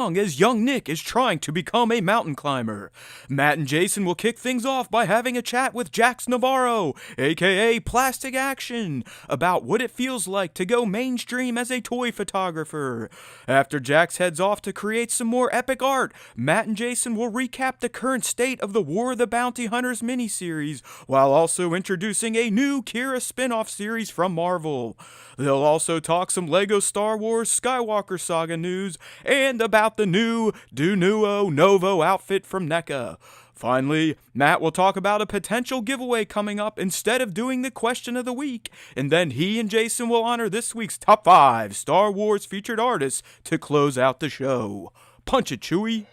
as young Nick is trying to become a mountain climber. Matt and Jason will kick things off by having a chat with Jax Navarro, aka Plastic Action, about what it feels like to go mainstream as a toy photographer. After Jax heads off to create some more epic art, Matt and Jason will recap the current state of the War of the Bounty Hunters miniseries, while also introducing a new Qi'Ra spin-off series from Marvel. They'll also talk some LEGO Star Wars Skywalker Saga news and about the new Dunuo Novo outfit from NECA. Finally, Matt will talk about a potential giveaway coming up instead of doing the question of the week, and then he and Jason will honor this week's top 5 Star Wars featured artists to close out the show. Punch it, Chewie!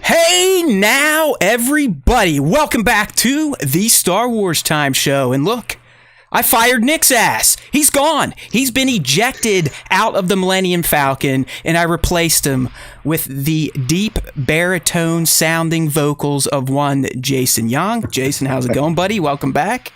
Hey now, everybody! Welcome back to the Star Wars Time Show. And look, I fired Nick's ass. He's gone. He's been ejected out of the Millennium Falcon, and I replaced him with the deep baritone sounding vocals of one Jason Young. Jason, how's it going, buddy? Welcome back.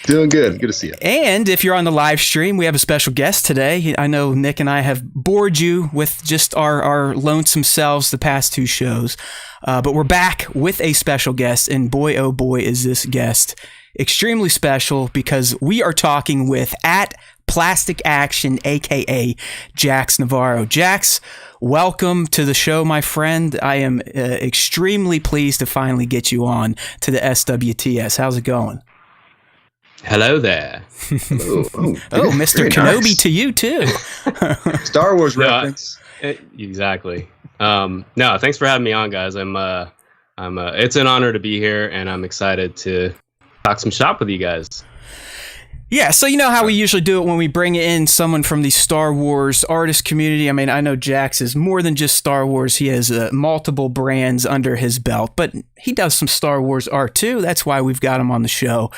Doing good. Good to see you. And if you're on the live stream, we have a special guest today. I know Nick and I have bored you with just our lonesome selves the past 2 shows, but we're back with a special guest, and boy, oh boy, is this guest extremely special because we are talking with @Plastic Action, aka Jax Navarro. Jax, welcome to the show, my friend. I am extremely pleased to finally get you on to the SWTS. How's it going? Hello there. Hello. Oh, Mr. Kenobi nice. To you too. Star Wars reference. Exactly. No, thanks for having me on, guys. It's an honor to be here, and I'm excited to talk some shop with you guys. Yeah, so you know how we usually do it when we bring in someone from the Star Wars artist community. I mean, I know Jax is more than just Star Wars. He has multiple brands under his belt, but he does some Star Wars art too. That's why we've got him on the show.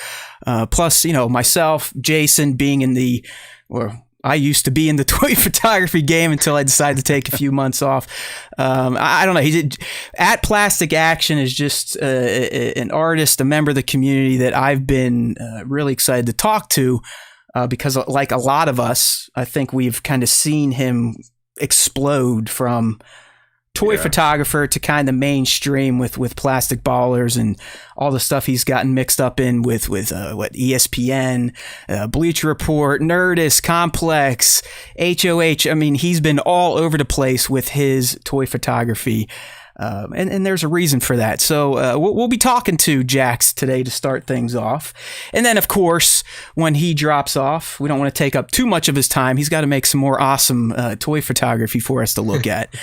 Plus, you know, myself, Jason, being in the, or I used to be in the toy photography game until I decided to take a few months off. I don't know. @Plastic Action is just an artist, a member of the community that I've been really excited to talk to because, like a lot of us, I think we've kind of seen him explode from toy photographer to kind of mainstream with Plastic Ballers and all the stuff he's gotten mixed up in with ESPN, Bleacher Report, Nerdist, Complex, HOH. I mean, he's been all over the place with his toy photography. And there's a reason for that. So we'll be talking to Jax today to start things off. And then, of course, when he drops off, we don't want to take up too much of his time. He's got to make some more awesome toy photography for us to look at.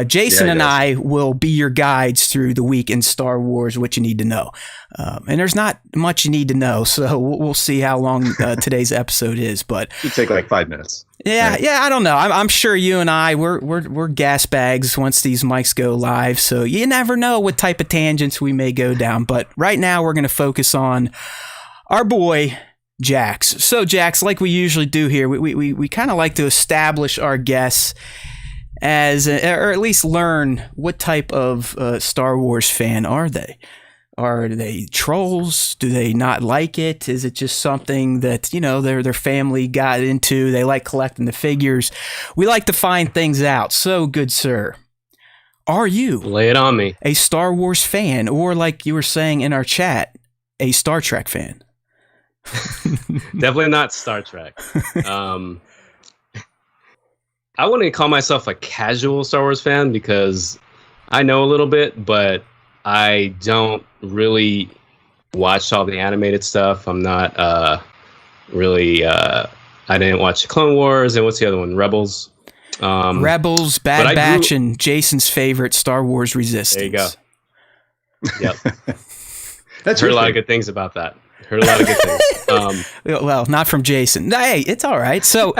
Jason and I will be your guides through the week in Star Wars, what you need to know. And there's not much you need to know, so we'll see how long today's episode is. But It'd take like 5 minutes. Yeah, right? yeah, I don't know. I'm sure you and I, we're gas bags once these mics go live, so you never know what type of tangents we may go down. But right now, we're going to focus on our boy Jax. So, Jax, like we usually do here, we kind of like to establish our guests as, or at least learn what type of Star Wars fan are they. Are they trolls? Do they not like it? Is it just something that, you know, their family got into? They like collecting the figures. We like to find things out. So, good sir, are you Lay it on me. a Star Wars fan, or like you were saying in our chat, a Star Trek fan? Definitely not Star Trek. I wouldn't call myself a casual Star Wars fan because I know a little bit, but I don't really watch all the animated stuff. I'm not really. I didn't watch the Clone Wars, and what's the other one? Rebels. Rebels, Bad Batch, and Jason's favorite, Star Wars Resistance. There you go. Yep. That's Heard a lot of good things about that. Heard a lot of good things. Well, not from Jason. Hey, it's all right. So,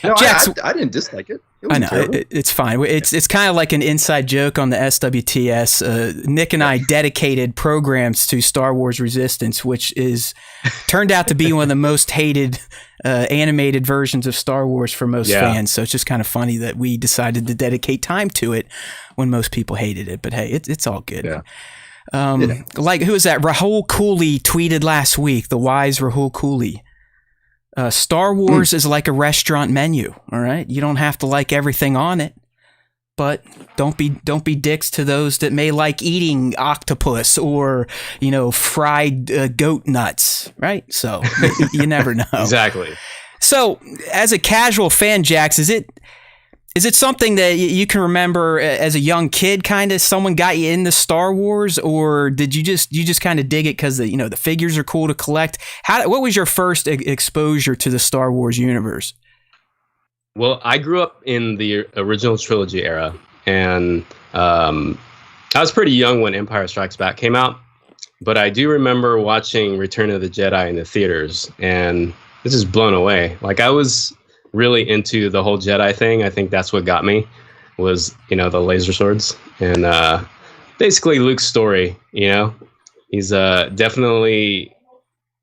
No, Jax, I didn't dislike it. I know it's fine. It's kind of like an inside joke on the SWTS. Nick and I dedicated programs to Star Wars Resistance, which is turned out to be one of the most hated animated versions of Star Wars for most fans. So it's just kind of funny that we decided to dedicate time to it when most people hated it. But hey, it's all good. Yeah. Like, who is that? Rahul Cooley tweeted last week. The wise Rahul Cooley. Star Wars is like a restaurant menu. All right, you don't have to like everything on it, but don't be dicks to those that may like eating octopus or fried goat nuts. Right, so you never know. Exactly. So, as a casual fan, Jax, is it something that you can remember as a young kid? Kind of, someone got you into Star Wars, or did you just kind of dig it because the figures are cool to collect? What was your first exposure to the Star Wars universe? Well, I grew up in the original trilogy era, and I was pretty young when Empire Strikes Back came out. But I do remember watching Return of the Jedi in the theaters, and this is blown away. Like, I was really into the whole Jedi thing. I think that's what got me, was the laser swords and basically Luke's story. He's definitely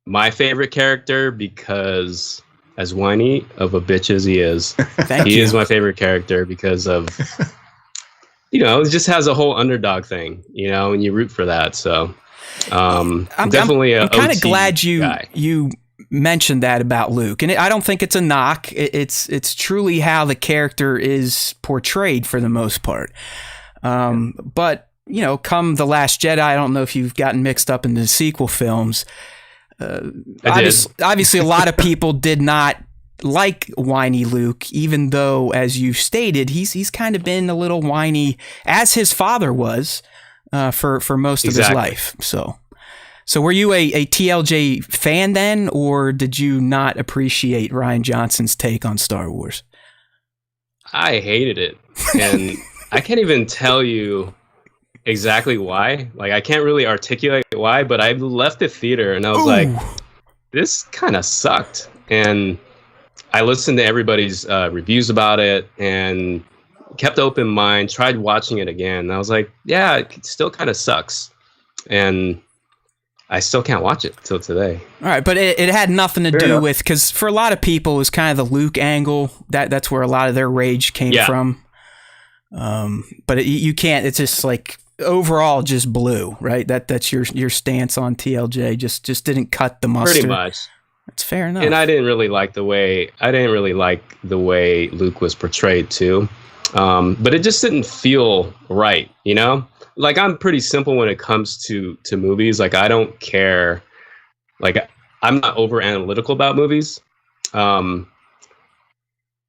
my favorit character because, as whiny of a bitch as he is, he is my favorite character because of it just has a whole underdog thing, and you root for that. So I'm definitely I'm kind of glad you mentioned that about Luke, and I don't think it's a knock. It's truly how the character is portrayed for the most part. But come The Last Jedi, I don't know if you've gotten mixed up in the sequel films. Obviously, a lot of people did not like whiny Luke, even though, as you stated, he's kind of been a little whiny, as his father was for most of his life. So were you a TLJ fan then, or did you not appreciate Rian Johnson's take on Star Wars? I hated it, and I can't even tell you exactly why. Like, I can't really articulate why, but I left the theater and I was like, this kind of sucked. And I listened to everybody's reviews about it and kept open mind, tried watching it again. And I was like, yeah, it still kind of sucks. And I still can't watch it till today. All right, but it had nothing to do with, because for a lot of people, it was kind of the Luke angle. That's where a lot of their rage came from. But you can't. It's just like overall just blue, right? That's your stance on TLJ. Just didn't cut the mustard. Pretty much. That's fair enough. And I didn't really like the way Luke was portrayed too. But it just didn't feel right, Like, I'm pretty simple when it comes to movies. Like, I don't care. Like, I'm not over analytical about movies.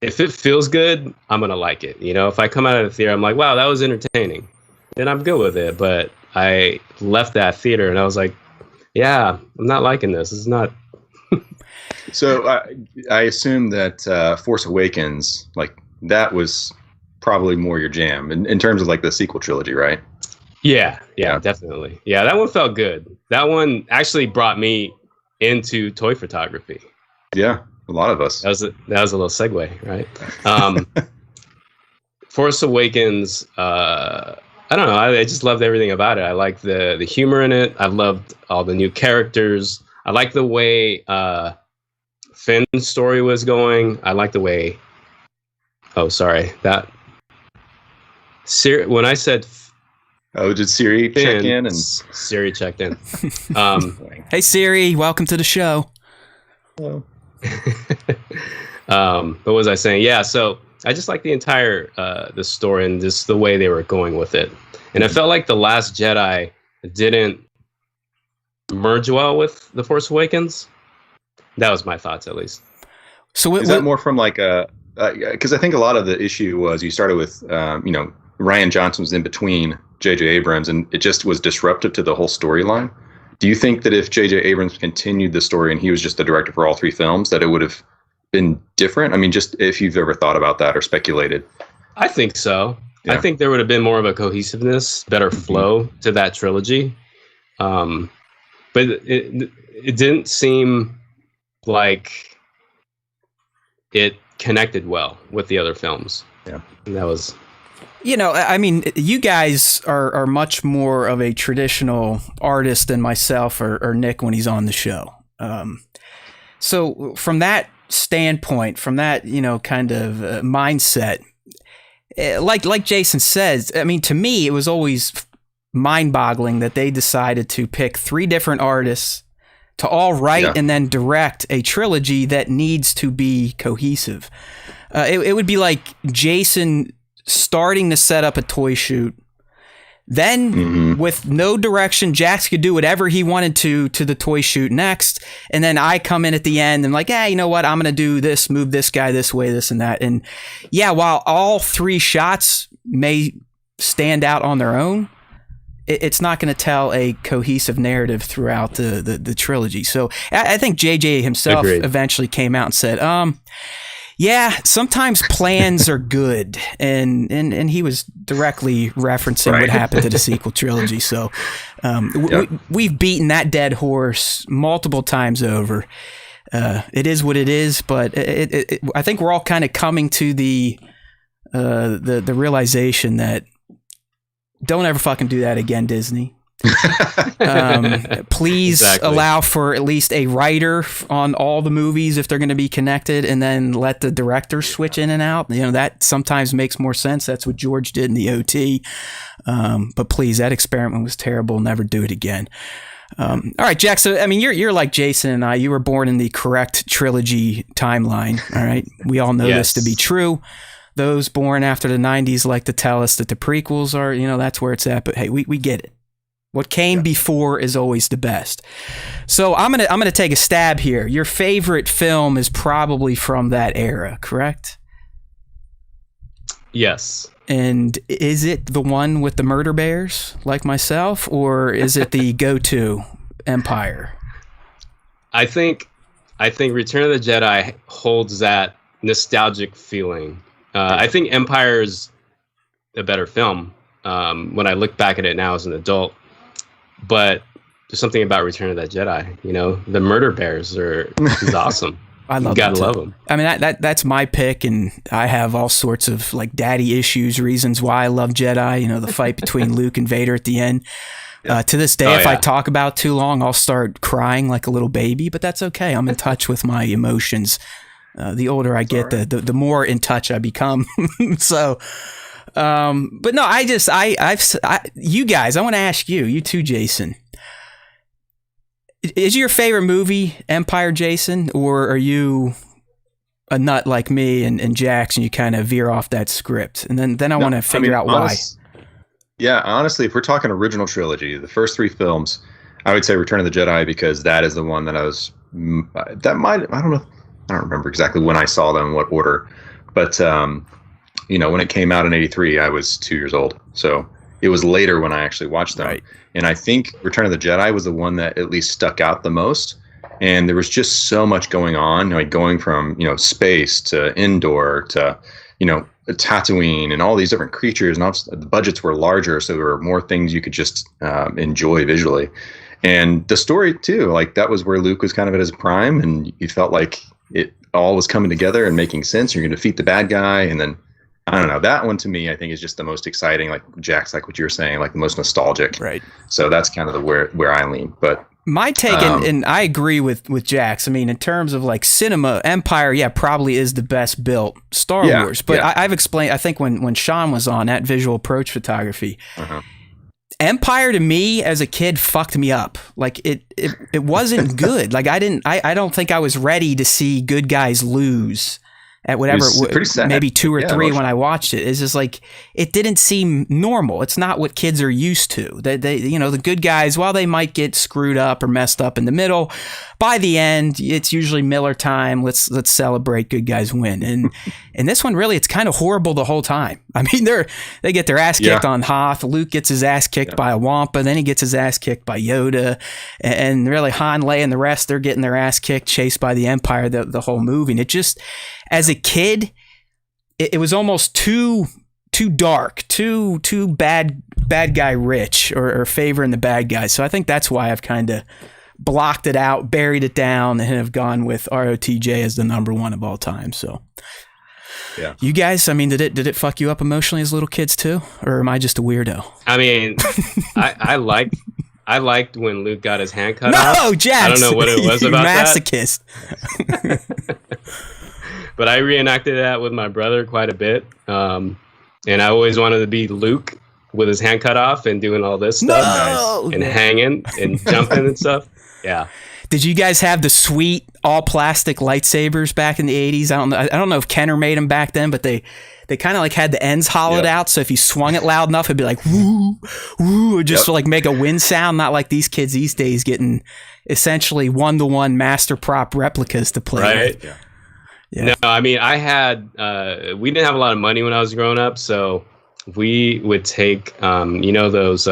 If it feels good, I'm going to like it. If I come out of the theater, I'm like, wow, that was entertaining, then I'm good with it. But I left that theater and I was like, yeah, I'm not liking this. It's not. So I assume that Force Awakens, like, that was probably more your jam in terms of like the sequel trilogy, right? Yeah, definitely. Yeah, that one felt good. That one actually brought me into toy photography. Yeah, a lot of us. That was a little segue, right? Force Awakens, I don't know. I just loved everything about it. I liked the humor in it. I loved all the new characters. I liked the way Finn's story was going. I liked the way. Oh, sorry. When I said. Oh, did Siri check in? And Siri checked in. Hey, Siri, welcome to the show. Hello. What was I saying? Yeah, so I just like the entire the story and just the way they were going with it. And it felt like The Last Jedi didn't merge well with The Force Awakens. That was my thoughts, at least. So is that more from like because I think a lot of the issue was you started with Rian Johnson was in between J.J. Abrams, and it just was disruptive to the whole storyline. Do you think that if J.J. Abrams continued the story and he was just the director for all three films, that it would have been different? I mean, just if you've ever thought about that or speculated. I think so. Yeah. I think there would have been more of a cohesiveness, better flow to that trilogy. But it didn't seem like it connected well with the other films. Yeah. And that was... You know, I mean, you guys are much more of a traditional artist than myself or Nick when he's on the show. So from that standpoint, from that, you know, kind of mindset, like Jason says, I mean, to me, it was always mind-boggling that they decided to pick 3 different artists to all write and then direct a trilogy that needs to be cohesive. It would be like Jason starting to set up a toy shoot. Then with no direction, Jax could do whatever he wanted to the toy shoot next. And then I come in at the end and like, you know what? I'm going to do this, move this guy this way, this and that. And yeah, while all 3 shots may stand out on their own, it's not going to tell a cohesive narrative throughout the trilogy. So I think JJ himself eventually came out and said, yeah, sometimes plans are good, and he was directly referencing what happened to the sequel trilogy. So we've beaten that dead horse multiple times over. It is what it is, but I think we're all kind of coming to the realization that don't ever fucking do that again, Disney. Please allow for at least a writer on all the movies if they're going to be connected, and then let the director switch in and out. You know, that sometimes makes more sense. That's what George did in the OT. But please, that experiment was terrible. Never do it again. All right, Jack. So, I mean, you're like Jason and I. You were born in the correct trilogy timeline. All right, we all know this to be true. Those born after the 90s like to tell us that the prequels are, you know, that's where it's at. But hey, we get it. What came before is always the best. So I'm gonna take a stab here. Your favorite film is probably from that era, correct? Yes. And is it the one with the murder bears, like myself, or is it the go-to Empire? I think Return of the Jedi holds that nostalgic feeling. I think Empire's a better film when I look back at it now as an adult. But there's something about Return of the Jedi, you know, the murder bears is awesome. I love them. You gotta love them. I mean, that's my pick, and I have all sorts of like daddy issues, reasons why I love Jedi. You know, the fight between Luke and Vader at the end. To this day, if I talk about too long, I'll start crying like a little baby, but that's okay. I'm in touch with my emotions. The older I get, the more in touch I become. So. But no, you guys, I want to ask you too, Jason, is your favorite movie Empire, Jason, or are you a nut like me and Jax and you kind of veer off that script? And then I want to figure out why. Yeah, honestly, if we're talking original trilogy, the first 3 films, I would say Return of the Jedi, because that is the one that I don't remember exactly when I saw them, what order, but, you know, when it came out in 83, I was 2 years old. So it was later when I actually watched them. Right. And I think Return of the Jedi was the one that at least stuck out the most. And there was just so much going on, like going from, you know, space to indoor to, you know, Tatooine and all these different creatures. And the budgets were larger, so there were more things you could just enjoy visually. And the story, too, like that was where Luke was kind of at his prime. And you felt like it all was coming together and making sense. You're going to defeat the bad guy. And then I don't know. That one to me, I think, is just the most exciting. Like Jax, like what you were saying, like the most nostalgic. Right. So that's kind of where I lean. But my take, and I agree with Jax. I mean, in terms of like cinema, Empire, probably is the best built Star Wars. But I've explained. I think when Sean was on at Visual Approach Photography, Empire to me as a kid fucked me up. Like it wasn't good. Like I don't think I was ready to see good guys lose. At whatever, maybe 2 or 3 when I watched it. It's just like, it didn't seem normal. It's not what kids are used to. They you know, the good guys, while they might get screwed up or messed up in the middle, by the end, it's usually Miller time. Let's celebrate, good guys win. And this one, really, it's kind of horrible the whole time. I mean, they get their ass kicked on Hoth. Luke gets his ass kicked by a Wampa. Then he gets his ass kicked by Yoda. And really, Han, Leia, and the rest, they're getting their ass kicked, chased by the Empire, the whole movie. And it just, as a kid, it was almost too dark, too bad guy rich, or favoring the bad guys. So I think that's why I've kind of blocked it out, buried it down, and have gone with ROTJ as the number 1 of all time. So Yeah. You guys, I mean, did it fuck you up emotionally as little kids too, or am I just a weirdo? I mean, I liked when Luke got his hand cut off. No, Jax, I don't know what it was about masochist. that. But I reenacted that with my brother quite a bit. And I always wanted to be Luke with his hand cut off and doing all this stuff and hanging and jumping and stuff. Yeah. Did you guys have the sweet all plastic lightsabers back in the 80s? I don't know if Kenner made them back then, but they kind of like had the ends hollowed out, so if you swung it loud enough, it'd be like woo, woo, or just like make a wind sound. Not like these kids these days getting essentially 1-to-1 master prop replicas to play with. Yeah. No, I mean, I had we didn't have a lot of money when I was growing up, so we would take those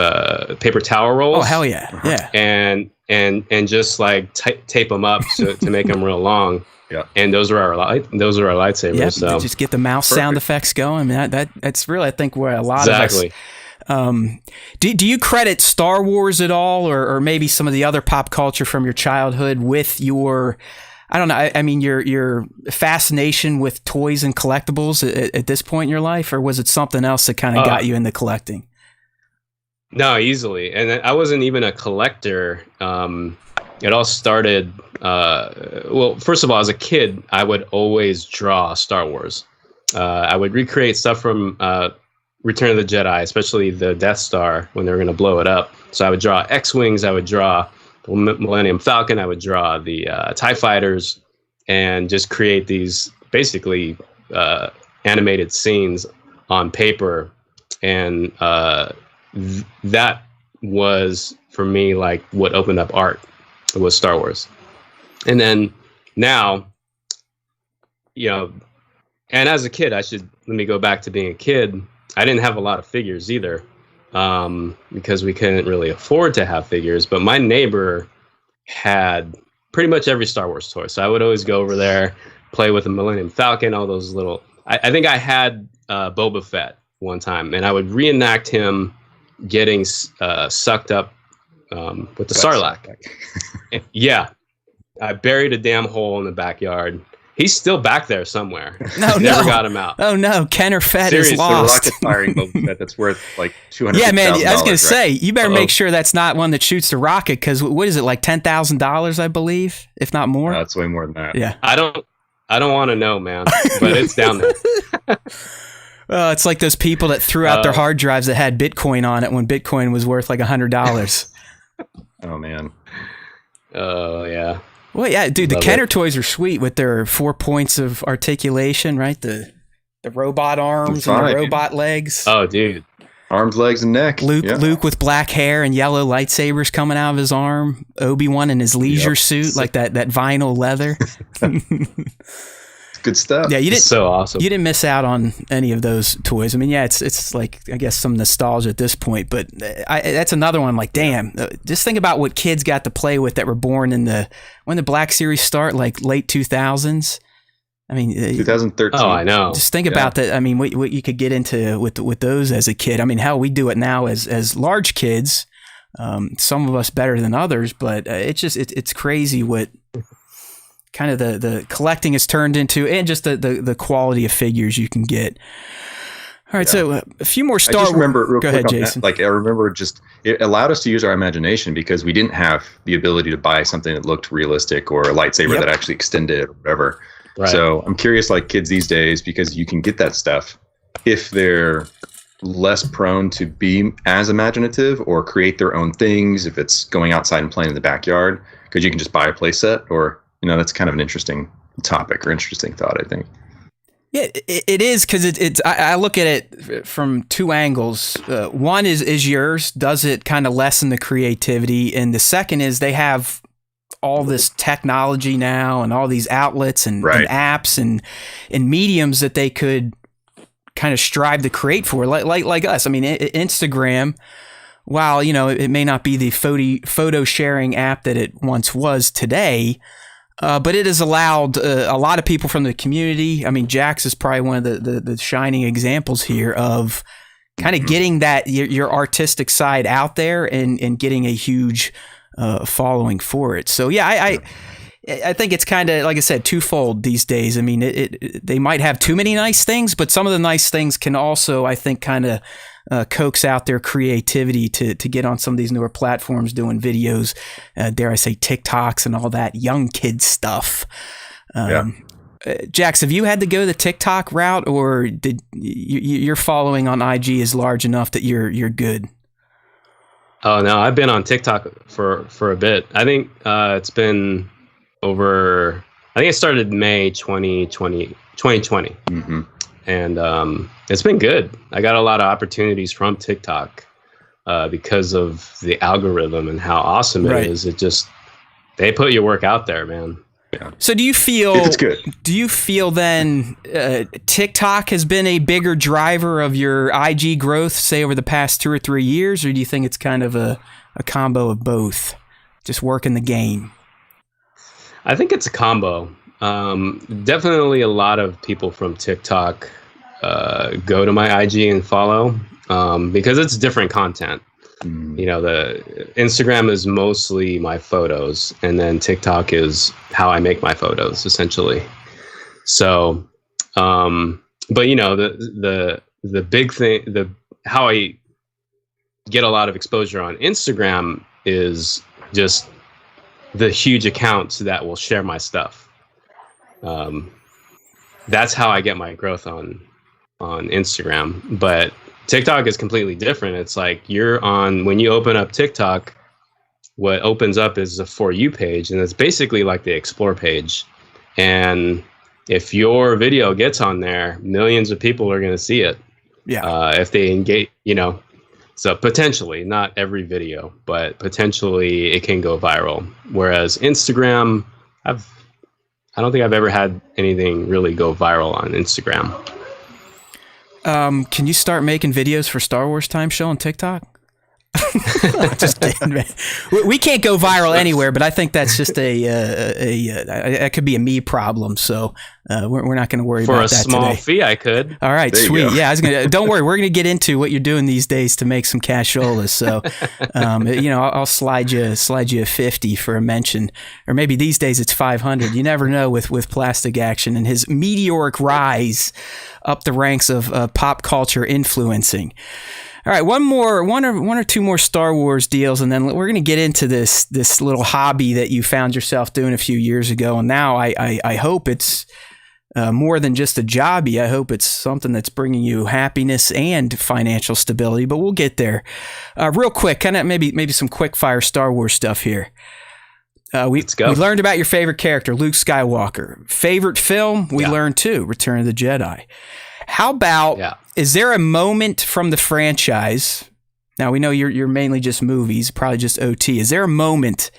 paper towel rolls. Oh hell yeah, and just like tape them up to make them real long. Yeah, and those are our lightsabers. Yeah, so just get the mouse sound effects going. I mean, that's really, I think, where a lot of us. Do you credit Star Wars at all, or maybe some of the other pop culture from your childhood with your, I don't know, I mean, your fascination with toys and collectibles at this point in your life, or was it something else that kind of got you into collecting? No, easily. And I wasn't even a collector. It all started, well, first of all, as a kid, I would always draw Star Wars. I would recreate stuff from Return of the Jedi, especially the Death Star when they were going to blow it up. So I would draw X-Wings, I would draw the Millennium Falcon, I would draw the TIE Fighters, and just create these basically animated scenes on paper. And that was, for me, like what opened up art. It was Star Wars. And then now, and as a kid, let me go back to being a kid. I didn't have a lot of figures either, because we couldn't really afford to have figures. But my neighbor had pretty much every Star Wars toy. So I would always go over there, play with the Millennium Falcon, all those little, I think I had Boba Fett one time, and I would reenact him getting sucked up with the Sarlacc. Yeah, I buried a damn hole in the backyard. He's still back there somewhere. Never got him out. Oh no, Kenner Fett is lost. Rocket firing Boba Fett that's worth like $200,000. Yeah, man. I was gonna say you better make sure that's not one that shoots the rocket, because what is it, like $10,000, I believe, if not more? No, it's way more than that. Yeah. I don't want to know, man, but it's down there. It's like those people that threw out their hard drives that had Bitcoin on it when Bitcoin was worth like $100. Oh man. Oh yeah. Well, yeah, dude. Love the Kenner it. toys are sweet with their 4 points of articulation, right? The robot arms and the robot legs. Oh, dude. Arms, legs, and neck. Luke with black hair and yellow lightsabers coming out of his arm. Obi-Wan in his leisure suit, like that vinyl leather. Good stuff. Yeah, you didn't. So awesome. You didn't miss out on any of those toys. I mean, yeah, it's like, I guess, some nostalgia at this point, but that's another one. Like, damn, just think about what kids got to play with that were born when the Black Series start, like late 2000s. I mean, 2013. Oh, I know. Just think about that. I mean, what you could get into with those as a kid. I mean, hell, we do it now as large kids. Some of us better than others, but it's crazy what kind of the collecting has turned into, and just the quality of figures you can get. All right, so a few more Star Wars. Go ahead, Jason. I remember it allowed us to use our imagination, because we didn't have the ability to buy something that looked realistic or a lightsaber that actually extended or whatever. Right. So I'm curious, like kids these days, because you can get that stuff if they're less prone to be as imaginative or create their own things, if it's going outside and playing in the backyard, because you can just buy a play set, or that's kind of an interesting topic or interesting thought, I think. Yeah, it is, because it's. I look at it from two angles. One is yours. Does it kind of lessen the creativity? And the second is they have all this technology now and all these outlets and apps and mediums that they could kind of strive to create for, like us. I mean, Instagram, while it may not be the photo sharing app that it once was today. But it has allowed a lot of people from the community. I mean, Jax is probably one of the shining examples here of kind of getting that your artistic side out there and getting a huge following for it. So yeah, I think it's kind of, like I said, twofold these days. I mean, they might have too many nice things, but some of the nice things can also, I think, kind of coax out their creativity to get on some of these newer platforms doing videos, dare I say TikToks and all that young kid stuff. Jax, have you had to go the TikTok route, or did your following on IG is large enough that you're good? Oh no, I've been on TikTok for a bit. I think it's been over. I think it started May 2020. Mm-hmm. And it's been good. I got a lot of opportunities from TikTok because of the algorithm and how awesome it is. It just, they put your work out there, man. Yeah. So do you feel it's good? Do you feel then TikTok has been a bigger driver of your IG growth, say over the past 2 or 3 years, or do you think it's kind of a combo of both, just working the game? I think it's a combo. Definitely a lot of people from TikTok go to my IG and follow because it's different content. You know, the Instagram is mostly my photos, and then TikTok is how I make my photos, essentially. So, but you know, the big thing, how I get a lot of exposure on Instagram is just the huge accounts that will share my stuff. That's how I get my growth on Instagram. But TikTok is completely different. It's like when you open up TikTok, what opens up is a For You page, and it's basically like the Explore page. And if your video gets on there, millions of people are going to see it. Yeah. If they engage, you know, so potentially, not every video, but potentially it can go viral. Whereas Instagram, I don't think I've ever had anything really go viral on Instagram. Can you start making videos for Star Wars Time Show on TikTok? Just kidding, man. We can't go viral anywhere, but I think that's just it could be a me problem. So we're not going to worry about that today. For a small fee, I could. All right, sweet. Yeah, don't worry. We're going to get into what you're doing these days to make some casholas. So, you know, I'll slide you a 50 for a mention, or maybe these days it's 500. You never know with Plastic Action and his meteoric rise up the ranks of pop culture influencing. All right, one or two more Star Wars deals, and then we're going to get into this little hobby that you found yourself doing a few years ago, and now I hope it's more than just a jobby. I hope it's something that's bringing you happiness and financial stability. But we'll get there. Real quick, kind of maybe some quick fire Star Wars stuff here. Let's go. We learned about your favorite character, Luke Skywalker. Favorite film? We learned too, Return of the Jedi. How about, is there a moment from the franchise? Now, we know you're mainly just movies, probably just OT. Is there a moment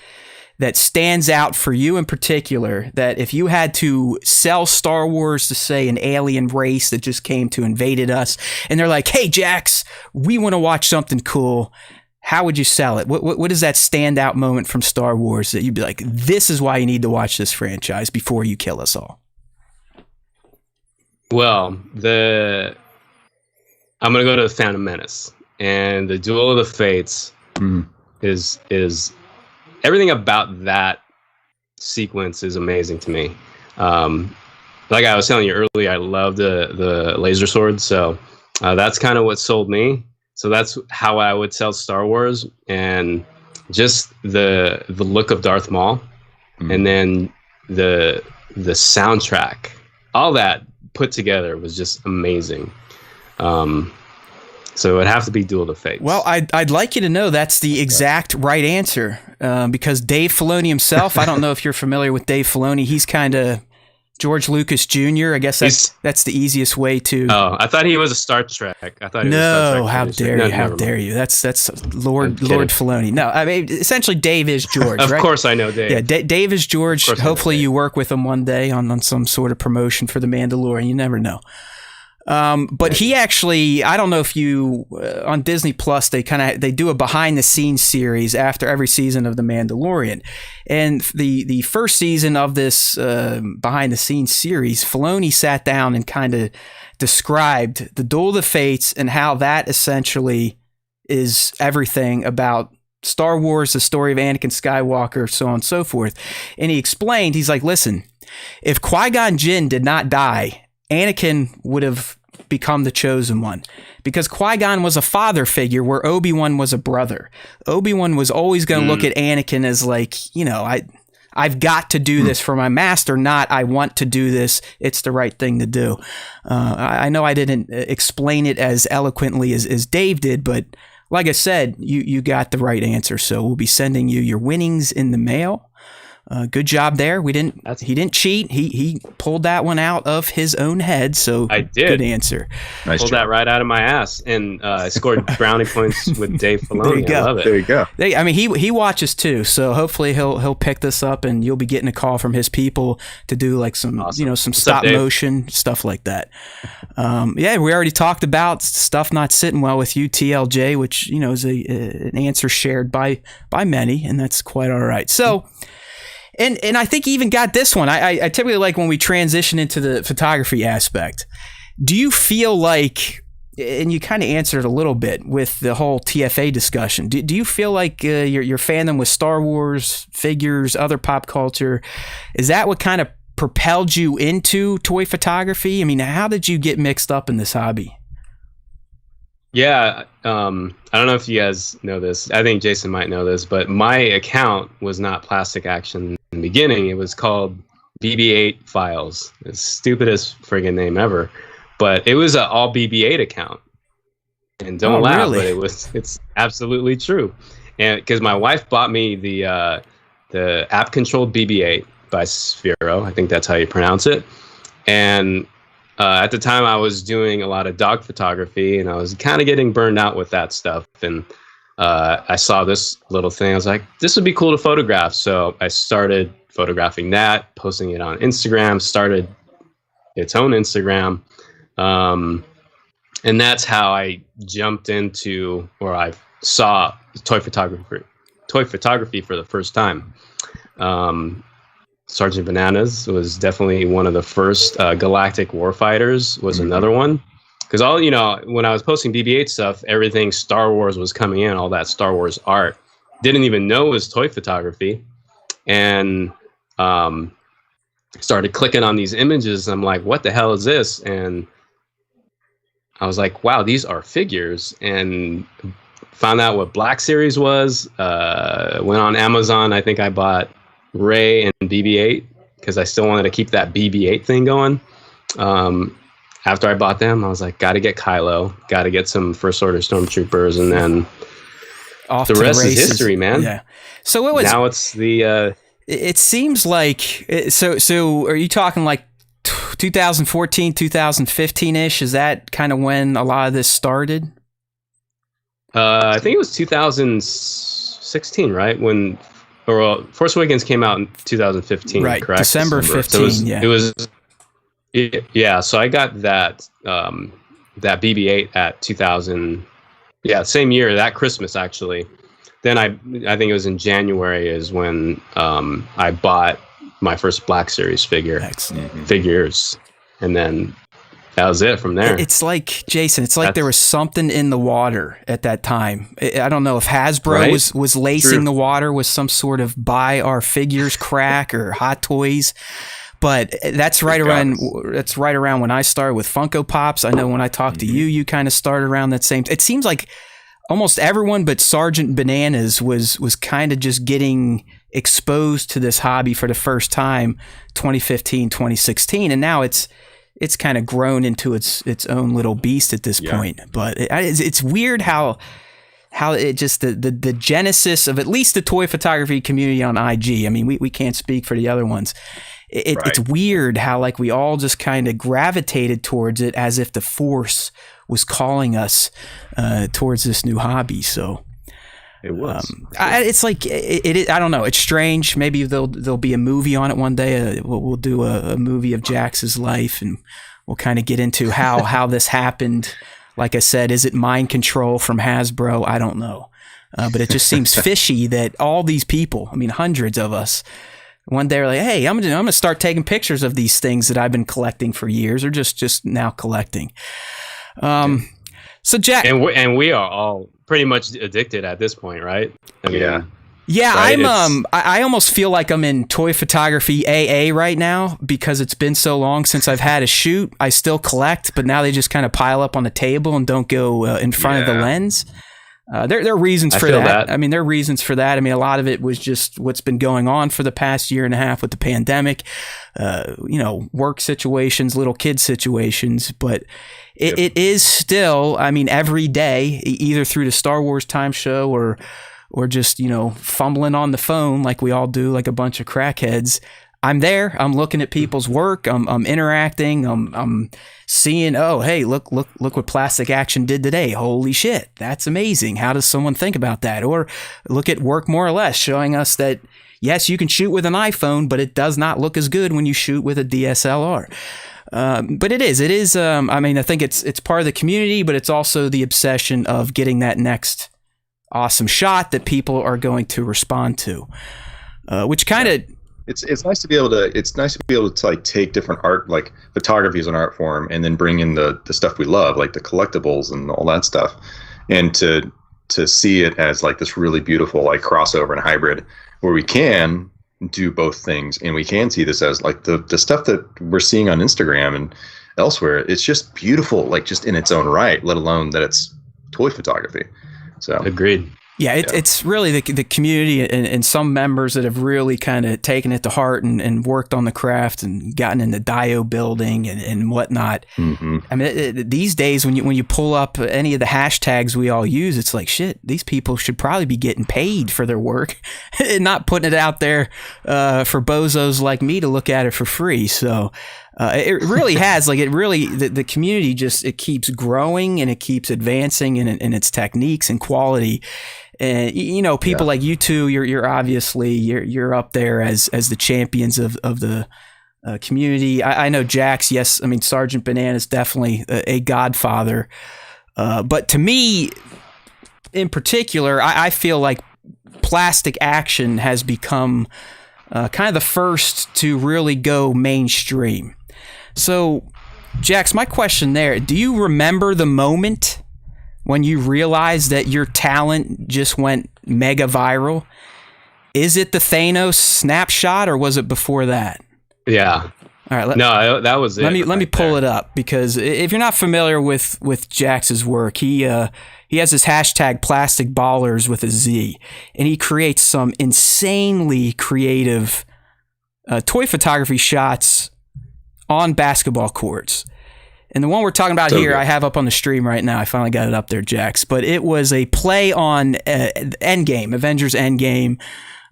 that stands out for you in particular that if you had to sell Star Wars to, say, an alien race that just came to invaded us, and they're like, hey, Jax, we want to watch something cool, how would you sell it? What is that standout moment from Star Wars that you'd be like, this is why you need to watch this franchise before you kill us all? Well, I'm going to go to the Phantom Menace, and the Duel of the Fates is everything about that sequence is amazing to me. Like I was telling you earlier, I love the laser sword, so that's kind of what sold me. So that's how I would sell Star Wars, and just the look of Darth Maul, and then the soundtrack, all that put together was just amazing. So it would have to be Duel of the Fates. Well, I'd like you to know that's the exact right answer, because Dave Filoni himself, I don't know if you're familiar with Dave Filoni, he's kind of George Lucas Jr. I guess that's the easiest way to. Oh, I thought he was a Star Trek. I thought he was Star Trek. No, how dare you? That's Lord Filoni. No, I mean essentially Dave is George. Of right? course, I know Dave. Yeah, Dave is George. Hopefully, you work with him one day on some sort of promotion for The Mandalorian. You never know. But he actually, I don't know if you on Disney Plus they do a behind the scenes series after every season of The Mandalorian, and the first season of this behind the scenes series, Filoni sat down and kind of described the Duel of the Fates and how that essentially is everything about Star Wars, the story of Anakin Skywalker, so on and so forth. And he explained, he's like, listen, if Qui-Gon Jinn did not die, Anakin would have become the chosen one, because Qui-Gon was a father figure where Obi-Wan was a brother. Obi-Wan was always going to look at Anakin as like, I've got to do this for my master, not I want to do this. It's the right thing to do. I know I didn't explain it as eloquently as Dave did, but like I said, you got the right answer. So we'll be sending you your winnings in the mail. Good job there. He didn't cheat. He pulled that one out of his own head. So I did. Good answer. Nice pulled job. That right out of my ass, and I scored brownie points with Dave Filoni. There you go. I love it. There you go. He watches too, so hopefully he'll pick this up, and you'll be getting a call from his people to do like some awesome. Some stop motion stuff like that. We already talked about stuff not sitting well with you, TLJ, which is an answer shared by many, and that's quite all right. So. And I think you even got this one. I typically like when we transition into the photography aspect. Do you feel like, and you kind of answered a little bit with the whole TFA discussion, do you feel like your fandom with Star Wars, figures, other pop culture, is that what kind of propelled you into toy photography? I mean, how did you get mixed up in this hobby? Yeah, I don't know if you guys know this. I think Jason might know this, but my account was not Plastic Action in the beginning. It was called BB-8 Files. It's the stupidest friggin' name ever, but it was an all BB-8 account. And don't laugh, really? But it's absolutely true. And because my wife bought me the app-controlled BB-8 by Sphero, I think that's how you pronounce it, and at the time, I was doing a lot of dog photography, and I was kind of getting burned out with that stuff. And I saw this little thing. I was like, this would be cool to photograph. So I started photographing that, posting it on Instagram, started its own Instagram. And that's how I jumped into, or I saw toy photography for the first time. Sergeant Bananas was definitely one of the first. Galactic Warfighters was another one. Because when I was posting BB-8 stuff, everything Star Wars was coming in, all that Star Wars art. Didn't even know it was toy photography. And started clicking on these images. And I'm like, what the hell is this? And I was like, wow, these are figures. And found out what Black Series was. Went on Amazon. I think I bought Ray and BB-8 because I still wanted to keep that BB-8 thing going. After I bought them, I was like, got to get Kylo, got to get some First Order Stormtroopers, and then the rest is history, man. Yeah. So it was. Now it's the. It seems like so. Are you talking like 2014, 2015 ish? Is that kind of when a lot of this started? I think it was 2016, right? When. Force Awakens came out in 2015, right? Correct? December 15. It was. Yeah, so I got that that BB-8 at 2000. Yeah, same year, that Christmas actually. Then I think it was in January is when I bought my first Black Series figures, and then that was it from there. It's like, Jason, there was something in the water at that time. I don't know if Hasbro was lacing the water with some sort of buy our figures crack or Hot Toys. But that's right around when I started with Funko Pops. I know when I talked to you, you kind of started around that same. It seems like almost everyone but Sergeant Bananas was kind of just getting exposed to this hobby for the first time 2015, 2016, and now it's kind of grown into its own little beast at this point. But it's weird how it just the genesis of at least the toy photography community on IG. I mean, we can't speak for the other ones. It's weird how like we all just kind of gravitated towards it as if the force was calling us towards this new hobby. So it was. It's like I don't know. It's strange. Maybe there'll be a movie on it one day. We'll do a movie of Jax's life, and we'll kind of get into how this happened. Like I said, is it mind control from Hasbro? I don't know, but it just seems fishy that all these people, I mean, hundreds of us. One day, we're like, hey, I'm gonna start taking pictures of these things that I've been collecting for years, or just now collecting. So Jack, and we are all pretty much addicted at this point, right? I mean, yeah, right? I almost feel like I'm in toy photography AA right now because it's been so long since I've had a shoot. I still collect, but now they just kind of pile up on the table and don't go in front of the lens. There are reasons for that. I mean, there are reasons for that. I mean, a lot of it was just what's been going on for the past year and a half with the pandemic, work situations, little kid situations. But it is still, I mean, every day, either through the Star Wars Time Show or just, fumbling on the phone like we all do, like a bunch of crackheads. I'm there. I'm looking at people's work. I'm interacting. I'm seeing, oh, hey, look what Plastic Action did today. Holy shit, that's amazing. How does someone think about that? Or look at Work More or Less, showing us that, yes, you can shoot with an iPhone, but it does not look as good when you shoot with a DSLR. But it is. I mean, I think it's part of the community, but it's also the obsession of getting that next awesome shot that people are going to respond to, which kind of... It's nice to be able to like take different art, like photography as an art form, and then bring in the stuff we love, like the collectibles and all that stuff, and to see it as like this really beautiful like crossover and hybrid where we can do both things, and we can see this as like the stuff that we're seeing on Instagram and elsewhere. It's just beautiful, like just in its own right, let alone that it's toy photography. So agreed. Yeah, it's really the community and some members that have really kind of taken it to heart and worked on the craft and gotten into dio building and whatnot. Mm-hmm. I mean, these days when you pull up any of the hashtags we all use, it's like, shit, these people should probably be getting paid for their work and not putting it out there for bozos like me to look at it for free. So it really has, like, the community just, it keeps growing and it keeps advancing in its techniques and quality. And people like you two, you're obviously you're up there as the champions of the community. I know Jax. Yes, I mean Sergeant Banana is definitely a godfather. But to me, in particular, I feel like Plastic Action has become kind of the first to really go mainstream. So, Jax, my question there: do you remember the moment when you realized that your talent just went mega viral? Is it the Thanos snapshot, or was it before that? Yeah. All right. That was it. Let me pull it up, because if you're not familiar with Jax's work, he has this hashtag Plastic Ballers with a Z, and he creates some insanely creative toy photography shots on basketball courts. And the one we're talking about here, I have up on the stream right now. I finally got it up there, Jax. But it was a play on Endgame, Avengers Endgame,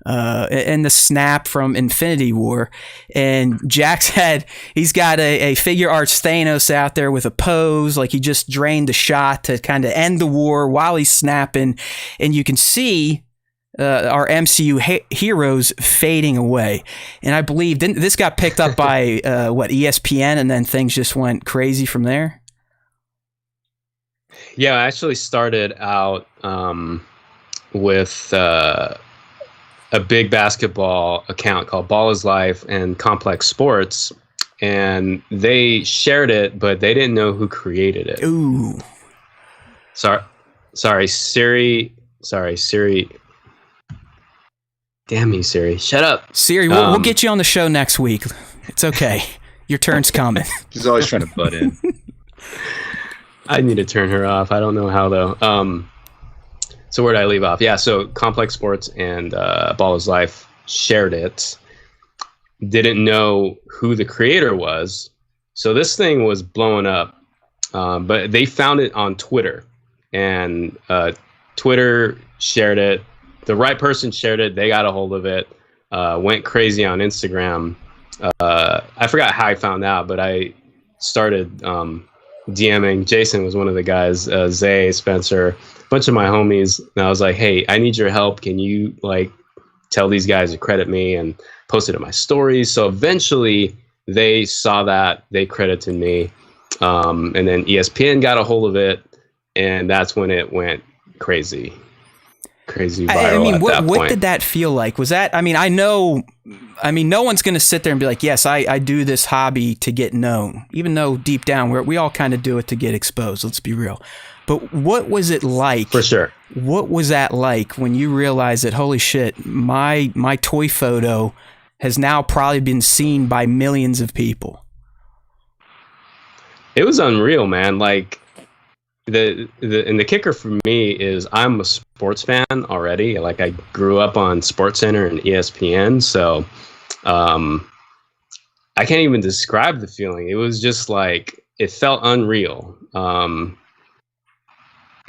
and the snap from Infinity War. And Jax he's got a figure arts Thanos out there with a pose, like he just drained the shot to kind of end the war while he's snapping. And you can see our MCU heroes fading away. And I believe this got picked up by ESPN, and then things just went crazy from there. Yeah, I actually started out with a big basketball account called Ball is Life and Complex Sports, and they shared it, but they didn't know who created it. Ooh. Sorry, Siri. Damn you, Siri. Shut up. Siri, we'll get you on the show next week. It's okay. Your turn's coming. She's always trying to butt in. I need to turn her off. I don't know how, though. So where did I leave off? Yeah, so Complex Sports and Ball is Life shared it. Didn't know who the creator was. So this thing was blowing up. But they found it on Twitter. And Twitter shared it. The right person shared it. They got a hold of it. Went crazy on Instagram. I forgot how I found out, but I started DMing. Jason was one of the guys. Zay, Spencer, a bunch of my homies. And I was like, "Hey, I need your help. Can you tell these guys to credit me?" And post it in my stories. So eventually, they saw that. They credited me, and then ESPN got a hold of it, and that's when it went crazy. Crazy viral. I mean, what did that feel like? Was that, no one's going to sit there and be like, yes, I do this hobby to get known, even though deep down we all kind of do it to get exposed. Let's be real. But what was it like? For sure. What was that like when you realized that, holy shit, my toy photo has now probably been seen by millions of people? It was unreal, man. Like the kicker for me is I'm a sports fan already. Like I grew up on SportsCenter and ESPN, so I can't even describe the feeling. It was just like, it felt unreal.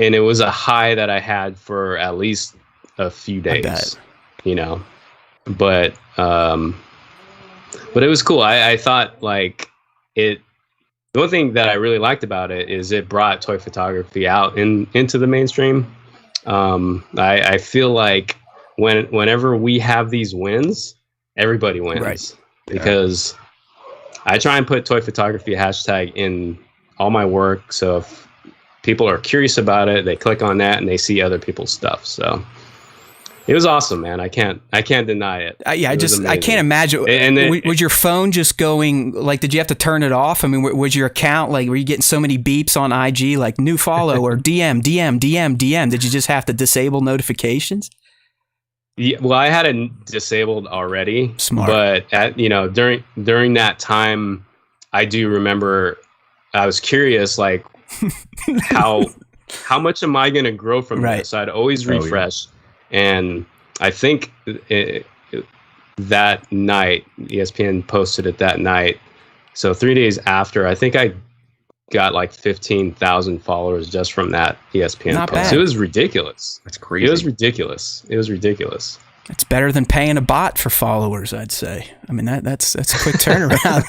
And it was a high that I had for at least a few days, you know, but it was cool. I thought like the one thing that I really liked about it is it brought toy photography out into the mainstream. I feel like whenever we have these wins, everybody wins, right? Because I try and put toy photography hashtag in all my work. So if people are curious about it, they click on that and they see other people's stuff. So it was awesome, man. I can't deny it. I can't imagine. And was your phone just going, like, did you have to turn it off? I mean, was your account, like, were you getting so many beeps on IG, like new follow or DM? Did you just have to disable notifications? Yeah, well, I had it disabled already. Smart. But during that time, I do remember I was curious, like, how much am I going to grow from this? So I'd always refresh. And I think that night, ESPN posted it that night. So 3 days after, I think I got like 15,000 followers just from that ESPN Not post. bad. It was ridiculous. That's crazy. It was ridiculous. It's better than paying a bot for followers, I'd say. I mean, that's a quick turnaround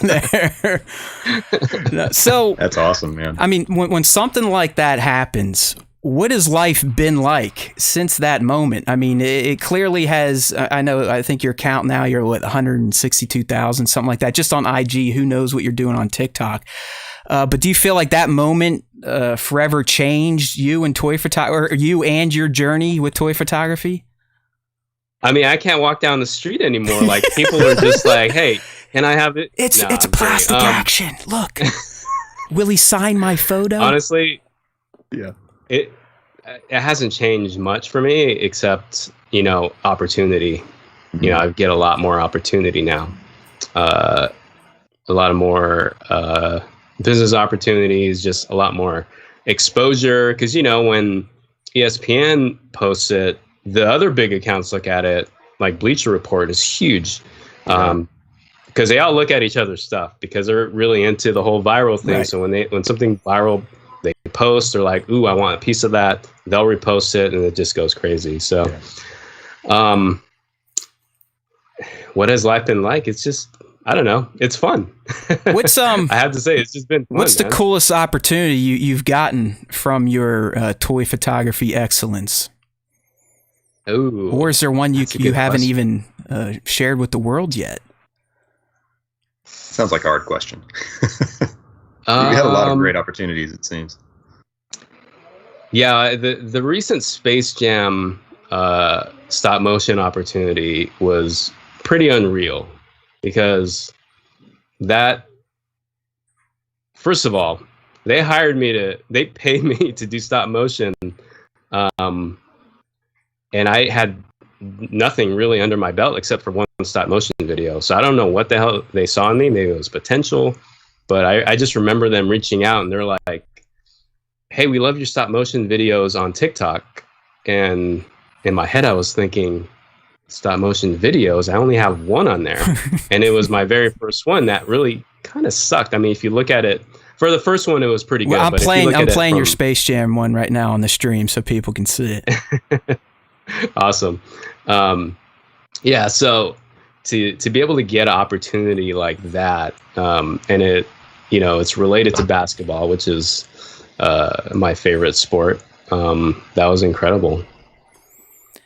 there. So that's awesome, man. I mean, when something like that happens, what has life been like since that moment? I mean, it clearly has. I think your count now, you're what, 162,000, something like that, just on IG. Who knows what you're doing on TikTok? But do you feel like that moment forever changed you and toy photography, or you and your journey with toy photography? I mean, I can't walk down the street anymore. Like, people are just like, "Hey, can I have it?" It's a plastic action. Look, will he sign my photo? Honestly, yeah. It hasn't changed much for me, except, you know, opportunity. Mm-hmm. You know, I get a lot more opportunity now. A lot of more business opportunities, just a lot more exposure. Because, you know, when ESPN posts it, the other big accounts look at it. Like Bleacher Report is huge. Because they all look at each other's stuff because they're really into the whole viral thing. Right. So when something viral they post, they're like, "Ooh, I want a piece of that." They'll repost it, and it just goes crazy. So, what has life been like? It's just, I don't know. It's fun. What's I have to say, it's just been fun. What's the coolest opportunity you've gotten from your toy photography excellence? Ooh, or is there one you haven't even shared with the world yet? Sounds like a hard question. You had a lot of great opportunities, it seems. Yeah, the recent Space Jam stop motion opportunity was pretty unreal, because that, first of all, they paid me to do stop motion, and I had nothing really under my belt except for one stop motion video. So I don't know what the hell they saw in me. Maybe it was potential. But I just remember them reaching out, and they're like, "Hey, we love your stop motion videos on TikTok." And in my head, I was thinking, stop motion videos? I only have one on there. And it was my very first one that really kind of sucked. I mean, if you look at it, for the first one, it was pretty good. Well, I'm playing your Space Jam one right now on the stream so people can see it. Awesome. Yeah, so to be able to get an opportunity like that, and it, you know, it's related to basketball, which is my favorite sport. That was incredible.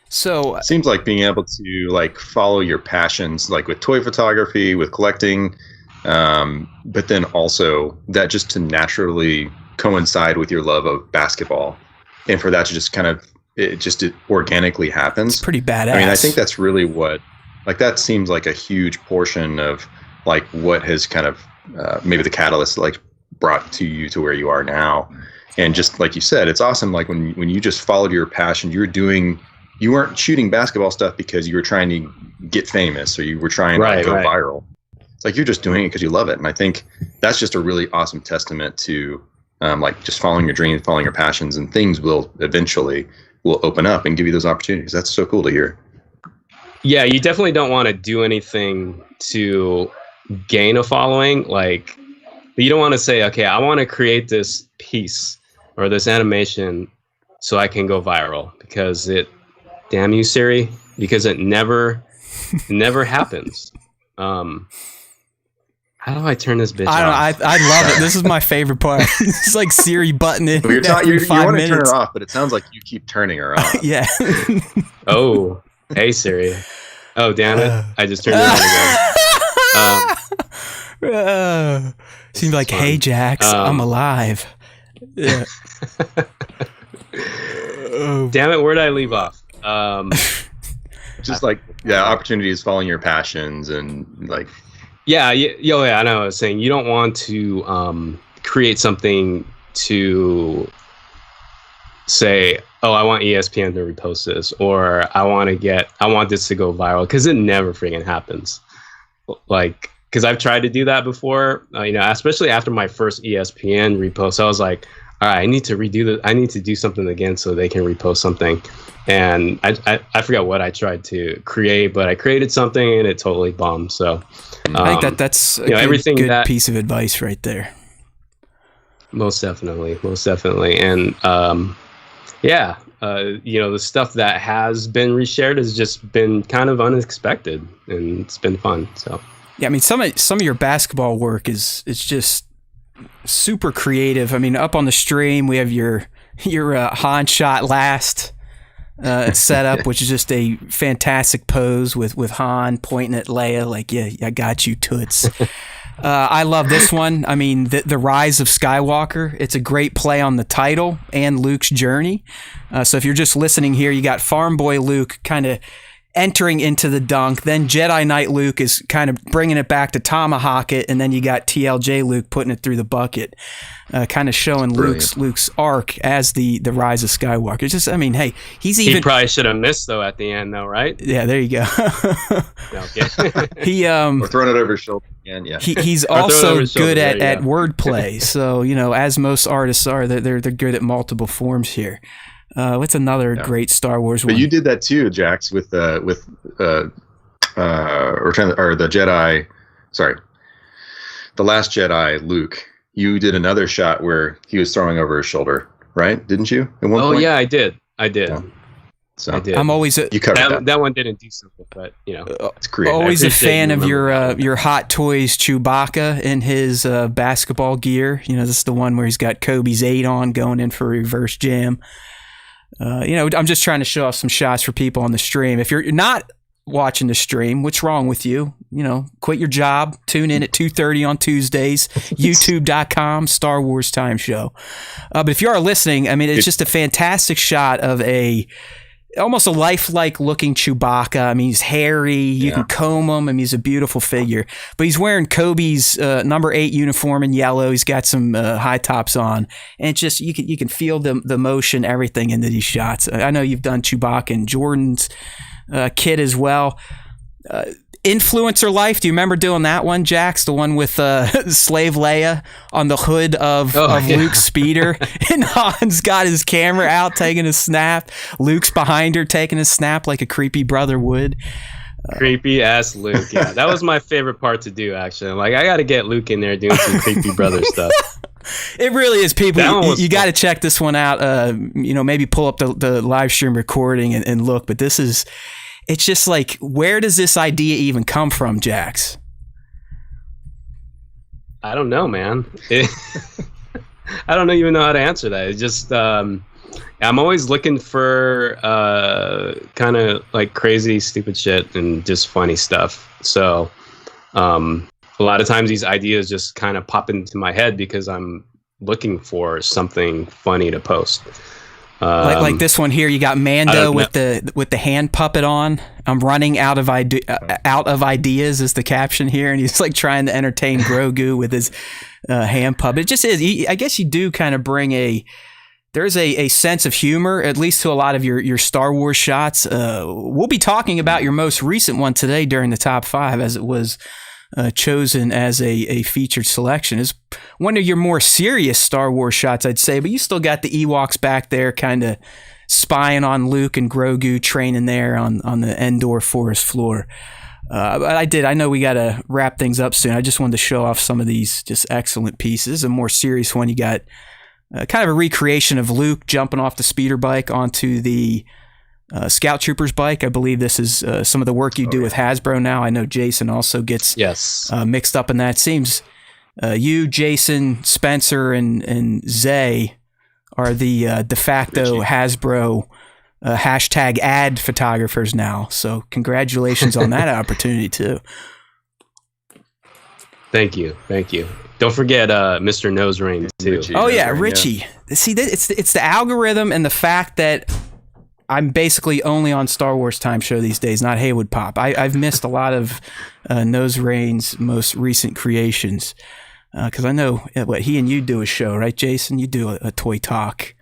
So it seems like being able to like follow your passions, like with toy photography, with collecting, but then also that just to naturally coincide with your love of basketball, and for that to just kind of it organically happens. It's pretty badass. I mean, I think that's really what, like, that seems like a huge portion of like what has kind of maybe the catalyst like brought to you to where you are now. And just like you said, it's awesome. Like when you just followed your passion, you weren't shooting basketball stuff because you were trying to get famous or you were trying to go viral. It's like you're just doing it because you love it. And I think that's just a really awesome testament to like just following your dreams, following your passions, and things will eventually open up and give you those opportunities. That's so cool to hear. Yeah, you definitely don't want to do anything to gain a following. Like, you don't want to say, okay, I want to create this piece or this animation so I can go viral, because damn you, Siri, because it never happens. How do I turn this bitch off? I love it. This is my favorite part. It's like Siri button it. Well, you want to turn her off, but it sounds like you keep turning her on. Yeah. Oh, hey Siri. Oh, damn it. I just turned it on again. Seems like, hey, Jax, I'm alive. Yeah. Damn it, where did I leave off? Just like, opportunities, following your passions, and like... Yeah, I know. I was saying you don't want to create something to say, oh, I want ESPN to repost this, or I want this to go viral, because it never freaking happens. Like, because I've tried to do that before, especially after my first ESPN repost, I was like, all right, I need to redo this. I need to do something again so they can repost something. And I forgot what I tried to create, but I created something and it totally bombed. So I think that's a good piece of advice right there. Most definitely. And the stuff that has been reshared has just been kind of unexpected, and it's been fun. So yeah, I mean, some of your basketball work is just super creative. I mean, up on the stream we have your Han shot last setup, which is just a fantastic pose with Han pointing at Leia like, yeah, I got you, toots. I love this one. I mean, the Rise of Skywalker. It's a great play on the title and Luke's journey. So if you're just listening here, you got Farm Boy Luke kind of entering into the dunk. Then Jedi Knight Luke is kind of bringing it back to tomahawk it, and then you got TLJ Luke putting it through the bucket, kind of showing Luke's arc as the Rise of Skywalker. It's just, I mean, hey, he probably should have missed though at the end though, right? Yeah, there you go. Or throwing it over his shoulder again. Yeah, he's also good at wordplay. So as most artists are, they're good at multiple forms here. What's another great Star Wars one? But you did that too, Jax, with the Jedi. Sorry, the Last Jedi, Luke. You did another shot where he was throwing over his shoulder, right? Didn't you? At one point? Yeah, I did. Yeah. So I did. I'm always you covered that one didn't do something, but it's creative. Always a fan of your Hot Toys Chewbacca in his basketball gear. This is the one where he's got Kobe's 8 on, going in for a reverse jam. I'm just trying to show off some shots for people on the stream. If you're not watching the stream, what's wrong with you? Quit your job, tune in at 2:30 on Tuesdays, youtube.com, Star Wars Time Show. But if you are listening, I mean, it's just a fantastic shot of almost a lifelike looking Chewbacca. I mean, he's hairy. You can comb him. I mean, he's a beautiful figure. But he's wearing Kobe's number 8 uniform in yellow. He's got some high tops on, and it's just you can feel the motion, everything into these shots. I know you've done Chewbacca and Jordan's kid as well. Influencer Life. Do you remember doing that one, Jax? The one with Slave Leia on the hood of Luke's speeder, and Han's got his camera out taking a snap. Luke's behind her taking a snap like a creepy brother would. Creepy ass Luke. Yeah, that was my favorite part to do. Actually, I'm like, I got to get Luke in there doing some creepy brother stuff. It really is, people. You got to check this one out. Maybe pull up the live stream recording and look. But this is. It's just like, where does this idea even come from, Jax? I don't know, man. I don't even know how to answer that. It's just, I'm always looking for kind of like crazy, stupid shit and just funny stuff. So a lot of times these ideas just kind of pop into my head because I'm looking for something funny to post. Like this one here, you got Mando with the hand puppet on. I'm running out of ideas is the caption here, and he's like trying to entertain Grogu with his hand puppet. It just is. I guess you do kind of bring there's a sense of humor, at least to a lot of your Star Wars shots. We'll be talking about your most recent one today during the top 5, as it was chosen as a featured selection. Is one of your more serious Star Wars shots, I'd say, but you still got the Ewoks back there kind of spying on Luke and Grogu training there on the Endor forest floor. But I know we got to wrap things up soon. I just wanted to show off some of these just excellent pieces. A more serious one, you got kind of a recreation of Luke jumping off the speeder bike onto the Scout Trooper's bike. I believe this is some of the work you do with Hasbro now. I know Jason also gets mixed up in that. Seems you, Jason, Spencer, and Zay are the de facto Hasbro hashtag ad photographers now. So congratulations on that opportunity too. Thank you. Don't forget Mr. Nose Ring too. Richie, oh yeah, Richie. Yeah. See, it's the algorithm and the fact that I'm basically only on Star Wars Time Show these days, not Haywood Pop. I've missed a lot of Nose Rain's most recent creations because I know what he and you do a show, right, Jason? You do a toy talk.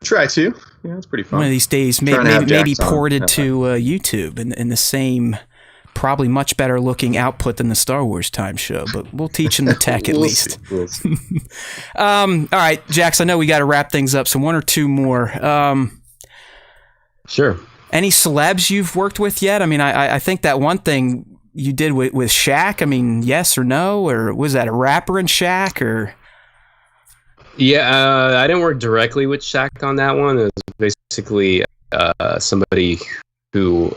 Try to. Yeah, it's pretty fun. One of these days, maybe ported to YouTube in the same, probably much better looking output than the Star Wars Time Show, but we'll teach him the tech at least. We'll see. All right, Jax, I know we got to wrap things up, so one or two more. Sure. Any celebs you've worked with yet? I mean, I think that one thing you did with Shaq, I mean, yes or no? Or was that a rapper in Shaq? Or yeah, I didn't work directly with Shaq on that one. It was basically somebody who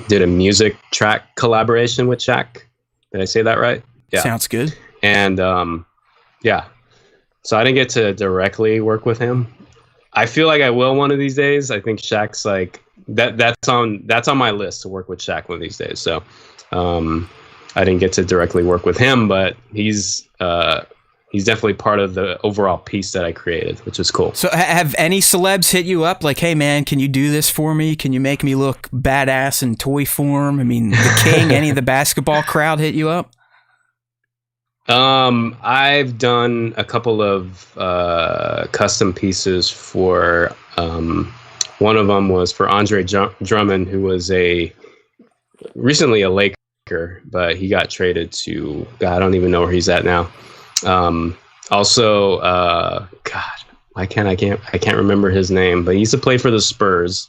did a music track collaboration with Shaq. Did I say that right? Yeah. Sounds good. And yeah. So I didn't get to directly work with him. I feel like I will one of these days. I think Shaq's like that's on my list to work with Shaq one of these days. So I didn't get to directly work with him, but he's definitely part of the overall piece that I created, which is cool. So have any celebs hit you up like, hey man, can you do this for me? Can you make me look badass in toy form? I mean, the King, any of the basketball crowd hit you up? I've done a couple of custom pieces for one of them was for Andre Drummond, who was recently a Laker, but he got traded to I don't even know where he's at now. Also, I can't remember his name, but he used to play for the Spurs.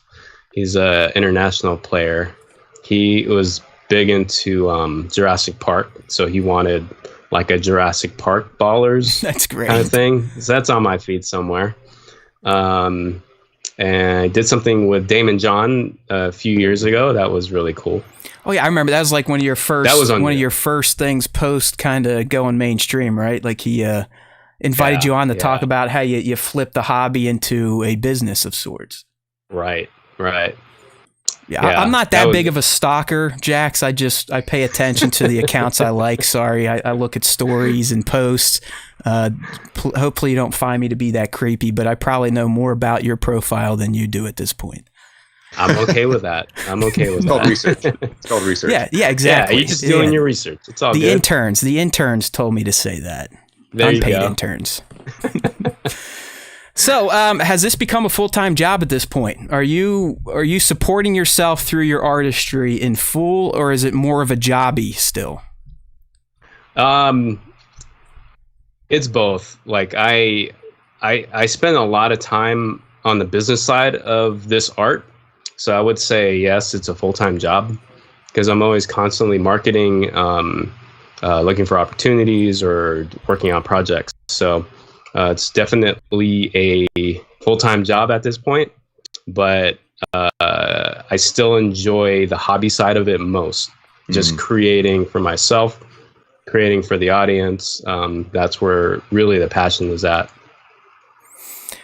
He's a international player. He was big into Jurassic Park, so he wanted like a Jurassic Park Ballers that's great kind of thing. So that's on my feed somewhere. And I did something with Damon John a few years ago. That was really cool. Oh yeah, I remember that was like one of your first things post kind of going mainstream, right? Like he invited you on to talk about how you flipped the hobby into a business of sorts. Right. Yeah, I'm not that big of a stalker, Jax. I pay attention to the accounts I like. Sorry, I look at stories and posts. Hopefully you don't find me to be that creepy, but I probably know more about your profile than you do at this point. I'm okay with that. It's called research. It's called research. Yeah, exactly. Yeah, you're just doing your research. It's all the good. The interns told me to say that. There Unpaid you go. interns. So, has this become a full-time job at this point? Are you supporting yourself through your artistry in full, or is it more of a jobby still? It's both. Like I spend a lot of time on the business side of this art. So I would say, yes, it's a full-time job because I'm always constantly marketing, looking for opportunities or working on projects. So it's definitely a full-time job at this point, but I still enjoy the hobby side of it most, just creating for myself, creating for the audience. That's where really the passion is at.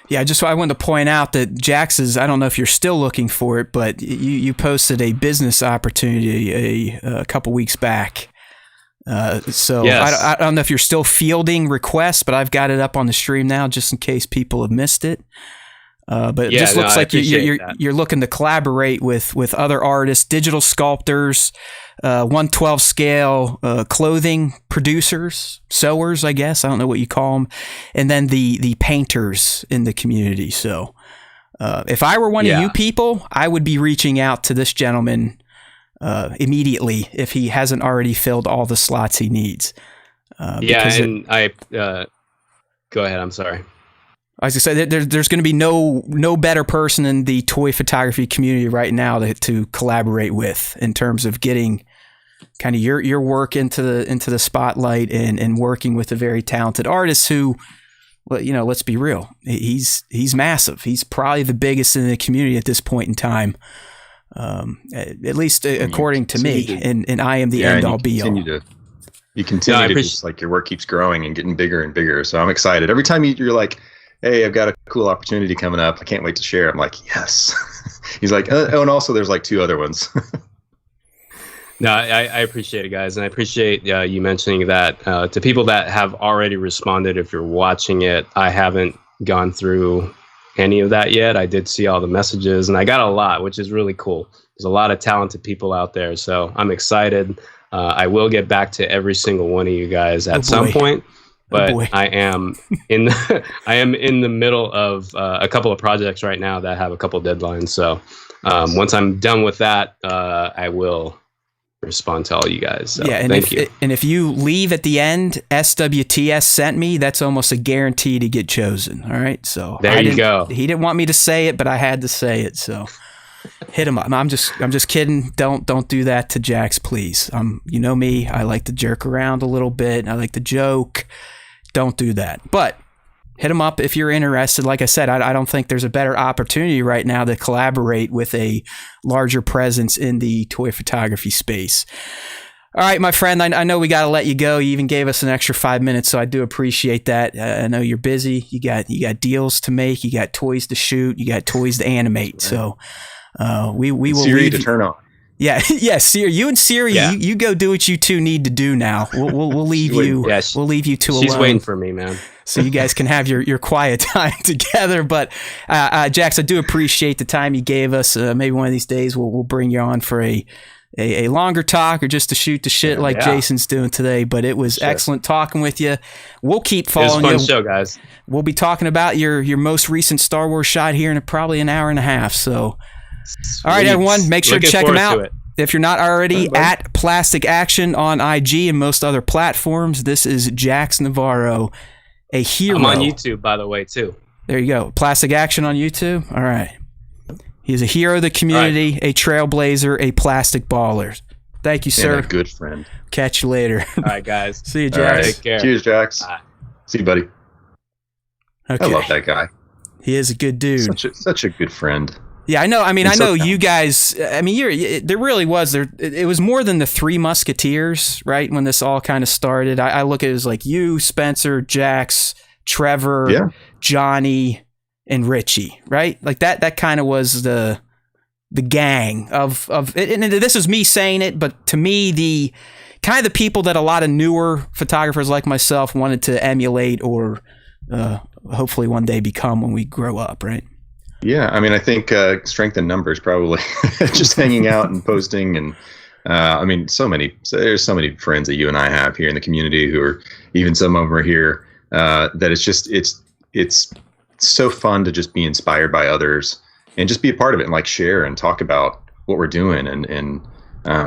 Yeah, I wanted to point out that Jax's, I don't know if you're still looking for it, but you posted a business opportunity a couple weeks back. So yes. I don't know if you're still fielding requests, but I've got it up on the stream now just in case people have missed it. But it just looks like you're looking to collaborate with other artists, digital sculptors, 1/12 scale clothing producers, sewers, I guess. I don't know what you call them. And then the painters in the community. So if I were one of you people, I would be reaching out to this gentleman immediately if he hasn't already filled all the slots he needs. Go ahead. I'm sorry. As I said, there's going to be no better person in the toy photography community right now to collaborate with in terms of getting kind of your work into the spotlight and working with a very talented artist who, well, let's be real, he's massive. He's probably the biggest in the community at this point in time, at least according to me. And I am the end all be all. You continue to just like your work keeps growing and getting bigger and bigger. So I'm excited every time you're like, hey, I've got a cool opportunity coming up. I can't wait to share. I'm like, yes. He's like, oh, and also there's like 2 other ones. No, I appreciate it, guys. And I appreciate you mentioning that to people that have already responded. If you're watching it, I haven't gone through any of that yet. I did see all the messages and I got a lot, which is really cool. There's a lot of talented people out there. So I'm excited. I will get back to every single one of you guys at some point. But I am in the middle of a couple of projects right now that have a couple of deadlines. So once I'm done with that, I will respond to all you guys. So, thank you. And if you leave at the end, SWTS sent me, that's almost a guarantee to get chosen. All right. So there you go. He didn't want me to say it, but I had to say it. So hit him up. I'm just kidding. Don't do that to Jax, please. You know me. I like to jerk around a little bit. I like to joke. Don't do that. But hit them up if you're interested. Like I said, I don't think there's a better opportunity right now to collaborate with a larger presence in the toy photography space. All right, my friend, I know we got to let you go. You even gave us an extra 5 minutes, so I do appreciate that. I know you're busy. You got deals to make. You got toys to shoot. You got toys to animate. So we will Siri to turn on. Yeah, Siri. You and Siri, you go do what you two need to do now. We'll leave you. We'll leave you two alone. She's waiting for me, man. So you guys can have your quiet time together. But Jax, I do appreciate the time you gave us. Maybe one of these days we'll bring you on for a longer talk or just to shoot the shit like Jason's doing today. But it was excellent talking with you. We'll keep following you. It was a fun show, guys. We'll be talking about your most recent Star Wars shot here in probably an hour and a half. So. All right, everyone, make sure to check them out. If you're not already, at Plastic Action on IG and most other platforms. This is Jax Navarro, a hero. I'm on YouTube, by the way, too. There you go. Plastic Action on YouTube. All right. He's a hero of the community, a trailblazer, a plastic baller. Thank you, sir. And a good friend. Catch you later. All right, guys. See you, Jax. Right. Take care. Cheers, Jax. Bye. See you, buddy. Okay. I love that guy. He is a good dude. Such a good friend. Yeah, I know. I mean, I know you guys. I mean, there really was It was more than the Three Musketeers, right? When this all kind of started, I look at it as like you, Spencer, Jax, Trevor, Johnny, and Richie, right? Like that kind of was the gang of. And this is me saying it, but to me, the kind of the people that a lot of newer photographers like myself wanted to emulate or hopefully one day become when we grow up, right? Yeah, I mean, I think strength in numbers probably. Just hanging out and posting, and I mean, there's so many friends that you and I have here in the community who are, even some of them are here. That it's so fun to just be inspired by others and just be a part of it and like share and talk about what we're doing and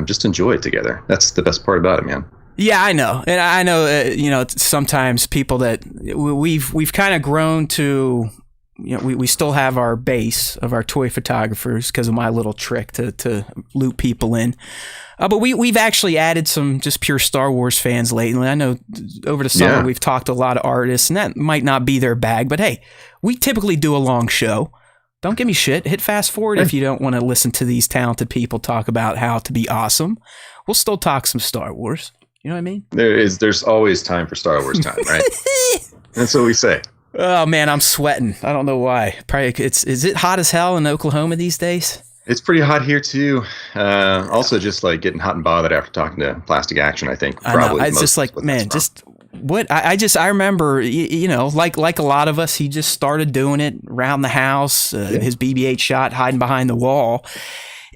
just enjoy it together. That's the best part about it, man. Yeah, I know, and I know sometimes people that we've kind of grown to. We still have our base of our toy photographers because of my little trick to loop people in. But we've actually added some just pure Star Wars fans lately. I know over the summer we've talked to a lot of artists, and that might not be their bag. But hey, we typically do a long show. Don't give me shit. Hit fast forward if you don't want to listen to these talented people talk about how to be awesome. We'll still talk some Star Wars. You know what I mean? There's always time for Star Wars time, right? That's what we say. Oh man, I'm sweating. I don't know why. Probably is it hot as hell in Oklahoma these days? It's pretty hot here too. Also, just like getting hot and bothered after talking to Plastic Action. I think probably. It's just like, man, just what I remember, you know, like a lot of us, he just started doing it around the house, his BB-8 shot hiding behind the wall.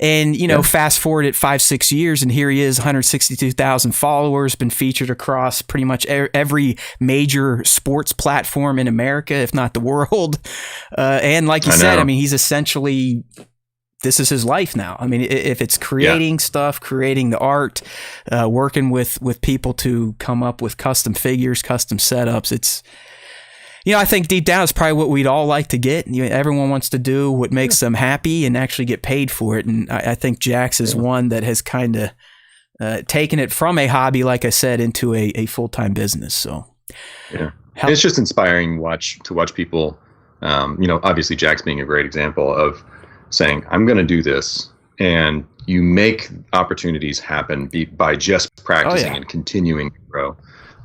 And, you know, fast forward at 5-6 years, and here he is, 162,000 followers, been featured across pretty much every major sports platform in America, if not the world. And like you said, I mean, he's essentially, this is his life now. I mean, if it's creating stuff, creating the art, working with people to come up with custom figures, custom setups, it's, you know, I think deep down it's probably what we'd all like to get. You know, everyone wants to do what makes them happy and actually get paid for it. And I think Jax is one that has kind of taken it from a hobby, like I said, into a full-time business. So, it's just inspiring to watch people. You know, obviously Jax being a great example of saying, "I'm going to do this," and you make opportunities happen by just practicing and continuing to grow.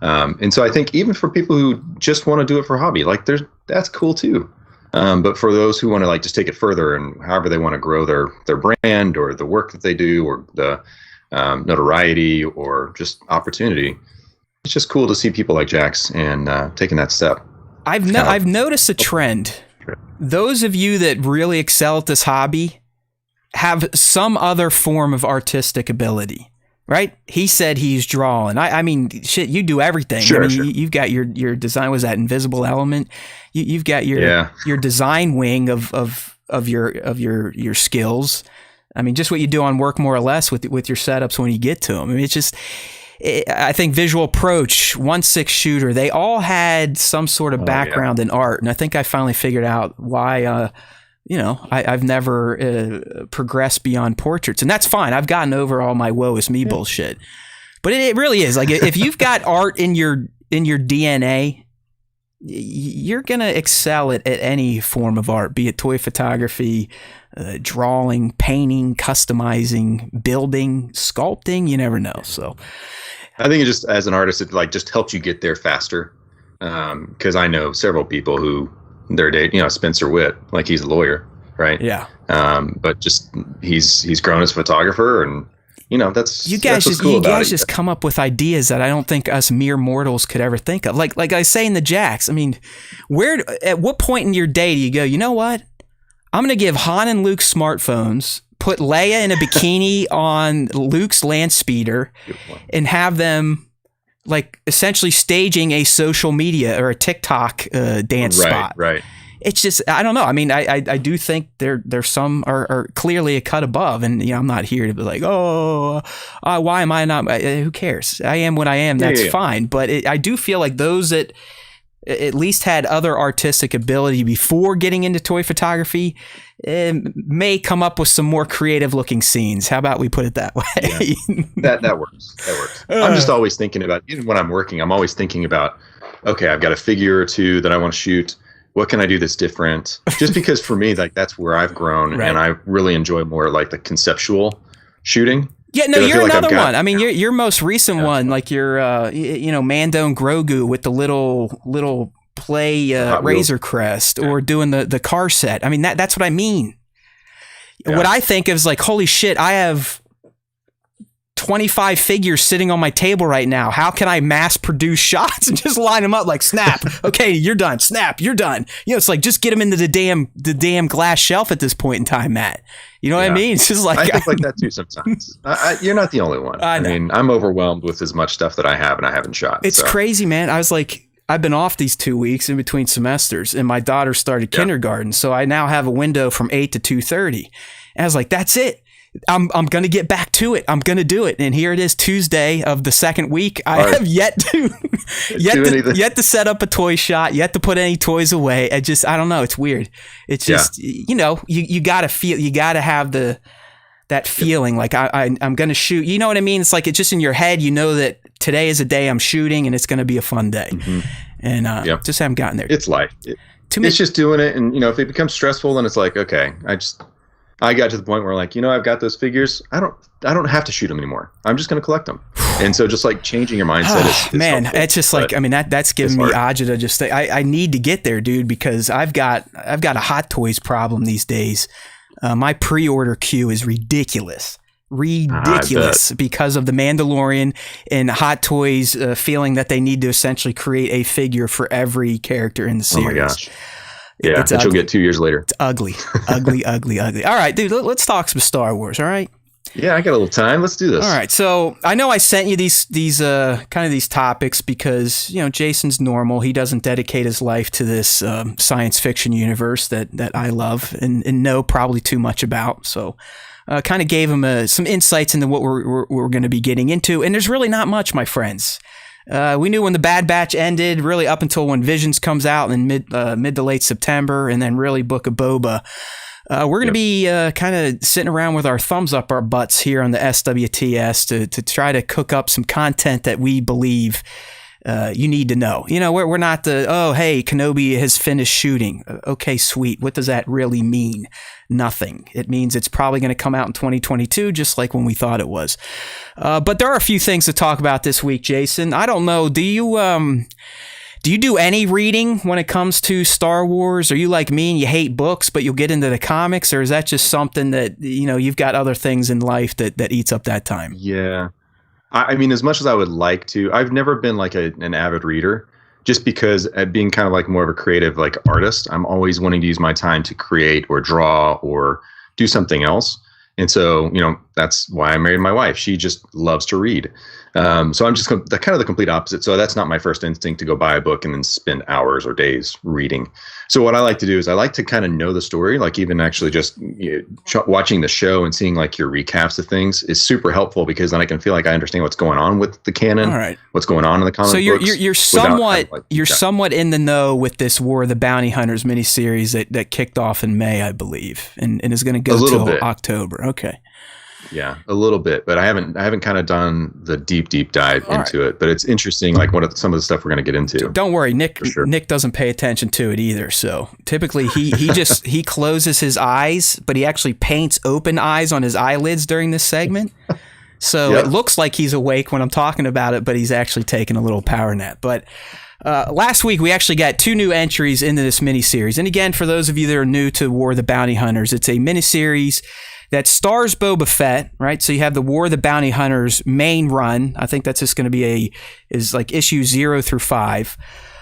And so I think even for people who just want to do it for hobby, like that's cool too. But for those who want to like just take it further and however they want to grow their brand or the work that they do or the notoriety or just opportunity, it's just cool to see people like Jax and taking that step. I've noticed a trend. Those of you that really excel at this hobby have some other form of artistic ability. Right? He said he's drawing. I mean, shit, you do everything. Sure, I mean, you've got your design. Was that Invisible Element? You've got your design wing of your skills. I mean, just what you do on work more or less with your setups when you get to them. I mean, it's just, I think Visual Approach, 1/6 Shooter, they all had some sort of background in art. And I think I finally figured out why, you know, I've never progressed beyond portraits, and that's fine. I've gotten over all my woe is me bullshit, but it really is like if you've got art in your DNA, you're gonna excel at any form of art, be it toy photography, drawing, painting, customizing, building, sculpting. You never know. So, I think it just as an artist, it like just helps you get there faster. Because I know several people who. Their day, you know, Spencer Witt, like he's a lawyer, right? Yeah. But just he's grown as a photographer, and you know that's you guys just come up with ideas that I don't think us mere mortals could ever think of. Like I say in the Jax, I mean, at what point in your day do you go, you know what? I'm gonna give Han and Luke smartphones, put Leia in a bikini on Luke's land speeder, and have them. Like essentially staging a social media or a TikTok dance spot. Right. It's just, I don't know. I mean, I do think there's some are clearly a cut above, and you know, I'm not here to be like, why am I not? Who cares? I am what I am. That's fine. But I do feel like those that at least had other artistic ability before getting into toy photography may come up with some more creative looking scenes. How about we put it that way? That works. I'm just always thinking about, even when I'm working, I'm always thinking about, okay, I've got a figure or two that I want to shoot. What can I do that's different? Just because for me, like that's where I've grown, and I really enjoy more like the conceptual shooting. Yeah, no, you're another one. I mean, your most recent one, like your, you know, Mando and Grogu with the little play Razor Crest, or doing the car set. I mean, that's what I mean. Yeah. What I think is like, holy shit, I have 25 figures sitting on my table right now. How can I mass produce shots and just line them up like snap? Okay, you're done. Snap, you're done. You know, it's like just get them into the damn glass shelf at this point in time, Matt. You know what I mean? It's just like I think like that too sometimes. You're not the only one. I mean, I'm overwhelmed with as much stuff that I have and I haven't shot. It's crazy, man. I was like, I've been off these 2 weeks in between semesters, and my daughter started kindergarten, so I now have a window from 8 to 2:30. And I was like, that's it. I'm going to get back to it. I'm going to do it. And here it is, Tuesday of the second week. I have yet to set up a toy shot, yet to put any toys away. I don't know. It's weird. It's just, you know, you got to feel, you got to have that feeling like I'm going to shoot. You know what I mean? It's like, it's just in your head, you know that today is a day I'm shooting and it's going to be a fun day. Mm-hmm. And just haven't gotten there. It's life. It's just doing it. And, you know, if it becomes stressful, then it's like, okay, I got to the point where like, you know, I've got those figures. I don't have to shoot them anymore. I'm just going to collect them. And so just like changing your mindset is man, helpful. It's just like, I mean, that's giving me agita. Just I need to get there, dude, because I've got a Hot Toys problem these days. My pre-order queue is ridiculous. ridiculous because of the Mandalorian and Hot Toys feeling that they need to essentially create a figure for every character in the series. Oh my gosh. Yeah, that you'll get 2 years later. It's ugly. Ugly. All right, dude, let's talk some Star Wars, all right? Yeah, I got a little time. Let's do this. All right. So I know I sent you these kind of these topics because, Jason's normal. He doesn't dedicate his life to this science fiction universe that I love and know probably too much about. So kind of gave him some insights into what we're going to be getting into. And there's really not much, my friends. We knew when the Bad Batch ended, really up until when Visions comes out in mid to late September, and then really Book of Boba. We're going to be kind of sitting around with our thumbs up our butts here on the SWTS to try to cook up some content that we believe you need to know. We're not hey, Kenobi has finished shooting. Okay, sweet. What does that really mean? Nothing. It means it's probably going to come out in 2022, just like when we thought it was. But there are a few things to talk about this week, Jason. I don't know. Do you do any reading when it comes to Star Wars? Are you like me and you hate books, but you'll get into the comics? Or is that just something that, you've got other things in life that eats up that time? Yeah. I mean, as much as I would like to, I've never been like an avid reader just because being kind of like more of a creative like artist, I'm always wanting to use my time to create or draw or do something else. And so, that's why I married my wife. She just loves to read. So I'm just kind of the complete opposite. So that's not my first instinct to go buy a book and then spend hours or days reading. So what I like to do is I like to kind of know the story, like even actually just watching the show and seeing like your recaps of things is super helpful because then I can feel like I understand what's going on with the canon, all right, what's going on in the comic books. So you're somewhat in the know with this War of the Bounty Hunters miniseries that kicked off in May, I believe, and is going to go till October. Okay. Yeah, a little bit, but I haven't kind of done the deep dive into it. But it's interesting, like some of the stuff we're going to get into. Don't worry, Nick doesn't pay attention to it either. So typically he closes his eyes, but he actually paints open eyes on his eyelids during this segment. So It looks like he's awake when I'm talking about it, but he's actually taking a little power nap. But last week, we actually got 2 new entries into this miniseries. And again, for those of you that are new to War of the Bounty Hunters, it's a miniseries that stars Boba Fett, right? So you have the War of the Bounty Hunters main run. I think that's just going to be is like issue 0 through 5.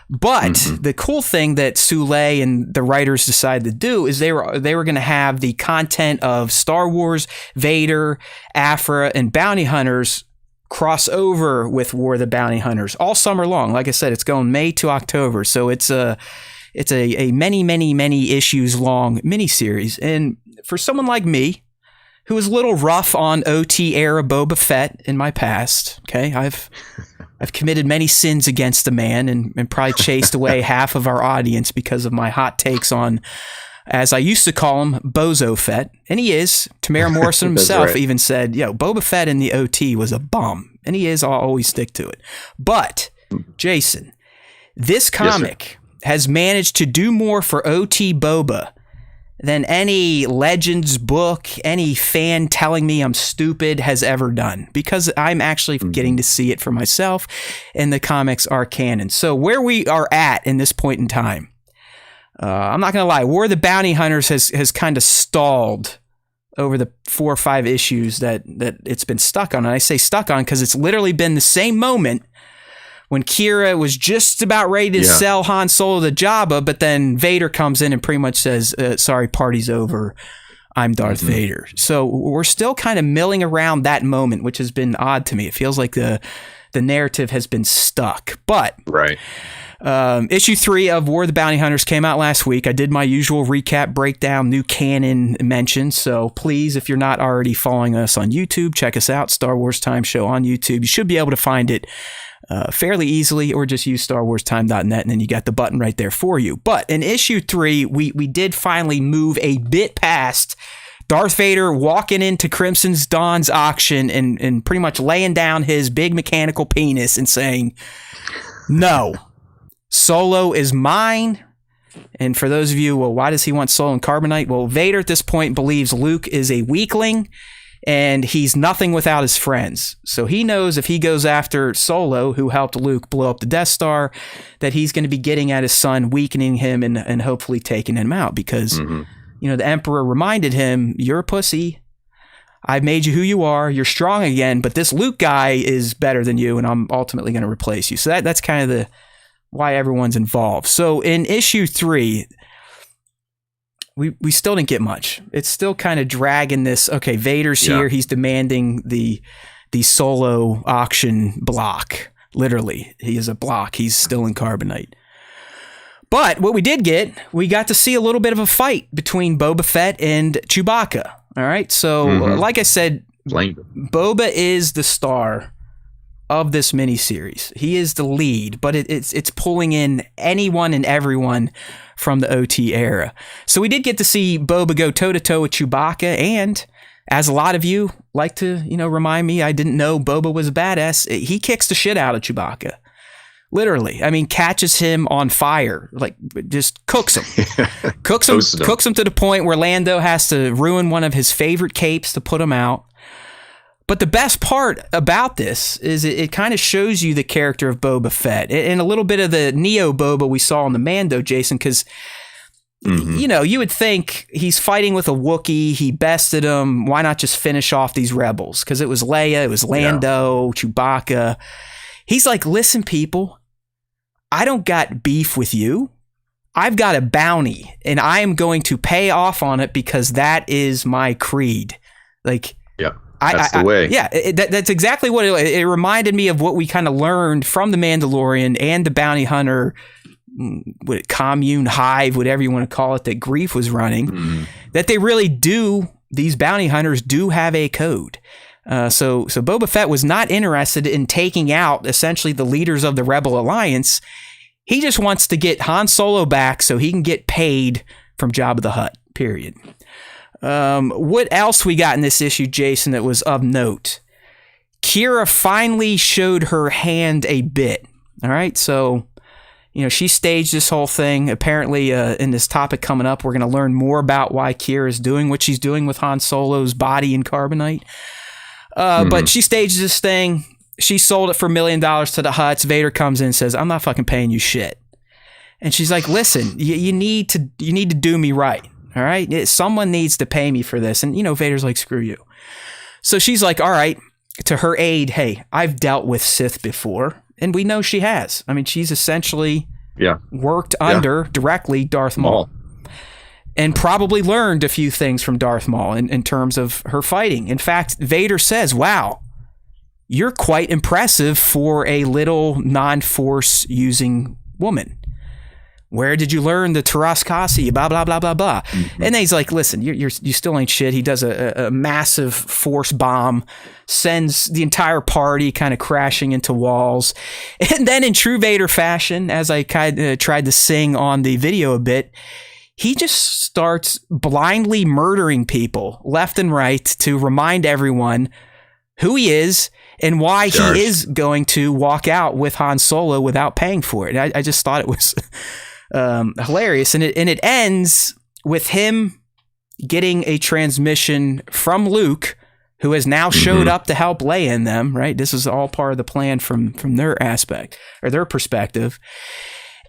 But the cool thing that Sule and the writers decided to do is they were going to have the content of Star Wars, Vader, Aphra, and Bounty Hunters cross over with War of the Bounty Hunters all summer long. Like I said, it's going May to October. So it's a many issues long miniseries. And for someone like me, who was a little rough on OT era Boba Fett in my past, okay, I've committed many sins against the man and probably chased away half of our audience because of my hot takes on, as I used to call him, Bozo Fett. And he is. Tamara Morrison himself even said, Boba Fett in the OT was a bum. And he is. I'll always stick to it. But, Jason, this comic has managed to do more for OT Boba than any Legends book, any fan telling me I'm stupid has ever done, because I'm actually getting to see it for myself, and the comics are canon. So where we are at in this point in time, I'm not going to lie, War of the Bounty Hunters has kind of stalled over the 4 or 5 issues that it's been stuck on. And I say stuck on because it's literally been the same moment when Qi'Ra was just about ready to sell Han Solo to Jabba, but then Vader comes in and pretty much says, sorry, party's over. I'm Darth Vader. So we're still kind of milling around that moment, which has been odd to me. It feels like the narrative has been stuck. But issue 3 of War of the Bounty Hunters came out last week. I did my usual recap, breakdown, new canon mentions. So please, if you're not already following us on YouTube, check us out, Star Wars Time Show on YouTube. You should be able to find it fairly easily, or just use StarWarsTime.net, and then you got the button right there for you. But in issue 3, we did finally move a bit past Darth Vader walking into Crimson Dawn's auction and pretty much laying down his big mechanical penis and saying, no, Solo is mine. And for those of you, well, why does he want Solo and Carbonite? Well, Vader at this point believes Luke is a weakling, and he's nothing without his friends. So he knows if he goes after Solo, who helped Luke blow up the Death Star, that he's going to be getting at his son, weakening him, and hopefully taking him out. Because, the Emperor reminded him, you're a pussy. I've made you who you are. You're strong again, but this Luke guy is better than you, and I'm ultimately going to replace you. So that's kind of why everyone's involved. So in issue 3, we still didn't get much. It's still kind of dragging this. Okay, Vader's here. He's demanding the Solo auction block. Literally, he is a block. He's still in carbonite. But what we did get, we got to see a little bit of a fight between Boba Fett and Chewbacca. All right, so like I said, Boba is the star of this miniseries. He is the lead, but it's pulling in anyone and everyone from the OT era. So we did get to see Boba go toe-to-toe with Chewbacca, and as a lot of you like to, remind me, I didn't know Boba was a badass. He kicks the shit out of Chewbacca. Literally. I mean, catches him on fire, like just cooks him. Cooks him to the point where Lando has to ruin one of his favorite capes to put him out. But the best part about this is it kind of shows you the character of Boba Fett and a little bit of the Neo Boba we saw in the Mando, Jason, because, you would think he's fighting with a Wookiee. He bested him. Why not just finish off these rebels? Because it was Leia, it was Lando, Chewbacca. He's like, listen, people, I don't got beef with you. I've got a bounty, and I am going to pay off on it because that is my creed. Like, that's the way. That's exactly what it reminded me of what we kind of learned from the Mandalorian and the bounty hunter commune hive, whatever you want to call it, that Grief was running. That they really do. These bounty hunters do have a code. So Boba Fett was not interested in taking out essentially the leaders of the Rebel Alliance. He just wants to get Han Solo back so he can get paid from Jabba the Hutt. Period. What else we got in this issue, Jason, that was of note? Qi'Ra finally showed her hand a bit. All right, so she staged this whole thing. Apparently, in this topic coming up, we're going to learn more about why Qi'Ra is doing what she's doing with Han Solo's body in carbonite. But she staged this thing. She sold it for $1 million to the Hutts. Vader comes in and says, I'm not fucking paying you shit. And she's like, listen, you need to do me right. All right. Someone needs to pay me for this. And, Vader's like, screw you. So she's like, all right, to her aid. Hey, I've dealt with Sith before. And we know she has. I mean, she's essentially worked under directly Darth Maul. And probably learned a few things from Darth Maul in terms of her fighting. In fact, Vader says, wow, you're quite impressive for a little non-force using woman. Where did you learn the Taras Kasi? Blah, blah, blah, blah, blah. And then he's like, listen, you still ain't shit. He does a massive force bomb, sends the entire party kind of crashing into walls. And then in true Vader fashion, as I kind of tried to sing on the video a bit, he just starts blindly murdering people left and right to remind everyone who he is and why he is going to walk out with Han Solo without paying for it. I just thought it was hilarious. And it ends with him getting a transmission from Luke, who has now showed up to help Leia and them, right? This is all part of the plan from their aspect or their perspective.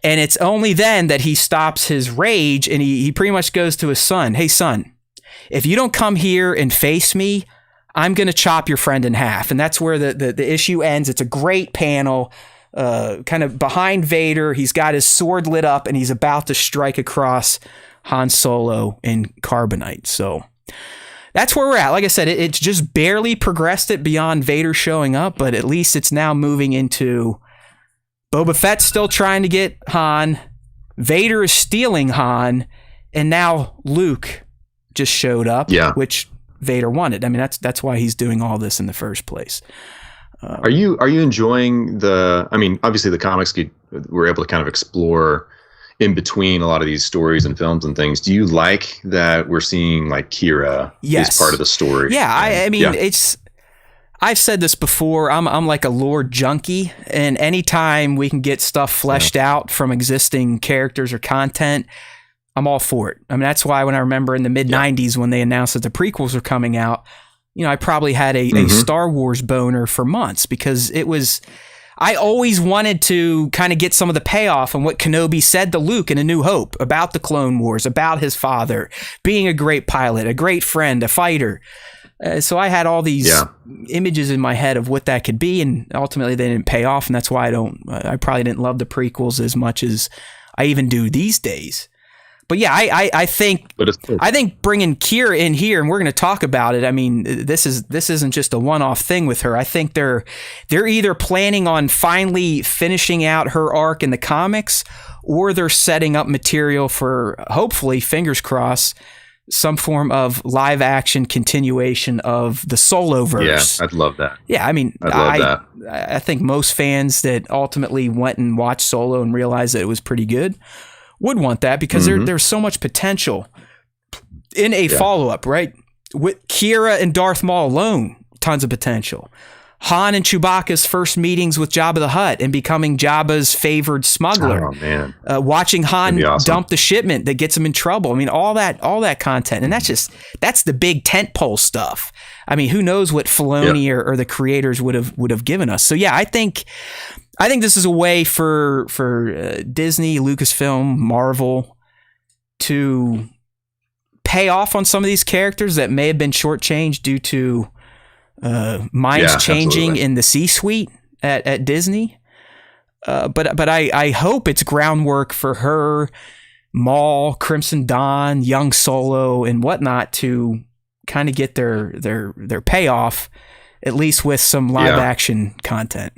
And it's only then that he stops his rage and he pretty much goes to his son. Hey, son, if you don't come here and face me, I'm going to chop your friend in half. And that's where the issue ends. It's a great panel, kind of behind Vader. He's got his sword lit up and he's about to strike across Han Solo in carbonite. So that's where we're at. Like I said, it's just barely progressed it beyond Vader showing up, but at least it's now moving into Boba Fett's still trying to get Han. Vader is stealing Han. And now Luke just showed up, which Vader wanted. I mean, that's why he's doing all this in the first place. Are you enjoying obviously the comics were able to kind of explore in between a lot of these stories and films and things. Do you like that we're seeing like Qi'Ra is part of the story? Yeah, I mean, I've said this before. I'm like a lore junkie, and anytime we can get stuff fleshed out from existing characters or content, I'm all for it. I mean, that's why when I remember in the mid 90s when they announced that the prequels were coming out, I probably had a Star Wars boner for months because I always wanted to kind of get some of the payoff on what Kenobi said to Luke in A New Hope about the Clone Wars, about his father being a great pilot, a great friend, a fighter. So I had all these images in my head of what that could be, and ultimately they didn't pay off, and that's why I probably didn't love the prequels as much as I even do these days. But yeah, I think bringing Qi'Ra in here, and we're going to talk about it. I mean, this isn't just a one-off thing with her. I think they're either planning on finally finishing out her arc in the comics, or they're setting up material for, hopefully, fingers crossed, some form of live action continuation of the Solo-verse. Yeah, I'd love that. Yeah, I mean, I think most fans that ultimately went and watched Solo and realized that it was pretty good would want that, because there's so much potential in a follow-up, right? With Qi'Ra and Darth Maul alone, tons of potential. Han and Chewbacca's first meetings with Jabba the Hutt and becoming Jabba's favored smuggler. Oh, man. Watching Han dump the shipment that gets him in trouble. I mean, all that content. And that's the big tentpole stuff. I mean, who knows what Filoni or the creators would have given us. So yeah, I think this is a way for Disney, Lucasfilm, Marvel to pay off on some of these characters that may have been shortchanged due to minds changing in the C-suite at Disney. But I hope it's groundwork for her, Maul, Crimson Dawn, young Solo, and whatnot to kind of get their payoff, at least with some live action content.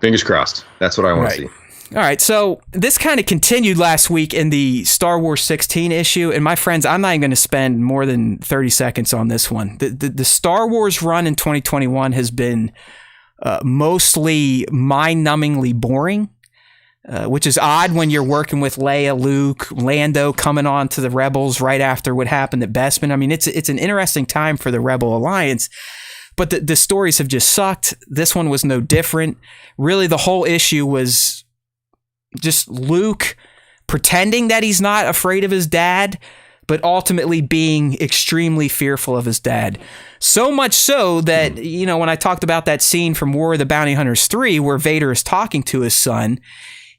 Fingers crossed. That's what I want to see. All right, so this kind of continued last week in the Star Wars 16 issue, and my friends, I'm not even going to spend more than 30 seconds on this one. The Star Wars run in 2021 has been mostly mind-numbingly boring, which is odd when you're working with Leia, Luke, Lando coming on to the Rebels right after what happened at Bespin. I mean, it's an interesting time for the Rebel Alliance, but the stories have just sucked. This one was no different. Really, the whole issue was just Luke pretending that he's not afraid of his dad, but ultimately being extremely fearful of his dad. So much so that, when I talked about that scene from War of the Bounty Hunters 3, where Vader is talking to his son,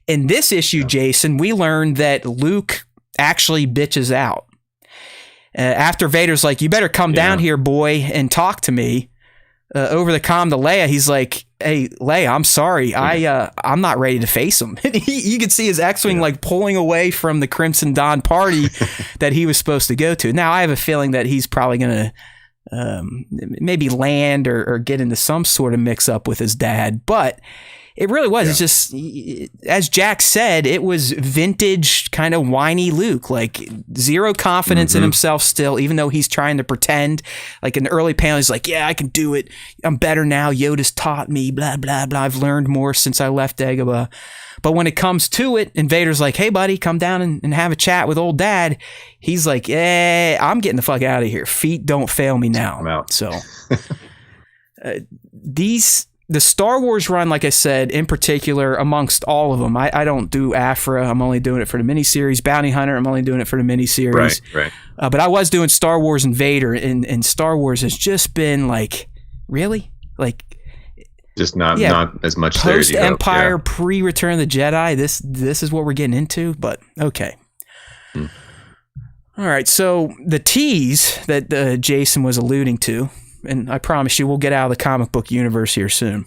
in this issue, Jason, we learned that Luke actually bitches out. After Vader's like, you better come down here, boy, and talk to me. Over the comm to Leia, he's like, hey, Leia, I'm sorry. I'm not ready to face him. You could see his X-Wing like pulling away from the Crimson Dawn party that he was supposed to go to. Now, I have a feeling that he's probably going to maybe land or get into some sort of mix-up with his dad. But it really was. It's just, as Jack said, it was vintage kind of whiny Luke, like zero confidence in himself still, even though he's trying to pretend. Like in the early panel, he's like, yeah, I can do it. I'm better now. Yoda's taught me, blah, blah, blah. I've learned more since I left Dagobah. But when it comes to it, and Vader's like, hey, buddy, come down and have a chat with old dad. He's like, I'm getting the fuck out of here. Feet don't fail me now. I'm out. So the Star Wars run, like I said, in particular, amongst all of them, I don't do Afra. I'm only doing it for the miniseries. Bounty Hunter, I'm only doing it for the miniseries. Right. But I was doing Star Wars and Vader, and Star Wars has just been like, really? Like, just not as much post-Empire, pre-Return of the Jedi. This is what we're getting into, but okay. All right, so the tease that Jason was alluding to, and I promise you we'll get out of the comic book universe here soon,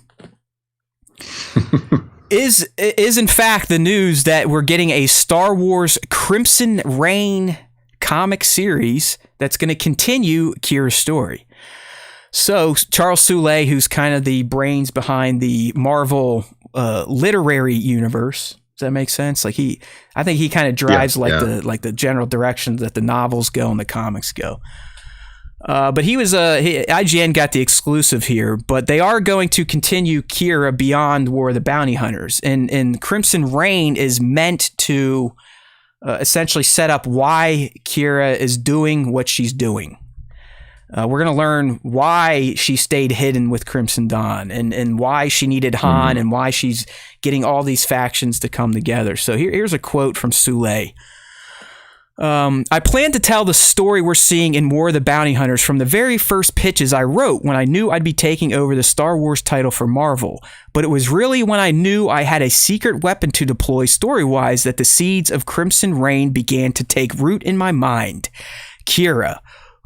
is in fact the news that we're getting a Star Wars Crimson Reign comic series that's going to continue Qi'Ra's story. So Charles Soule, who's kind of the brains behind the Marvel literary universe, does that make sense? Like I think he kind of drives the general direction that the novels go and the comics go. But IGN got the exclusive here, but they are going to continue Qi'Ra beyond War of the Bounty Hunters. And Crimson Reign is meant to essentially set up why Qi'Ra is doing what she's doing. We're going to learn why she stayed hidden with Crimson Dawn and why she needed Han and why she's getting all these factions to come together. So here's a quote from Soule. I plan to tell the story we're seeing in War of the Bounty Hunters from the very first pitches I wrote when I knew I'd be taking over the Star Wars title for Marvel. But it was really when I knew I had a secret weapon to deploy story-wise that the seeds of Crimson Reign began to take root in my mind. Qi'Ra,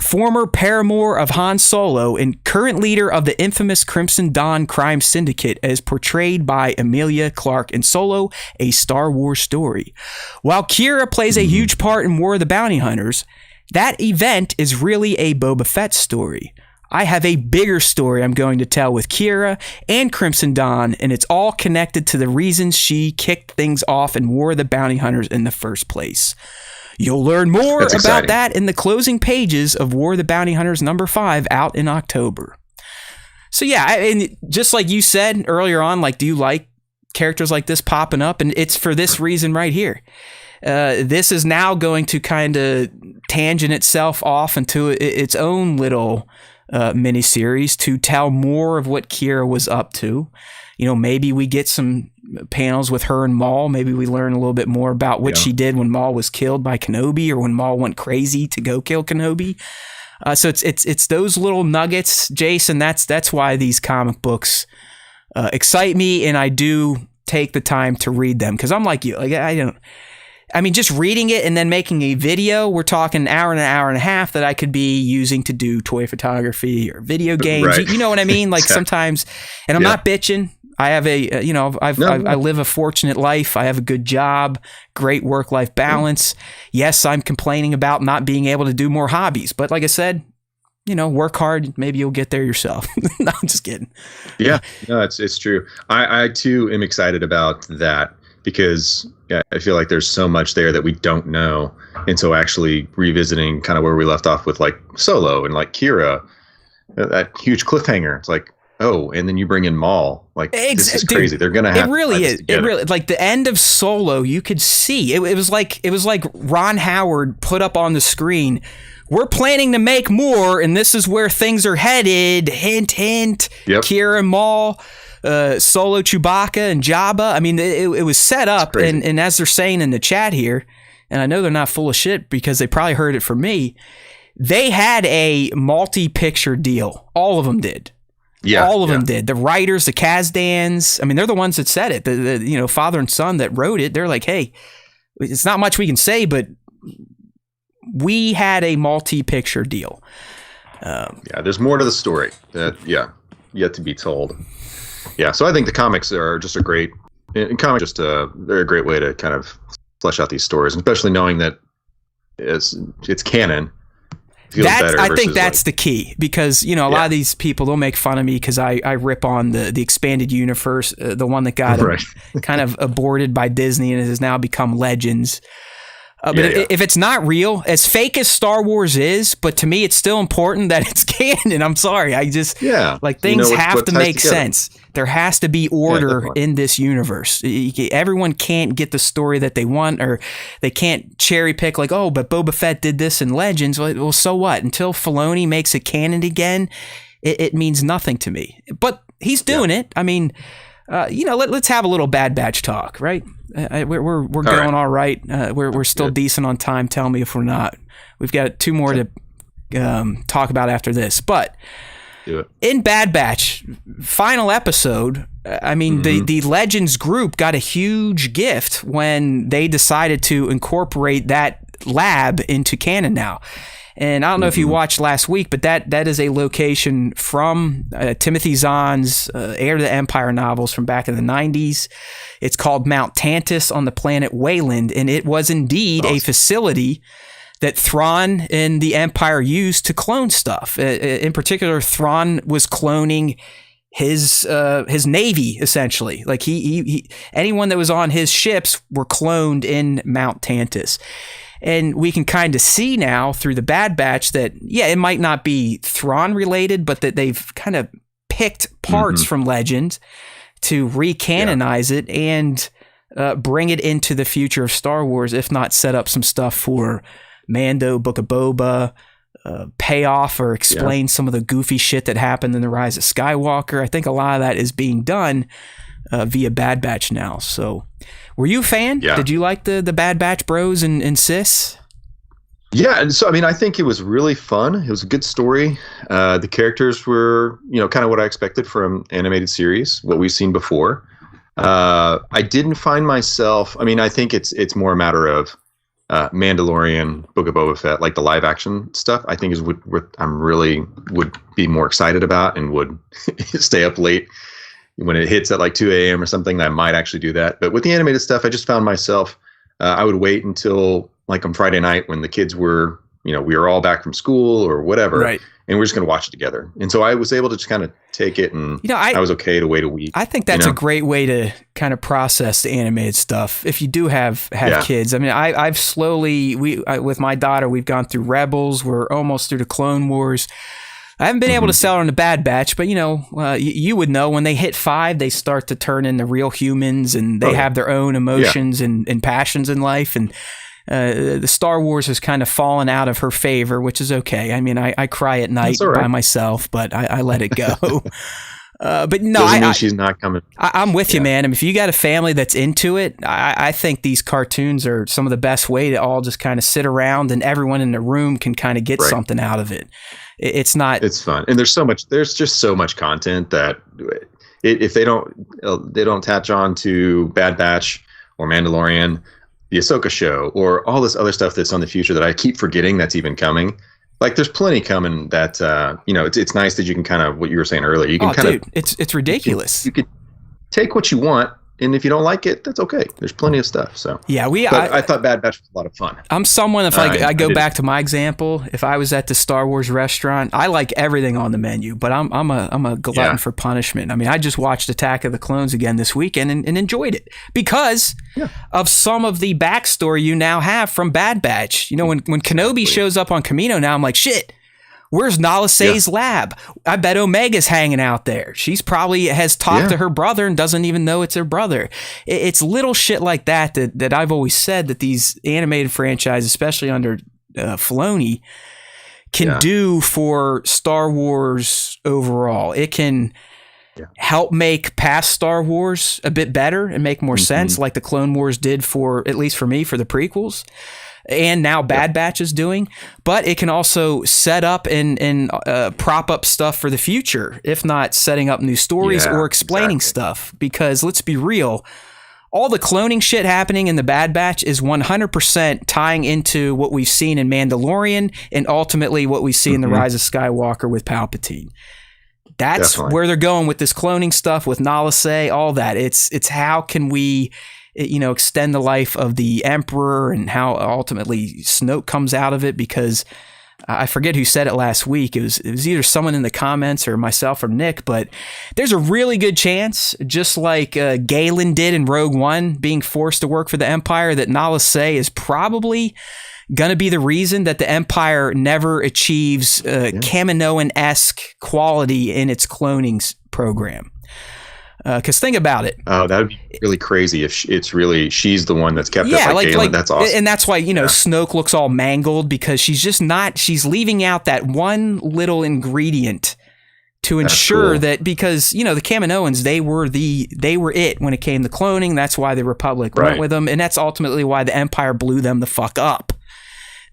former paramour of Han Solo and current leader of the infamous Crimson Dawn crime syndicate, as portrayed by Emilia Clarke in Solo, A Star Wars Story. While Qi'Ra plays a huge part in War of the Bounty Hunters, that event is really a Boba Fett story. I have a bigger story I'm going to tell with Qi'Ra and Crimson Dawn, and it's all connected to the reasons she kicked things off in War of the Bounty Hunters in the first place. You'll learn more about that in the closing pages of War of the Bounty Hunters number 5 out in October. So yeah, and just like you said earlier on, like, do you like characters like this popping up? And it's for this reason right here. This is now going to kind of tangent itself off into its own little miniseries to tell more of what Qi'Ra was up to. You know, maybe we get some panels with her and Maul. Maybe we learn a little bit more about what she did when Maul was killed by Kenobi, or when Maul went crazy to go kill Kenobi. So it's those little nuggets, Jason. That's why these comic books excite me, and I do take the time to read them, because I'm like you. Like, I mean, just reading it and then making a video, we're talking an hour and a half that I could be using to do toy photography or video games. Right. You know what I mean? Like sometimes, and I'm not bitching. I have I live a fortunate life. I have a good job, great work-life balance. Yes, I'm complaining about not being able to do more hobbies, but like I said, you know, work hard. Maybe you'll get there yourself. No, I'm just kidding. Yeah, no, it's true. I too am excited about that, because I feel like there's so much there that we don't know. And so actually revisiting kind of where we left off with like Solo and like Qi'Ra, that huge cliffhanger. It's like, oh, and then you bring in Maul. Like, this is crazy. They're going to have it really is. It really, like the end of Solo, you could see it was like Ron Howard put up on the screen, we're planning to make more, and this is where things are headed. Hint, hint. Yep. Qi'Ra and Maul. Solo, Chewbacca, and Jabba. I mean, it was set up, and as they're saying in the chat here, and I know they're not full of shit because they probably heard it from me, they had a multi-picture deal. All of them did. Yeah, all of them did. The writers, the Kazdans, I mean, they're the ones that said it. The father and son that wrote it, they're like, hey, it's not much we can say, but we had a multi-picture deal. There's more to the story that, yet to be told. Yeah, so I think the comics are just they're a great way to kind of flesh out these stories, especially knowing that it's canon. I think that's the key, because, you know, a lot of these people, they'll make fun of me because I rip on the expanded universe, the one that got kind of aborted by Disney and has now become Legends. But if it's not real, as fake as Star Wars is, but to me, it's still important that it's canon. I'm sorry. I just, like, things have to make sense. There has to be order in this universe. Everyone can't get the story that they want, or they can't cherry pick like, oh, but Boba Fett did this in Legends. Well, so what? Until Filoni makes it canon again, it means nothing to me. But he's doing it. I mean, let's have a little Bad Batch talk, right? We're going all right. We're still decent on time. Tell me if we're not. We've got 2 more to talk about after this. But in Bad Batch, final episode, I mean, the Legends group got a huge gift when they decided to incorporate that lab into canon now. And I don't know if you watched last week, but that is a location from Timothy Zahn's Heir to the Empire novels from back in the 90s. It's called Mount Tantus on the planet Wayland, and it was indeed a facility that Thrawn and the Empire used to clone stuff. In particular, Thrawn was cloning his navy, essentially. Like he anyone that was on his ships were cloned in Mount Tantus. And we can kind of see now through the Bad Batch that, it might not be Thrawn related, but that they've kind of picked parts from Legend to recanonize it and bring it into the future of Star Wars, if not set up some stuff for Mando, Book of Boba, pay off or explain some of the goofy shit that happened in The Rise of Skywalker. I think a lot of that is being done via Bad Batch now. So, were you a fan? Yeah. Did you like the Bad Batch bros and sis? Yeah, and so I mean, I think it was really fun. It was a good story. The characters were, kind of what I expected from animated series, what we've seen before. I didn't find myself. I mean, I think it's more a matter of Mandalorian, Book of Boba Fett, like the live action stuff, I think is what I'm really would be more excited about and would stay up late when it hits at like 2 a.m. or something. I might actually do that. But with the animated stuff, I just found myself, I would wait until like on Friday night when the kids were, we were all back from school or whatever. Right. And we're just going to watch it together. And so I was able to just kind of take it, and I was okay to wait a week. I think that's a great way to kind of process the animated stuff. If you do have kids, I mean, I've slowly, with my daughter, we've gone through Rebels. We're almost through the Clone Wars. I haven't been able to sell her on the Bad Batch, but you would know when they hit 5, they start to turn into real humans, and they have their own emotions and passions in life. And the Star Wars has kind of fallen out of her favor, which is okay. I mean, I cry at night by myself, but I let it go. But no, doesn't mean she's not coming. I'm with you, man. I mean, if you got a family that's into it, I think these cartoons are some of the best way to all just kind of sit around and everyone in the room can kind of get something out of it. It's fun. And there's just so much content that if they don't attach on to Bad Batch or Mandalorian, the Ahsoka show, or all this other stuff that's on the future that I keep forgetting that's even coming. Like there's plenty coming that, it's nice that you can kind of, what you were saying earlier, you can it's ridiculous. You could take what you want, and if you don't like it, that's okay. There's plenty of stuff. So yeah, I thought Bad Batch was a lot of fun. I'm someone, if I go back to my example, if I was at the Star Wars restaurant, I like everything on the menu, but I'm a glutton for punishment. I mean, I just watched Attack of the Clones again this weekend and enjoyed it because of some of the backstory you now have from Bad Batch. When Kenobi shows up on Kamino now, I'm like, shit. Where's Nala Se's lab? I bet Omega's hanging out there. She's probably has talked to her brother and doesn't even know it's her brother. It's little shit like that I've always said that these animated franchises, especially under Filoni, can do for Star Wars overall. It can help make past Star Wars a bit better and make more sense, like the Clone Wars did for, at least for me, for the prequels. And now Bad Batch is doing, but it can also set up and prop up stuff for the future, if not setting up new stories or explaining stuff. Because let's be real, all the cloning shit happening in the Bad Batch is 100% tying into what we've seen in Mandalorian and ultimately what we see in The Rise of Skywalker with Palpatine. That's where they're going with this cloning stuff, with Nala Se, all that. It's how can we extend the life of the Emperor and how ultimately Snoke comes out of it, because I forget who said it last week. It was either someone in the comments or myself or Nick, but there's a really good chance, just like Galen did in Rogue One, being forced to work for the Empire, that Nala Se is probably going to be the reason that the Empire never achieves Kaminoan-esque quality in its cloning program. Because think about it. Oh, that would be really crazy if she's the one that's kept up like Galen. That's awesome. And that's why, Snoke looks all mangled, because she's leaving out that one little ingredient to ensure that, because, the Kaminoans, they were it when it came to cloning. That's why the Republic went with them. And that's ultimately why the Empire blew them the fuck up.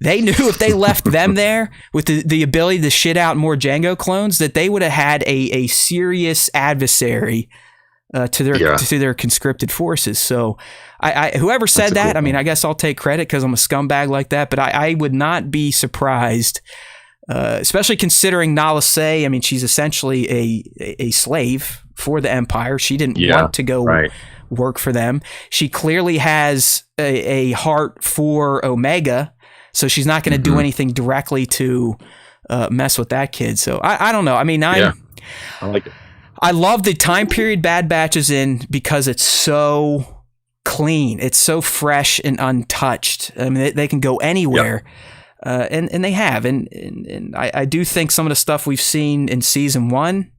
They knew if they left them there with the ability to shit out more Jango clones, that they would have had a serious adversary to their conscripted forces. So whoever said that, I mean, I guess I'll take credit because I'm a scumbag like that, but I would not be surprised, especially considering Nala Se. I mean, she's essentially a slave for the Empire. She didn't want to go work for them. She clearly has a heart for Omega, so she's not going to do anything directly to mess with that kid. So I don't know. I mean, I like it. I love the time period Bad Batch is in because it's so clean. It's so fresh and untouched. I mean, they can go anywhere, and they have. And I do think some of the stuff we've seen in season 1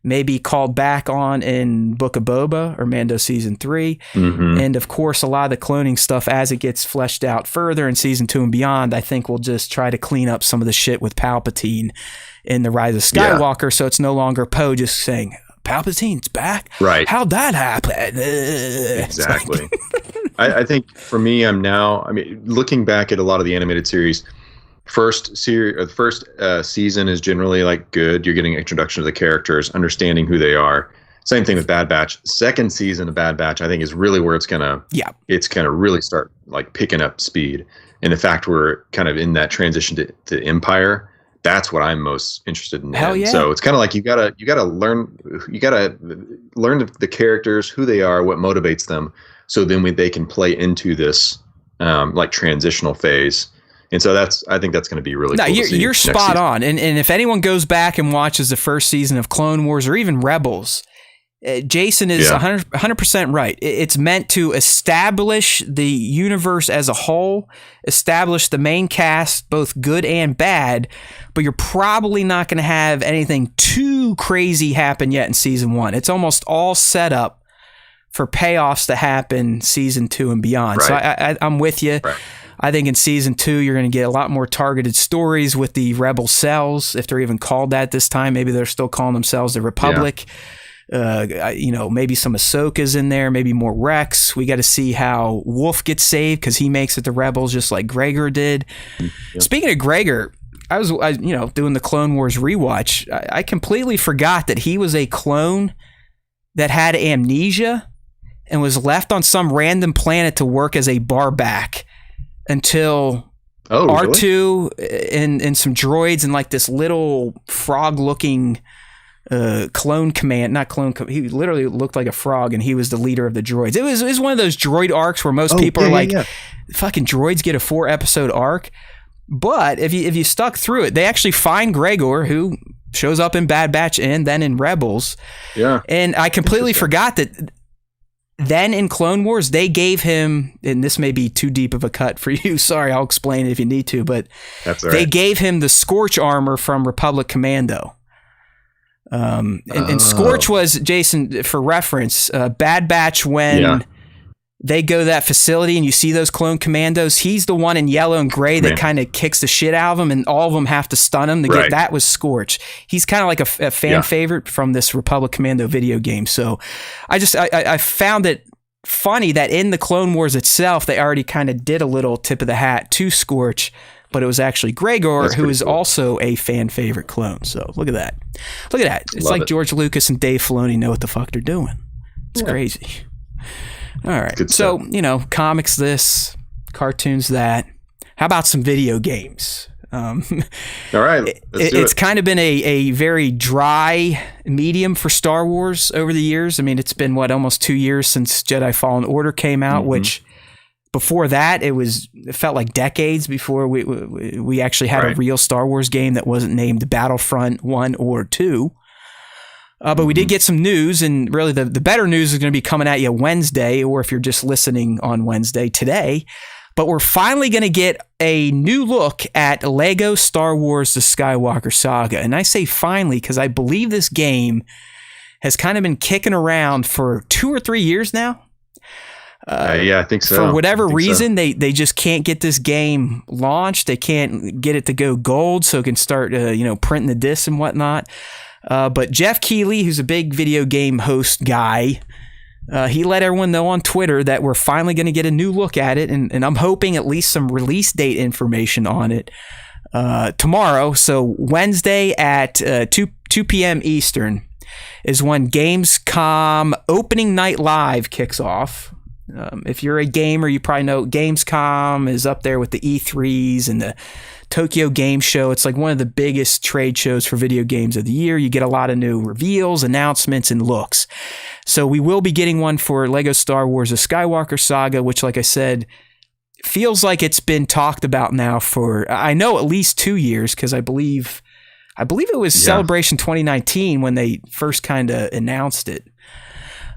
may be called back on in Book of Boba or Mando season 3. And of course, a lot of the cloning stuff, as it gets fleshed out further in season 2 and beyond, I think we'll just try to clean up some of the shit with Palpatine in The Rise of Skywalker, so it's no longer Poe just saying, Palpatine's back? Right. How'd that happen? Exactly. I think for me, looking back at a lot of the animated series, first season is generally like good. You're getting introduction to the characters, understanding who they are. Same thing with Bad Batch. Second season of Bad Batch, I think, is really where it's gonna really start like picking up speed. And the fact we're kind of in that transition to Empire, that's what I'm most interested in. Hell yeah. So it's kind of like you gotta learn the characters, who they are, what motivates them, so then they can play into this like transitional phase. And so I think that's going to be really cool. You're spot on. And if anyone goes back and watches the first season of Clone Wars or even Rebels, Jason is 100% right. It's meant to establish the universe as a whole, establish the main cast, both good and bad, but you're probably not going to have anything too crazy happen yet in season 1. It's almost all set up for payoffs to happen season 2 and beyond. Right. So I'm with you. Right. I think in season 2, you're going to get a lot more targeted stories with the Rebel cells, if they're even called that this time. Maybe they're still calling themselves the Republic. Maybe some Ahsoka's in there, maybe more Rex. We got to see how Wolf gets saved because he makes it the Rebels just like Gregor did. Yep. Speaking of Gregor, I was doing the Clone Wars rewatch. I completely forgot that he was a clone that had amnesia and was left on some random planet to work as a barback until R2 and some droids and like this little frog-looking clone command, he literally looked like a frog, and he was the leader of the droids. It was one of those droid arcs where most people are fucking droids get a 4-episode arc. But if you stuck through it, they actually find Gregor, who shows up in Bad Batch and then in Rebels. Yeah. And I completely forgot that then in Clone Wars, they gave him, and this may be too deep of a cut for you. Sorry, I'll explain it if you need to, but they gave him the Scorch armor from Republic Commando. And Scorch was, Jason, for reference, Bad Batch when they go to that facility and you see those clone commandos, he's the one in yellow and gray that kind of kicks the shit out of them, and all of them have to stun him to get. That was Scorch. He's kind of like a fan favorite from this Republic Commando video game. So I found it funny that in the Clone Wars itself, they already kind of did a little tip of the hat to Scorch, but it was actually Gregor, who is also a fan favorite clone. So look at that. It's like George Lucas and Dave Filoni know what the fuck they're doing. It's crazy. All right. So, comics this, cartoons that. How about some video games? All right. It's kind of been a very dry medium for Star Wars over the years. I mean, it's been, almost 2 years since Jedi Fallen Order came out, which before that, it felt like decades before we actually had a real Star Wars game that wasn't named Battlefront 1 or 2. But we did get some news, and really the better news is going to be coming at you Wednesday, or if you're just listening on Wednesday, today. But we're finally going to get a new look at Lego Star Wars The Skywalker Saga. And I say finally because I believe this game has kind of been kicking around for 2 or 3 years now. I think so. For whatever reason, they just can't get this game launched. They can't get it to go gold so it can start printing the discs and whatnot. But Jeff Keighley, who's a big video game host guy, he let everyone know on Twitter that we're finally going to get a new look at it, and I'm hoping at least some release date information on it tomorrow. So Wednesday at 2 p.m. Eastern is when Gamescom Opening Night Live kicks off. If you're a gamer, you probably know Gamescom is up there with the E3s and the Tokyo Game Show. It's like one of the biggest trade shows for video games of the year. You get a lot of new reveals, announcements, and looks. So we will be getting one for Lego Star Wars: The Skywalker Saga, which, like I said, feels like it's been talked about now for, I know, at least 2 years, because I believe it was Celebration 2019 when they first kind of announced it.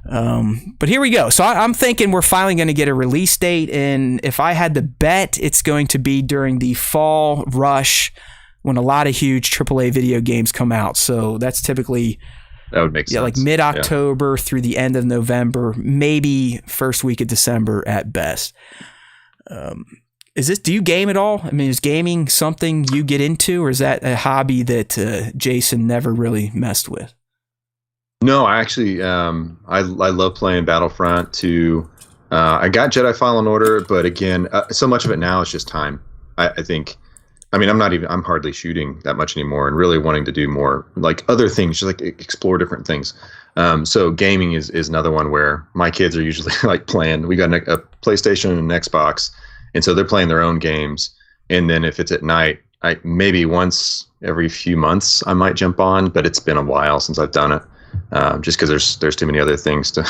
But here we go. So I'm thinking we're finally going to get a release date, and if I had to bet, it's going to be during the fall rush when a lot of huge AAA video games come out. So that's typically, that would make sense. Like mid-October through the end of November, maybe first week of December at best. Do you game at all? I mean, is gaming something you get into, or is that a hobby that Jason never really messed with? No, I actually, I love playing Battlefront 2. I got Jedi Fallen Order, but again, so much of it now is just time. I think I mean, I'm hardly shooting that much anymore, and really wanting to do more like other things, just like explore different things. So gaming is another one where my kids are usually like playing. We got a PlayStation and an Xbox, and so they're playing their own games. And then if it's at night, I maybe once every few months I might jump on, but it's been a while since I've done it, just because there's too many other things to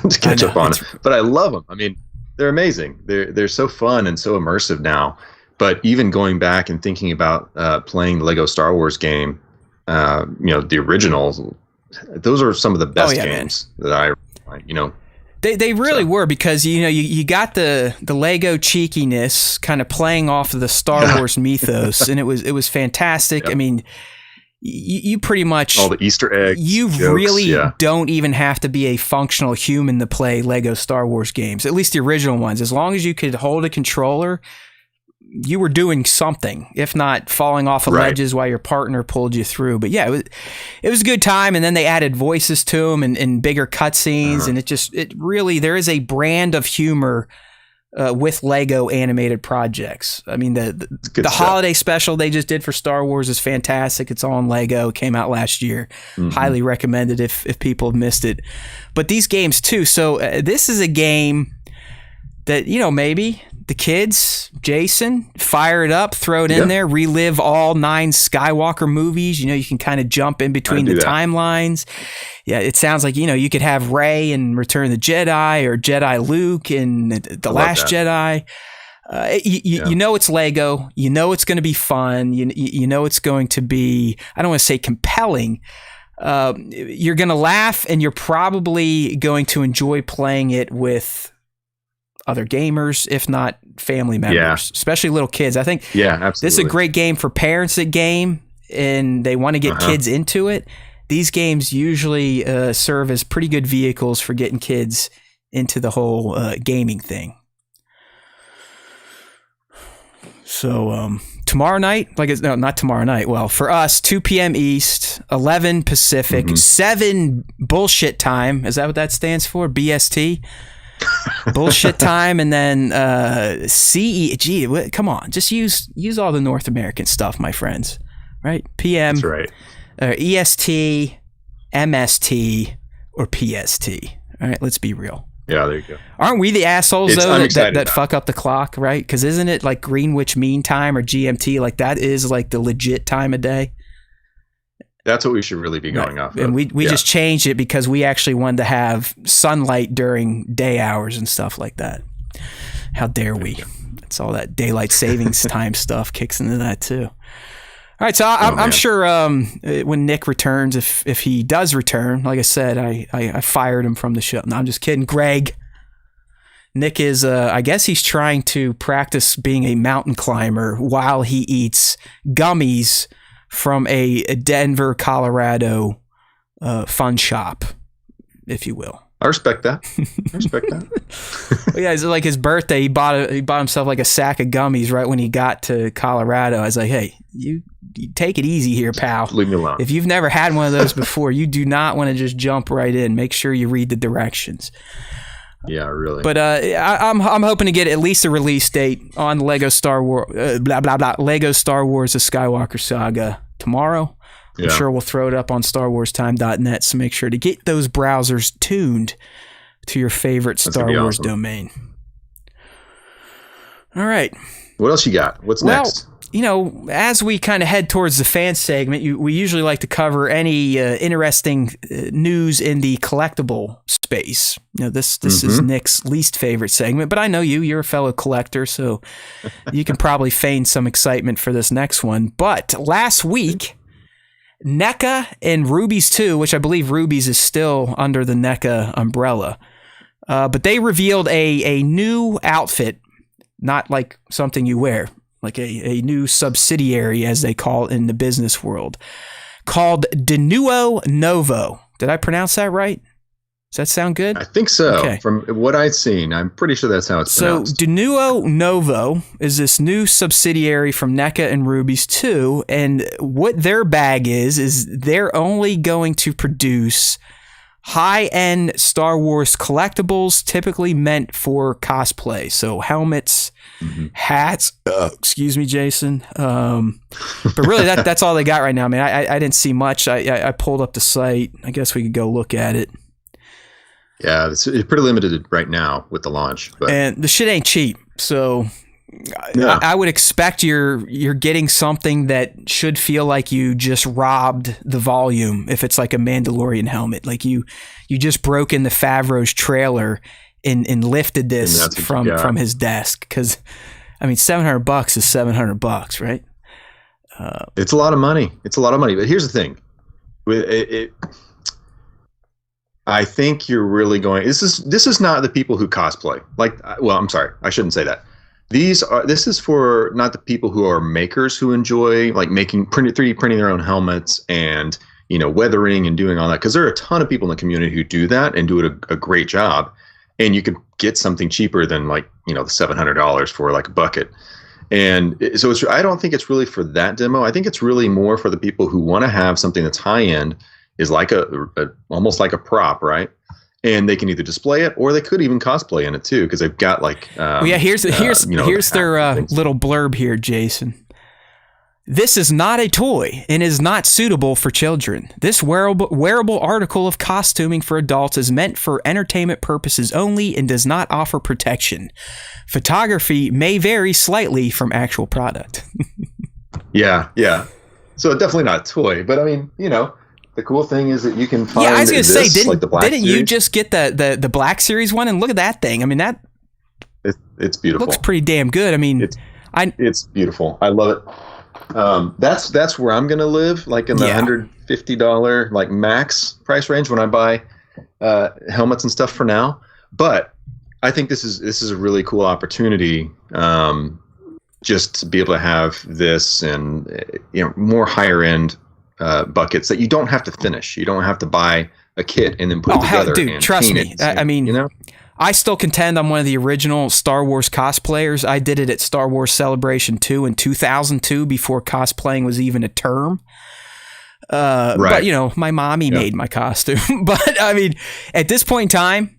to catch up on. But I love them. I mean, they're amazing. They're so fun and so immersive now. But even going back and thinking about playing the Lego Star Wars game, the originals, those are some of the best games that I. They really were, because you got the Lego cheekiness kind of playing off of the Star Wars mythos, and it was fantastic. Yep. I mean, you pretty much all the Easter eggs. You jokes, really don't even have to be a functional human to play Lego Star Wars games, at least the original ones. As long as you could hold a controller, you were doing something, if not falling off of ledges while your partner pulled you through. But yeah, it was a good time. And then they added voices to them and bigger cutscenes. And it really, there is a brand of humor with Lego animated projects. I mean, the holiday special they just did for Star Wars is fantastic. It's all on Lego. It came out last year. Highly recommended if people have missed it. But these games too. So this is a game that, maybe the kids, Jason, fire it up, throw it in there, relive all 9 Skywalker movies. You can kind of jump in between the timelines. Yeah, it sounds like, you could have Rey in Return of the Jedi, or Jedi Luke in The Last Jedi. You know it's Lego. You know it's going to be fun. You know it's going to be, I don't want to say compelling. You're going to laugh, and you're probably going to enjoy playing it with other gamers, if not family members, especially little kids. I think this is a great game for parents that game and they want to get kids into it. These games usually serve as pretty good vehicles for getting kids into the whole gaming thing. So tomorrow night, not tomorrow night. Well, for us, 2 p.m. East, 11 Pacific, 7 bullshit time. Is that what that stands for? BST? Bullshit time. And then CE. Gee, come on, just use all the North American stuff, my friends. Right? PM. That's right. EST, MST, or PST. All right, let's be real. Yeah, there you go. Aren't we the assholes though that fuck up the clock, right? Because isn't it like Greenwich Mean Time or GMT? Like that is like the legit time of day. That's what we should really be going off of. And we just changed it because we actually wanted to have sunlight during day hours and stuff like that. How dare we? It's all that daylight savings time stuff kicks into that too. All right, so I'm sure when Nick returns, if he does return, like I said, I fired him from the show. No, I'm just kidding. Greg. Nick is, I guess he's trying to practice being a mountain climber while he eats gummies from a Denver, Colorado fun shop, if you will. I respect that. Well, yeah, it's like his birthday. He bought himself like a sack of gummies right when he got to Colorado. I was like, hey, you take it easy here, pal. Leave me alone. If you've never had one of those before, you do not want to just jump right in. Make sure you read the directions. Yeah, really. But I'm hoping to get at least a release date on Lego Star Wars, Lego Star Wars: The Skywalker Saga tomorrow. I'm sure we'll throw it up on StarWarsTime.net, so make sure to get those browsers tuned to your favorite Star Wars domain. All right. What else you got? What's next? As we kind of head towards the fan segment, we usually like to cover any interesting news in the collectible space. This is Nick's least favorite segment, but I know you're a fellow collector, so you can probably feign some excitement for this next one. But last week, NECA and Rubies 2, which I believe Rubies is still under the NECA umbrella, but they revealed a new outfit, not like something you wear, like a new subsidiary, as they call it in the business world, called Denuo Novo. Did I pronounce that right? Does that sound good? I think so. Okay. From what I've seen, I'm pretty sure that's how it's pronounced. So Denuo Novo is this new subsidiary from NECA and Rubies 2, and what their bag is they're only going to produce high-end Star Wars collectibles typically meant for cosplay. So helmets, hats, excuse me, Jason. But really, that's all they got right now. I mean, I didn't see much. I pulled up the site. I guess we could go look at it. Yeah, it's pretty limited right now with the launch. But. And the shit ain't cheap. So Yeah. I would expect you're getting something that should feel like you just robbed the volume if it's like a Mandalorian helmet. Like you just broke in the Favreau's trailer and lifted this from his desk. Because, I mean, $700 is $700, right? It's a lot of money. It's a lot of money. But here's the thing. I think you're really going. This is not the people who cosplay. Like, well, I'm sorry, I shouldn't say that. This is for not the people who are makers who enjoy like 3D printing their own helmets and weathering and doing all that, because there are a ton of people in the community who do that and do it a great job, and you could get something cheaper than like the $700 for like a bucket. And so I don't think it's really for that demo. I think it's really more for the people who want to have something that's high end, is like almost like a prop, right? And they can either display it or they could even cosplay in it too, because they've got like. Here's their little blurb here, Jason. This is not a toy and is not suitable for children. This wearable article of costuming for adults is meant for entertainment purposes only and does not offer protection. Photography may vary slightly from actual product. Yeah. So definitely not a toy, but I mean, the cool thing is that you can find. Yeah, I was going to say, didn't you series. just get the Black Series one? And look at that thing. I mean, it's beautiful. Looks pretty damn good. I mean, it's beautiful. I love it. That's where I'm going to live, like in the $150 like max price range when I buy helmets and stuff for now. But I think this is a really cool opportunity, just to be able to have this and more higher end. Buckets that you don't have to finish. You don't have to buy a kit and then put it together. Dude, and trust paint me. it, I mean, I still contend I'm one of the original Star Wars cosplayers. I did it at Star Wars Celebration 2 in 2002 before cosplaying was even a term. Right. But, my mommy made my costume. But, I mean, at this point in time,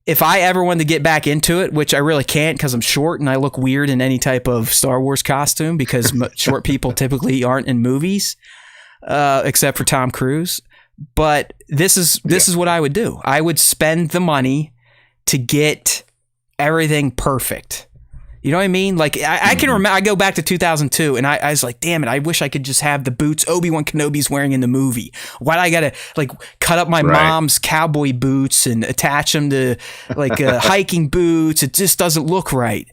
if I ever wanted to get back into it, which I really can't because I'm short and I look weird in any type of Star Wars costume because short people typically aren't in movies. Except for Tom Cruise. But this is what I would do. I would spend the money to get everything perfect. You know what I mean? Like I can remember, I go back to 2002 and I was like, damn it, I wish I could just have the boots Obi-Wan Kenobi's wearing in the movie. Why'd I gotta like cut up my mom's cowboy boots and attach them to like hiking boots? It just doesn't look right.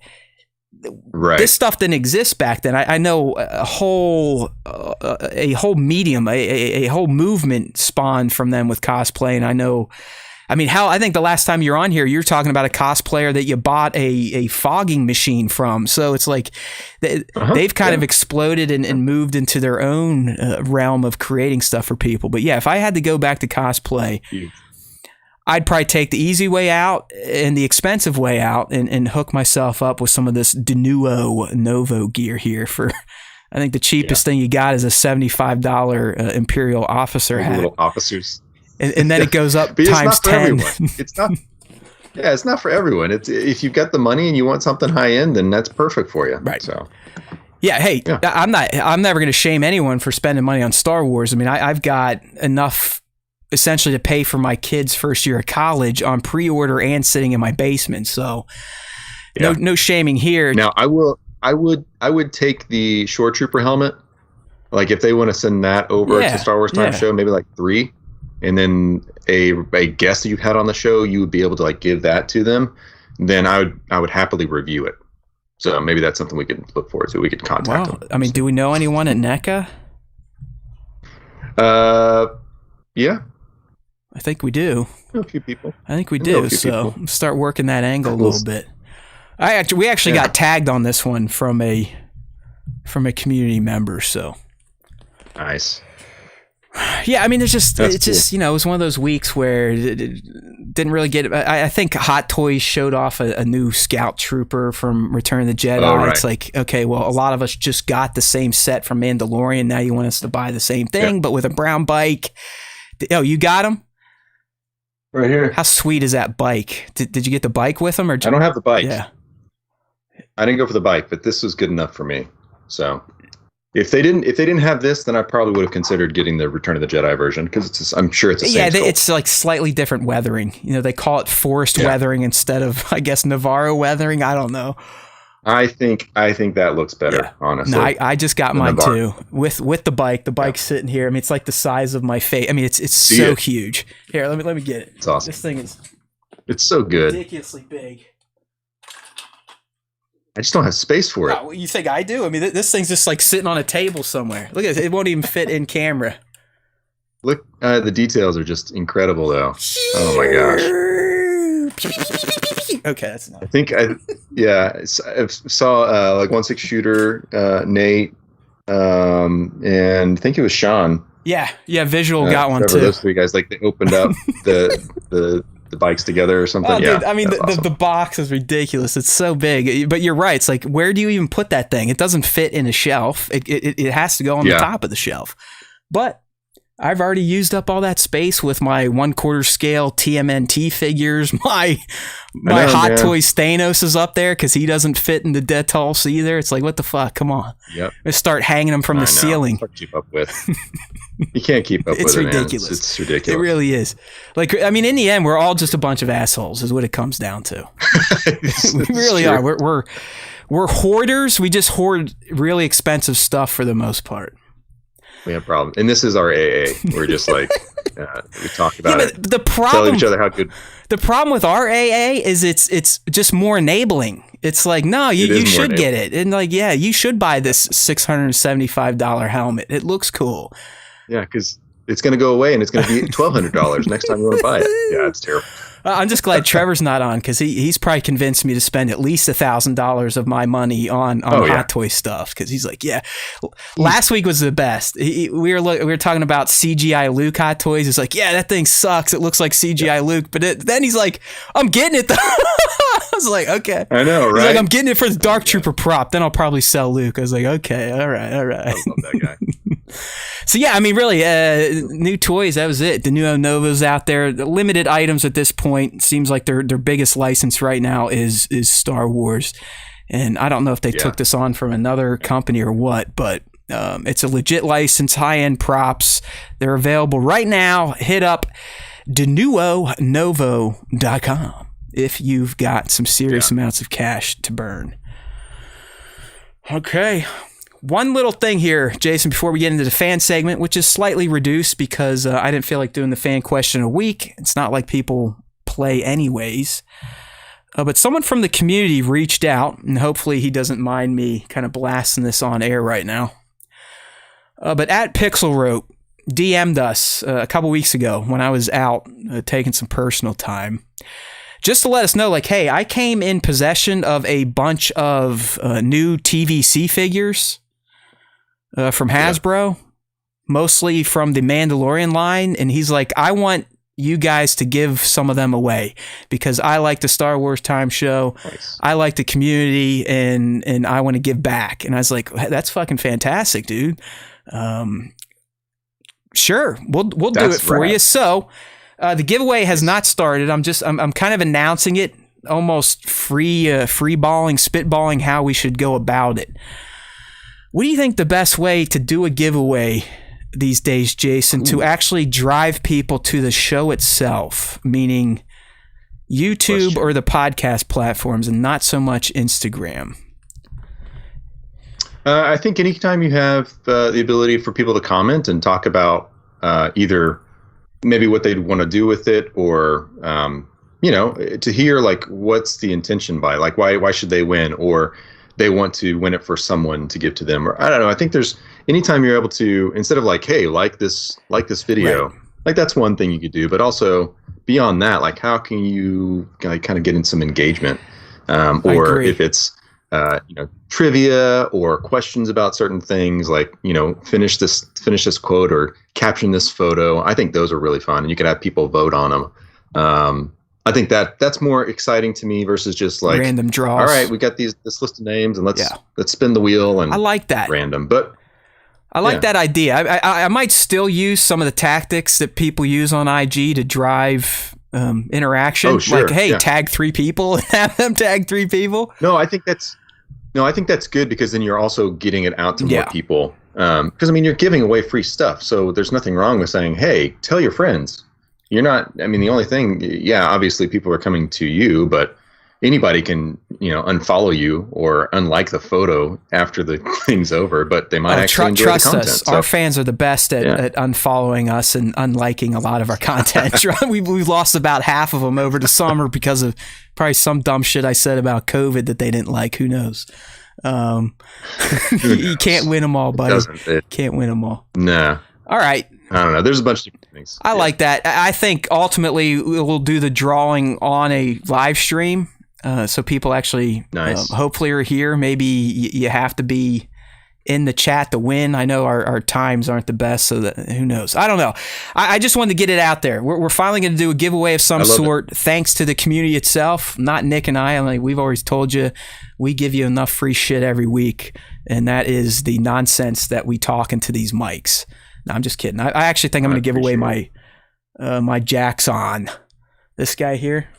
Right. This stuff didn't exist back then. I know a whole medium, a whole movement spawned from them with cosplay. And I think the last time you're on here, you're talking about a cosplayer that you bought a fogging machine from. So it's like they've kind of exploded and moved into their own realm of creating stuff for people. But yeah, if I had to go back to cosplay, I'd probably take the easy way out and the expensive way out and hook myself up with some of this De Novo gear here for, I think the cheapest thing you got is a $75 Imperial officer hat. Little officers. And then it goes up times 10. It's not. Yeah, it's not for everyone. It's if you've got the money and you want something high end, then that's perfect for you. Right. So. Yeah. Hey, I'm never going to shame anyone for spending money on Star Wars. I mean, I've got enough essentially to pay for my kids' first year of college on pre-order and sitting in my basement. So no shaming here. Now I would take the Shore Trooper helmet. Like if they want to send that over to Star Wars Time Show, maybe like 3, and then a guest that you've had on the show, you would be able to like give that to them. Then I would happily review it. So maybe that's something we could look forward to. We could contact them. I mean, do we know anyone at NECA? Yeah. I think we do. A few people. I think we do. So start working that angle a little bit. We actually got tagged on this one from a community member. So nice. Yeah, I mean, it's just it was one of those weeks where it didn't really get. I think Hot Toys showed off a new Scout Trooper from Return of the Jedi. Oh, right. It's like, okay, well, a lot of us just got the same set from Mandalorian. Now you want us to buy the same thing, but with a brown bike. Oh, you got him? Right here. How sweet is that bike? Did you get the bike with them, or I don't have the bike. Yeah, I didn't go for the bike, but this was good enough for me. So if they didn't have this, then I probably would have considered getting the Return of the Jedi version, because I'm sure it's the same sculpt. It's like slightly different weathering. You know, they call it forest weathering instead of, I guess, Navarro weathering. I don't know. I think that looks better, honestly. No, I just got mine too with the bike. The bike's sitting here. I mean, it's like the size of my face. I mean, it's so huge. Here, let me get it. It's awesome. This thing is so good. Ridiculously big. I just don't have space for it. Oh, you think I do? I mean, this thing's just like sitting on a table somewhere. Look at it. It won't even fit in camera. Look, the details are just incredible, though. Oh my gosh. Okay, that's enough. I saw like 1/6 shooter, Nate, and I think it was Sean. Yeah, Visual got one too. Those three guys, like, they opened up the bikes together or something. Oh, yeah, dude, I mean, awesome. the box is ridiculous. It's so big, but you're right. It's like, where do you even put that thing? It doesn't fit in a shelf. It has to go on the top of the shelf. But I've already used up all that space with my 1/4 scale TMNT figures. My Hot Toys Thanos is up there because he doesn't fit in the Detos either. It's like, what the fuck? Come on. Yep. Let's start hanging them from the ceiling. It's hard to keep up with. You can't keep up with it. It's ridiculous. Man. It's ridiculous. It really is. Like, I mean, in the end, we're all just a bunch of assholes, is what it comes down to. We really are. We're hoarders. We just hoard really expensive stuff for the most part. We have problems, and this is our AA. We're just like we talk about it. The problem, tell each other how good. The problem with our AA is it's just more enabling. It's like, no, you should get it, and like, yeah, you should buy this $675 helmet. It looks cool. Yeah, because it's going to go away, and it's going to be $1,200 next time you want to buy it. Yeah, it's terrible. I'm just glad Trevor's not on, because he's probably convinced me to spend at least $1,000 of my money on Hot Toy stuff, because he's like, yeah. Last week was the best. We were talking about CGI Luke Hot Toys. He's like, yeah, that thing sucks. It looks like CGI Luke, but then he's like, I'm getting it though. I was like, okay. I know, right? He's like, I'm getting it for the Dark Trooper prop. Then I'll probably sell Luke. I was like, okay, all right. I love that guy. So yeah, I mean, really, new toys. That was it. The new Novos out there. The limited items at this point. Seems like their biggest license right now is Star Wars, and I don't know if they took this on from another company or what, but it's a legit license. High end props. They're available right now. Hit up denuonovo.com if you've got some serious amounts of cash to burn. Okay. One little thing here, Jason, before we get into the fan segment, which is slightly reduced because I didn't feel like doing the fan question a week. It's not like people play anyways. But someone from the community reached out, and hopefully he doesn't mind me kind of blasting this on air right now. But at Pixel Rope DM'd us a couple weeks ago when I was out taking some personal time, just to let us know, like, hey, I came in possession of a bunch of new TVC figures from Hasbro, mostly from the Mandalorian line. And he's like, I want you guys to give some of them away because I like the Star Wars Time Show. Nice. I like the community, and I want to give back. And I was like, that's fucking fantastic, dude. Sure, we'll do it for you. So the giveaway has not started. I'm kind of announcing it, almost spitballing how we should go about it. What do you think the best way to do a giveaway these days, Jason, to actually drive people to the show itself, meaning YouTube or the podcast platforms, and not so much Instagram? I think anytime you have the ability for people to comment and talk about either maybe what they'd want to do with it, or to hear like what's the intention by, like, why should they win, or they want to win it for someone to give to them, or I don't know. I think there's anytime you're able to, instead of like, hey, like this video, right, like that's one thing you could do, but also beyond that, like how can you kind of get in some engagement, or if it's trivia or questions about certain things, like, finish this quote or caption this photo. I think those are really fun, and you can have people vote on them. I think that's more exciting to me versus just like random draws. All right, we got this list of names, and let's spin the wheel. And I like that random, but I like that idea. I might still use some of the tactics that people use on IG to drive interaction. Oh, sure. Like, hey, tag 3 people and have them tag 3 people. No, I think that's good because then you're also getting it out to more people. Because I mean, you're giving away free stuff, so there's nothing wrong with saying, hey, tell your friends. You're not. I mean, the only thing, obviously people are coming to you, but anybody can, unfollow you or unlike the photo after the thing's over, but they might actually enjoy trust the content. Us. So, our fans are the best at unfollowing us and unliking a lot of our content. We've lost about half of them over the summer because of probably some dumb shit I said about COVID that they didn't like. Who knows? You can't win them all, buddy. Can't win them all. No. All right. I don't know. There's a bunch of different things. I like that. I think ultimately we'll do the drawing on a live stream. So people actually hopefully are here. Maybe you have to be in the chat to win. I know our times aren't the best, so that, who knows? I don't know. I just wanted to get it out there. We're finally going to do a giveaway of some sort, thanks to the community itself, not Nick and I. Like we've always told you, we give you enough free shit every week, and that is the nonsense that we talk into these mics. No, I'm just kidding. I actually think I'm going to give away my Jackson. This guy here.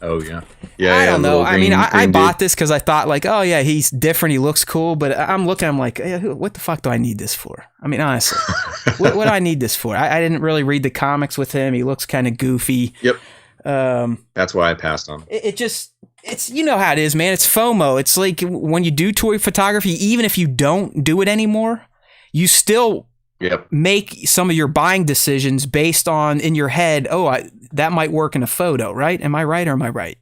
Oh yeah. I don't know. I mean, I bought this because I thought like, oh yeah, he's different. He looks cool. But I'm like, hey, what the fuck do I need this for? I mean, honestly, what do I need this for? I didn't really read the comics with him. He looks kind of goofy. Yep. That's why I passed on. It's you know how it is, man. It's FOMO. It's like when you do toy photography, even if you don't do it anymore, you still make some of your buying decisions based on in your head. That might work in a photo, right? Am I right or am I right?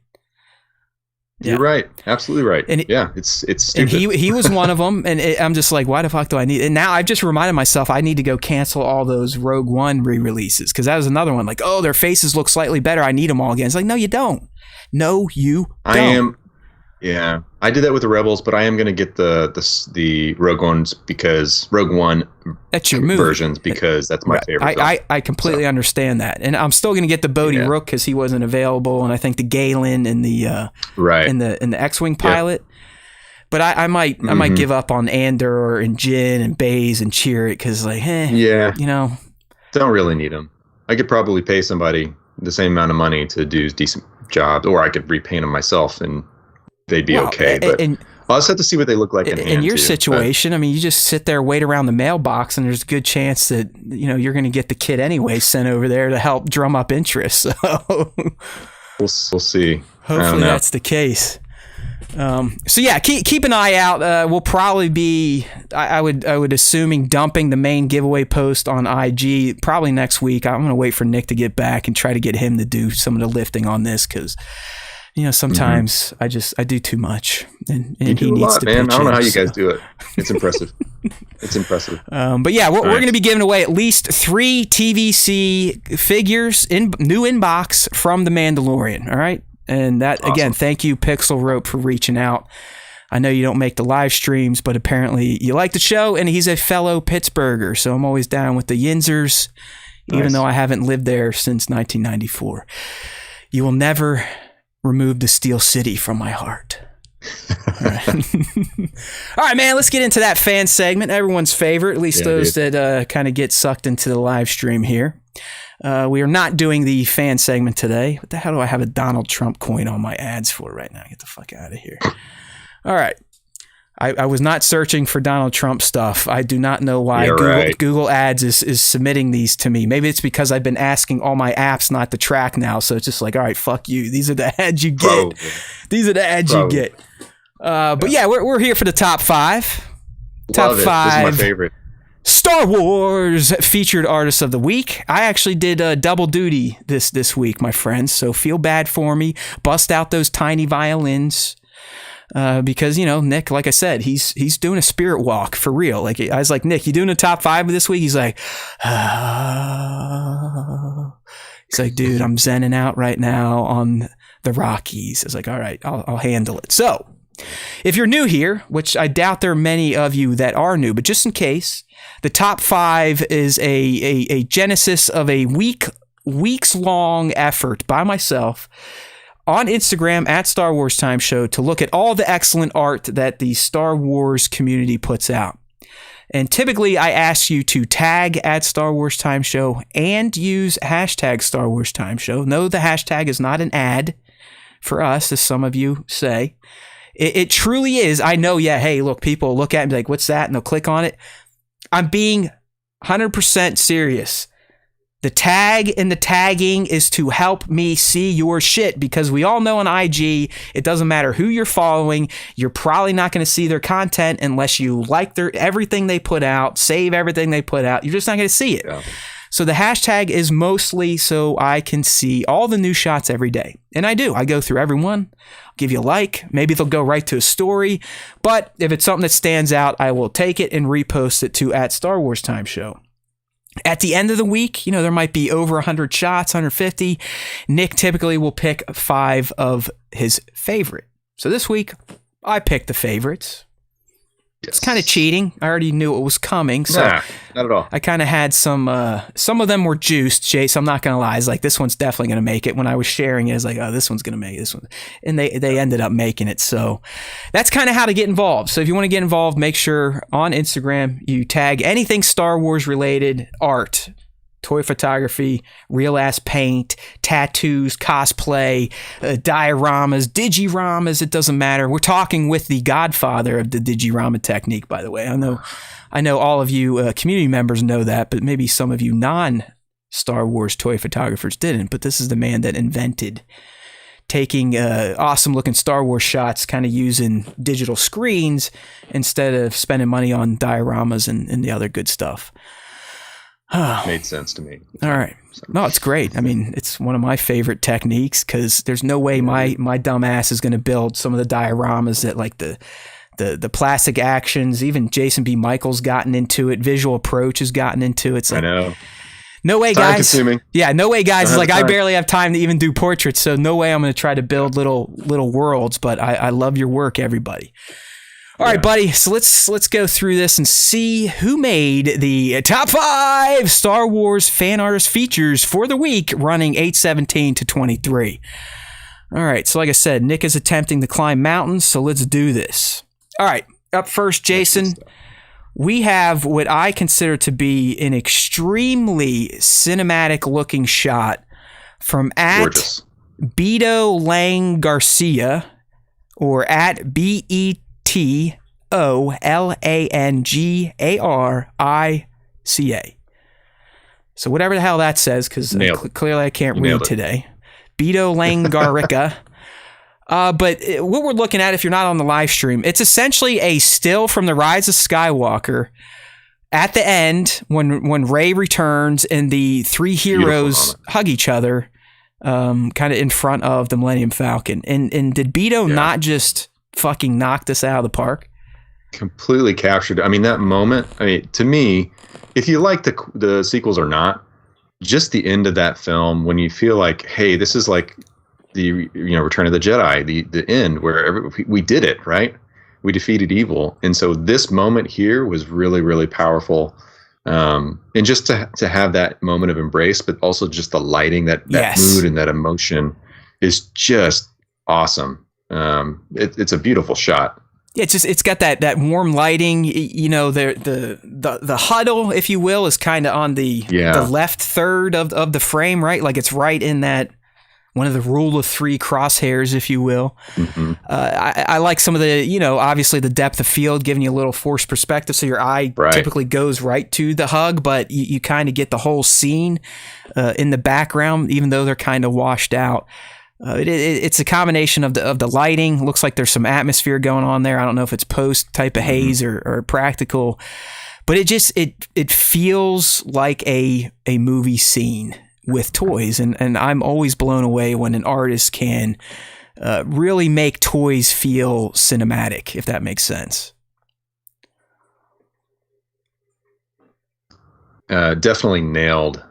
You're right. Absolutely right. And it's stupid. And he was one of them. And I'm just like, why the fuck do I need? And now I've just reminded myself I need to go cancel all those Rogue One re-releases because that was another one. Like, their faces look slightly better. I need them all again. It's like, no, you don't. No, you don't. I did that with the Rebels, but I am going to get the Rogue Ones because Rogue One that's your movie. Versions because that's my favorite. I completely understand that, and I'm still going to get the Bodhi Rook because he wasn't available, and I think the Galen and the in the X-wing pilot. But I might give up on Andor and Jin and Baze and Qi'Ra because don't really need them. I could probably pay somebody the same amount of money to do decent jobs, or I could repaint them myself and they'd be okay. But I'll just have to see what they look like in your situation. I mean, you just sit there, wait around the mailbox, and there's a good chance that you're going to get the kid anyway sent over there to help drum up interest. So we'll see. Hopefully that's the case. So yeah, keep an eye out. We'll probably be, I would assuming dumping the main giveaway post on IG probably next week. I'm going to wait for Nick to get back and try to get him to do some of the lifting on this because. Sometimes I do too much, and he needs to pitch in. I don't know how you guys do it. It's impressive. It's impressive. But yeah, we're going to be giving away at least 3 TVC figures in new inbox from The Mandalorian. All right, and that again, thank you, Pixel Rope, for reaching out. I know you don't make the live streams, but apparently you like the show, and he's a fellow Pittsburgher, so I'm always down with the Yinzers, even though I haven't lived there since 1994. You will never remove the Steel City from my heart. All right. All right, man, let's get into that fan segment. Everyone's favorite, at least those that kind of get sucked into the live stream here. We are not doing the fan segment today. What the hell do I have a Donald Trump coin on my ads for right now? Get the fuck out of here. All right. I was not searching for Donald Trump stuff. I do not know why Google Ads is submitting these to me. Maybe it's because I've been asking all my apps not to track now. So it's just like, all right, fuck you. These are the ads you get. Probably. These are the ads you get. But yeah, we're here for the top 5. Top 5. This is my favorite. Star Wars featured artist of the week. I actually did double duty this week, my friends. So feel bad for me. Bust out those tiny violins. Because Nick, like I said, he's doing a spirit walk for real. Like I was like, Nick, you doing a top 5 this week? He's like, he's like, dude, I'm zenning out right now on the Rockies. I was like, all right, I'll handle it. So if you're new here, which I doubt there are many of you that are new, but just in case, the top 5 is a genesis of a weeks long effort by myself on Instagram at Star Wars Time Show to look at all the excellent art that the Star Wars community puts out. And typically I ask you to tag at Star Wars Time Show and use hashtag Star Wars Time Show. No, the hashtag is not an ad for us, as some of you say. It truly is. I know, yeah, hey, look, people look at it and be like, what's that? And they'll click on it. I'm being 100% serious. The tag and the tagging is to help me see your shit, because we all know on IG, it doesn't matter who you're following. You're probably not going to see their content unless you like everything they put out, save everything they put out. You're just not going to see it. Yeah. So the hashtag is mostly so I can see all the new shots every day. And I do. I go through every one, give you a like. Maybe they'll go right to a story. But if it's something that stands out, I will take it and repost it to at Star Wars Time Show. At the end of the week, there might be over 100 shots, 150. Nick typically will pick 5 of his favorite. So this week, I picked the favorites. Yes. It's kind of cheating. I already knew it was coming. So nah, not at all. I kind of had some of them were juiced, Chase. I'm not going to lie. It's like, this one's definitely going to make it. When I was sharing it, it's like, oh, this one's going to make this one. And they ended up making it. So that's kind of how to get involved. So if you want to get involved, make sure on Instagram you tag anything Star Wars related, art, toy photography, real ass paint, tattoos, cosplay, dioramas, digiramas. It doesn't matter. We're talking with the godfather of the digirama technique, by the way. I know all of you community members know that, but maybe some of you non-Star Wars toy photographers didn't. But this is the man that invented taking awesome looking Star Wars shots, kind of using digital screens instead of spending money on dioramas and the other good stuff. Made sense to me. All right. No, it's great. I mean, it's one of my favorite techniques, because there's no way my dumb ass is going to build some of the dioramas that, like, the plastic actions. Even Jason B. Michael's gotten into it. Visual Approach has gotten into it. So I know. No way, guys. Time-consuming. Yeah, no way, guys. It's like, I barely have time to even do portraits, so no way I'm going to try to build little worlds. But I love your work, everybody. All right, buddy. So let's go through this and see who made the top 5 Star Wars fan artist features for the week, running 8/17 to 23. All right. So like I said, Nick is attempting to climb mountains. So let's do this. All right. Up first, Jason, we have what I consider to be an extremely cinematic looking shot from at Gorgeous. Beto Lang Garcia, or at BETOLANGARICA. So whatever the hell that says, because clearly I can't read today. Beto Langarica. But what we're looking at, if you're not on the live stream, it's essentially a still from the Rise of Skywalker at the end when Rey returns and the 3 heroes hug each other, kind of in front of the Millennium Falcon. And did Beto not just fucking knock this out of the park? Completely captured. I mean, that moment, to me, if you like the sequels or not, just the end of that film, when you feel like, hey, this is like the Return of the Jedi, the end where we did it, right? We defeated evil. And so this moment here was really, really powerful. And just to have that moment of embrace, but also just the lighting, that mood and that emotion is just awesome. It's a beautiful shot. Yeah, it's got that warm lighting. The huddle, if you will, is kind of on the left third of the frame, right? Like it's right in that one of the rule of 3 crosshairs, if you will. Mm-hmm. I like some of the, obviously the depth of field, giving you a little forced perspective, so your eye typically goes right to the hug, but you kind of get the whole scene in the background, even though they're kind of washed out. It's a combination of the lighting. Looks like there's some atmosphere going on there. I don't know if it's post type of haze or practical, but it feels like a movie scene with toys. And I'm always blown away when an artist can really make toys feel cinematic, if that makes sense. Definitely nailed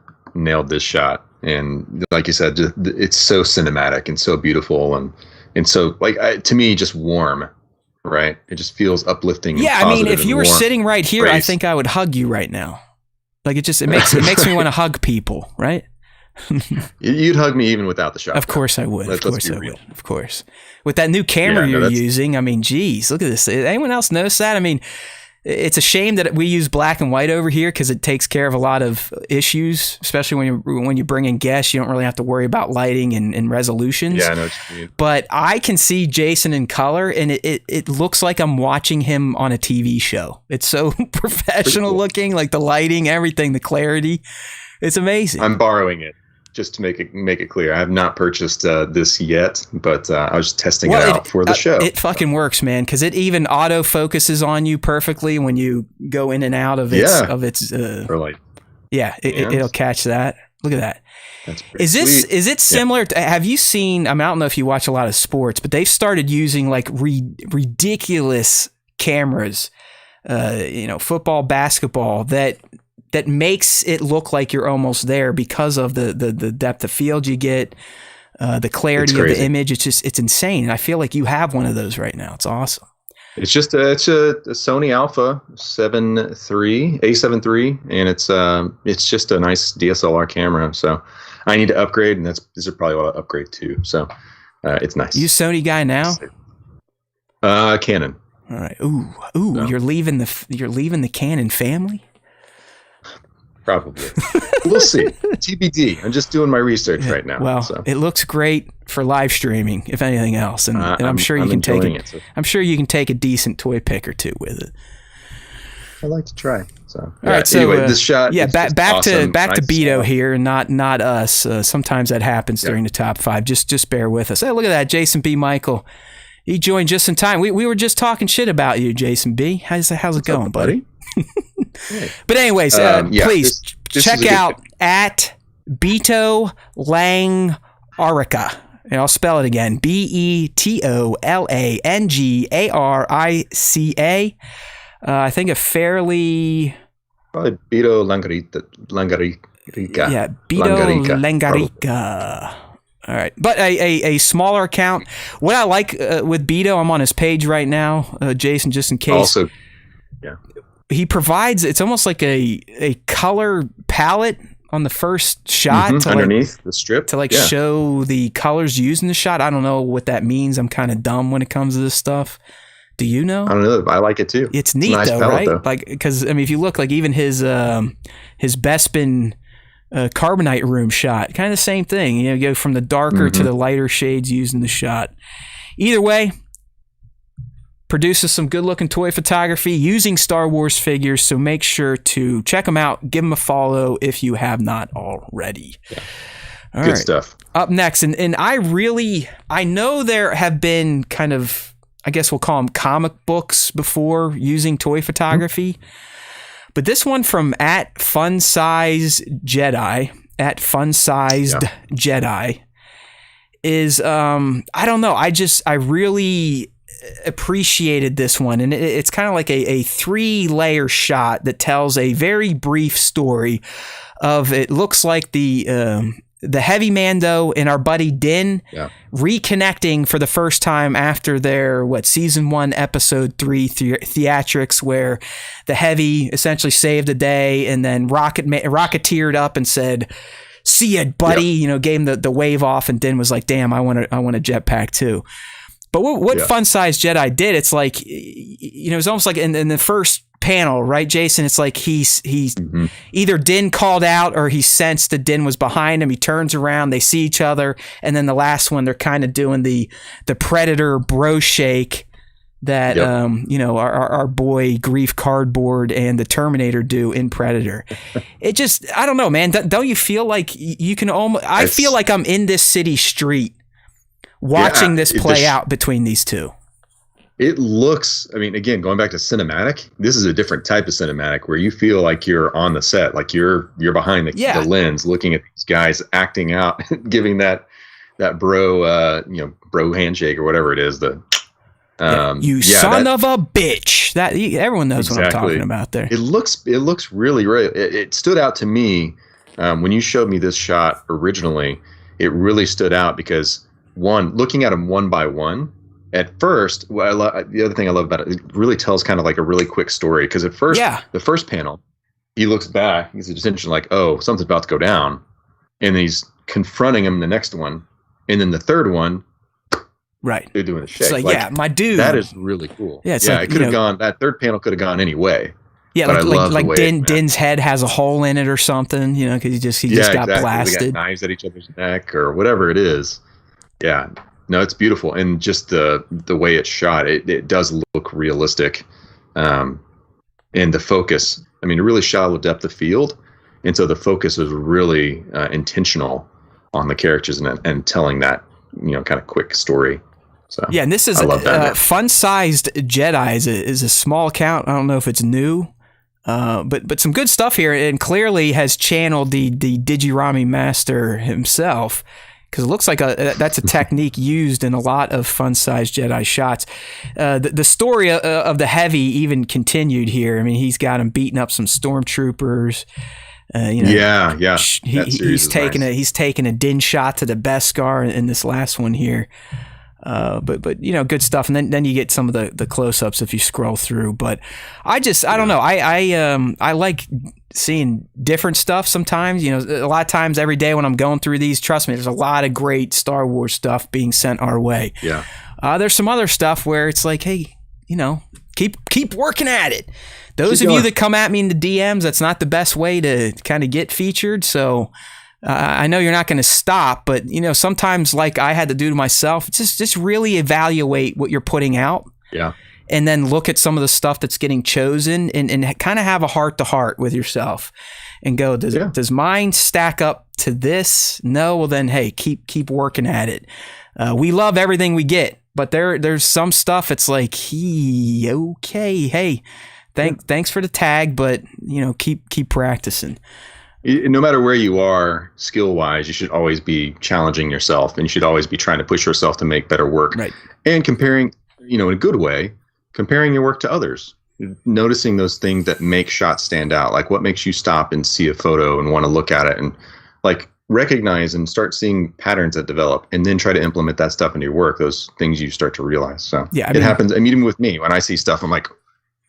this shot. And like you said, it's so cinematic and so beautiful and so, like, to me, just warm, right? It just feels uplifting. Yeah, I mean, if you were sitting right here, I think I would hug you right now. Like, it makes me want to hug people, right? You'd hug me even without the shot. Of course I would. Of course. With that new camera you're using, I mean, geez, look at this. Anyone else notice that? I mean, It's a shame that we use black and white over here because it takes care of a lot of issues, especially when you bring in guests. You don't really have to worry about lighting and resolutions. Yeah, I know what you mean. But I can see Jason in color, and it looks like I'm watching him on a TV show. It's so professional looking, like the lighting, everything, the clarity. It's amazing. I'm borrowing it. Just to make it clear, I have not purchased this yet, but I was just testing it out for the show. It fucking works, man, because it even auto focuses on you perfectly when you go in and out of its. It'll catch that. Look at that. That's pretty sweet. Is it similar to? Have you seen? I don't know if you watch a lot of sports, but they've started using like ridiculous cameras. Football, basketball that makes it look like you're almost there because of the depth of field you get, the clarity of the image. It's insane. And I feel like you have one of those right now. It's awesome. It's just a Sony Alpha 7 III, A7 III, and it's just a nice DSLR camera. So I need to upgrade, and this is probably what I'll upgrade to. So it's nice. You Sony guy now? Canon. All right. Ooh, no. You're leaving the Canon family? Probably. We'll see. TBD. I'm just doing my research right now. Well, it looks great for live streaming, if anything else, and I'm sure you can take it. I'm sure you can take a decent toy pic or two with it. I like to try. So all right. So anyway, this shot. Yeah, back awesome. to Beto here, and not us. Sometimes that happens during the top five. Just bear with us. Hey, look at that, Jason B. Michael. He joined just in time. We were just talking shit about you, Jason B. How's it going, buddy? But anyways, please check out at Beto Lang Arica. And I'll spell it again. BETOLANGARICA. I think a fairly... Probably Beto Langarica. Yeah, Beto Langarica. All right. But a smaller account. What I like with Beto, I'm on his page right now, Jason, just in case. Also, yeah. He provides, it's almost like a color palette on the first shot to underneath the strip to show the colors used in the shot. I don't know what that means. I'm kind of dumb when it comes to this stuff. Do you know? I don't know. I like it too. It's neat though, right? Like, because I mean, if you look, like even his Bespin carbonite room shot, kind of the same thing. You go from the darker to the lighter shades used in the shot. Either way, produces some good-looking toy photography using Star Wars figures, so make sure to check him out. Give him a follow if you have not already. Yeah. Good stuff. Up next, and I know there have been kind of, I guess we'll call them comic books before using toy photography, but this one from at Fun Size Jedi, Jedi, is, I don't know, I really appreciated this one, and it's kind of like a 3-layer shot that tells a very brief story of, it looks like the heavy Mando and our buddy Din reconnecting for the first time after their season 1 episode 3 theatrics, where the heavy essentially saved the day and then rocketeered up and said, "See ya, buddy," gave him the wave off, and Din was like, "Damn, I want a jetpack too." But what Fun Size Jedi did, it's like, it's almost like in the first panel, right, Jason? It's like he's either Din called out or he sensed that Din was behind him. He turns around, they see each other, and then the last one, they're kind of doing the Predator bro shake that our boy Grief Cardboard and the Terminator do in Predator. It just, I don't know, man. Don't you feel like you can almost? I feel like I'm in this city street watching this play out between these two. It looks, I mean, again, going back to cinematic, this is a different type of cinematic where you feel like you're on the set, like you're behind the lens, looking at these guys acting out, giving that bro, bro handshake or whatever it is. Son of a bitch. That everyone knows what I'm talking about there. It looks really, really. It stood out to me when you showed me this shot originally. It really stood out because, one, looking at them one by one, at first, the other thing I love about it really tells kind of like a really quick story. Because at first, the first panel, he looks back, he's attention like, oh, something's about to go down. And he's confronting him in the next one. And then the third one, They're doing a shake. It's like, yeah, my dude. That is really cool. Yeah, it could have gone. That third panel could have gone any way. Yeah, like Din's head has a hole in it or something, because he just got blasted. They got knives at each other's neck or whatever it is. Yeah, no, it's beautiful, and just the way it's shot, it does look realistic, and the focus. I mean, it really shot with depth of field, and so the focus was really intentional on the characters and telling that kind of quick story. So yeah, and this is a fun-sized Jedi is a small account. I don't know if it's new. But some good stuff here, and clearly has channeled the Digirami master himself, because it looks like that's a technique used in a lot of fun-sized Jedi shots. The story of the Heavy even continued here. I mean, he's got him beating up some stormtroopers. He's taking a Din shot to the Beskar in this last one here. But good stuff, and then you get some of the close-ups if you scroll through. But I don't know. I like seeing different stuff sometimes. A lot of times every day when I'm going through these, trust me, there's a lot of great Star Wars stuff being sent our way. Yeah. There's some other stuff where it's like, hey, keep working at it. Those of you that come at me in the DMs, that's not the best way to kind of get featured. So. I know you're not going to stop, but sometimes, like I had to do to myself, just really evaluate what you're putting out. Yeah. And then look at some of the stuff that's getting chosen and kind of have a heart to heart with yourself and go, does mine stack up to this? No. Well, then, hey, keep working at it. We love everything we get, but there's some stuff. It's like, okay, hey, thanks for the tag, but keep practicing. No matter where you are skill-wise, you should always be challenging yourself, and you should always be trying to push yourself to make better work. Right. And comparing, in a good way, comparing your work to others, noticing those things that make shots stand out, like what makes you stop and see a photo and want to look at it, and like recognize and start seeing patterns that develop, and then try to implement that stuff into your work. Those things you start to realize. So it happens. I mean, even with me, when I see stuff, I'm like,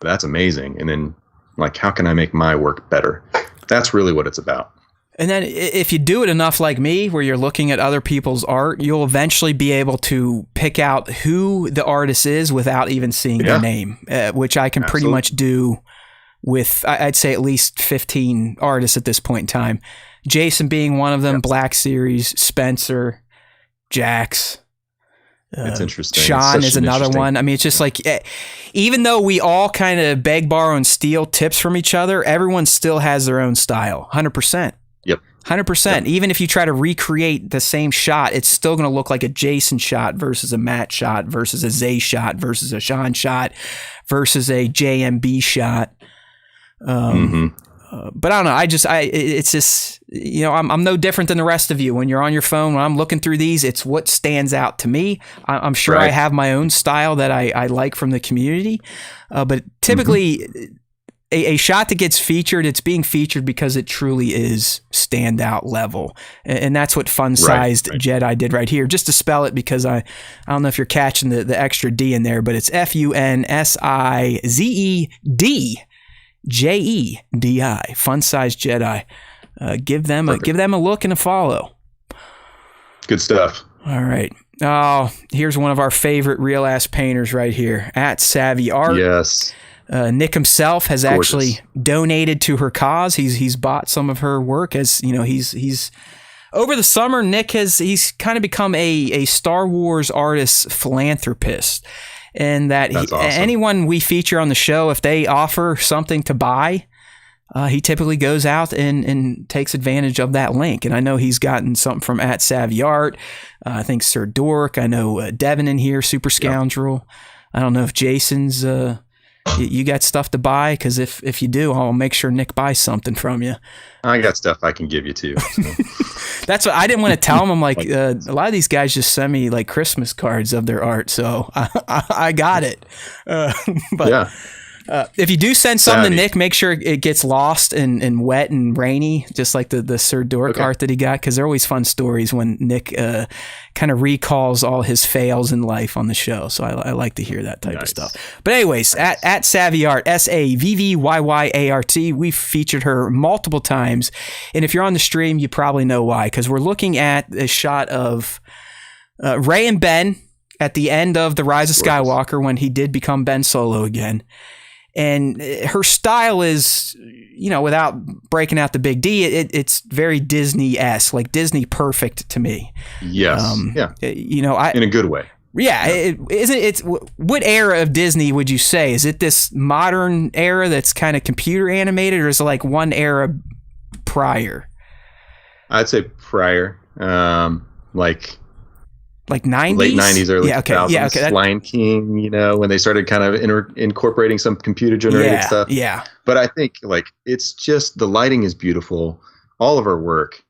that's amazing, and then like, how can I make my work better? That's really what it's about. And then if you do it enough like me, where you're looking at other people's art, you'll eventually be able to pick out who the artist is without even seeing their name, which I can pretty much do with, I'd say, at least 15 artists at this point in time. Jason being one of them, Black Series, Spencer, Jax. That's interesting. Sean is another one. I mean, it's just like, even though we all kind of beg, borrow, and steal tips from each other, everyone still has their own style. 100%. Yep. 100%. Yep. Even if you try to recreate the same shot, it's still going to look like a Jason shot versus a Matt shot versus a Zay shot versus a Sean shot versus a JMB shot. But I don't know. It's just, I'm no different than the rest of you. When you're on your phone, when I'm looking through these, it's what stands out to me. I'm sure I have my own style that I like from the community. But typically a shot that gets featured, it's being featured because it truly is standout level. And that's what fun-sized Jedi did right here. Just to spell it, because I don't know if you're catching the extra D in there, but it's FUNSIZED. JEDI, fun-sized Jedi. Give them a look and a follow. Good stuff. All right. Oh, here's one of our favorite real-ass painters right here, at Savvy Art. Yes. Nick himself has actually donated to her cause. He's bought some of her work. As he's over the summer, he's kind of become a Star Wars artist philanthropist. And that awesome. Anyone we feature on the show, if they offer something to buy, he typically goes out and takes advantage of that link. And I know he's gotten something from at Savvy Art. I think Sir Dork. I know Devin in here, Super Scoundrel. Yep. I don't know if Jason's. You got stuff to buy? Because if you do, I'll make sure Nick buys something from you. I got stuff I can give you too. So. That's what I didn't want to tell him. I'm like, a lot of these guys just send me like Christmas cards of their art, so I got it. But yeah. If you do send something to Nick, make sure it gets lost and wet and rainy, just like the Sir Dork art that he got, because they're always fun stories when Nick kind of recalls all his fails in life on the show. So I like to hear that type of stuff. But anyways, at Savvy Art, SAVVYYART, we've featured her multiple times. And if you're on the stream, you probably know why, because we're looking at a shot of Rey and Ben at the end of The Rise of Skywalker when he did become Ben Solo again. And her style is, you know, without breaking out the big D, it's very Disney-esque, like Disney perfect to me. Yes. You know, in a good way. Yeah. What era of Disney would you say? Is it this modern era that's kind of computer animated, or is it like one era prior? I'd say prior. Like 90s? Late 90s, early 2000s. Yeah, okay. Lion King, you know, when they started kind of incorporating some computer-generated stuff. Yeah. But I think, like, it's just, the lighting is beautiful. All of her work,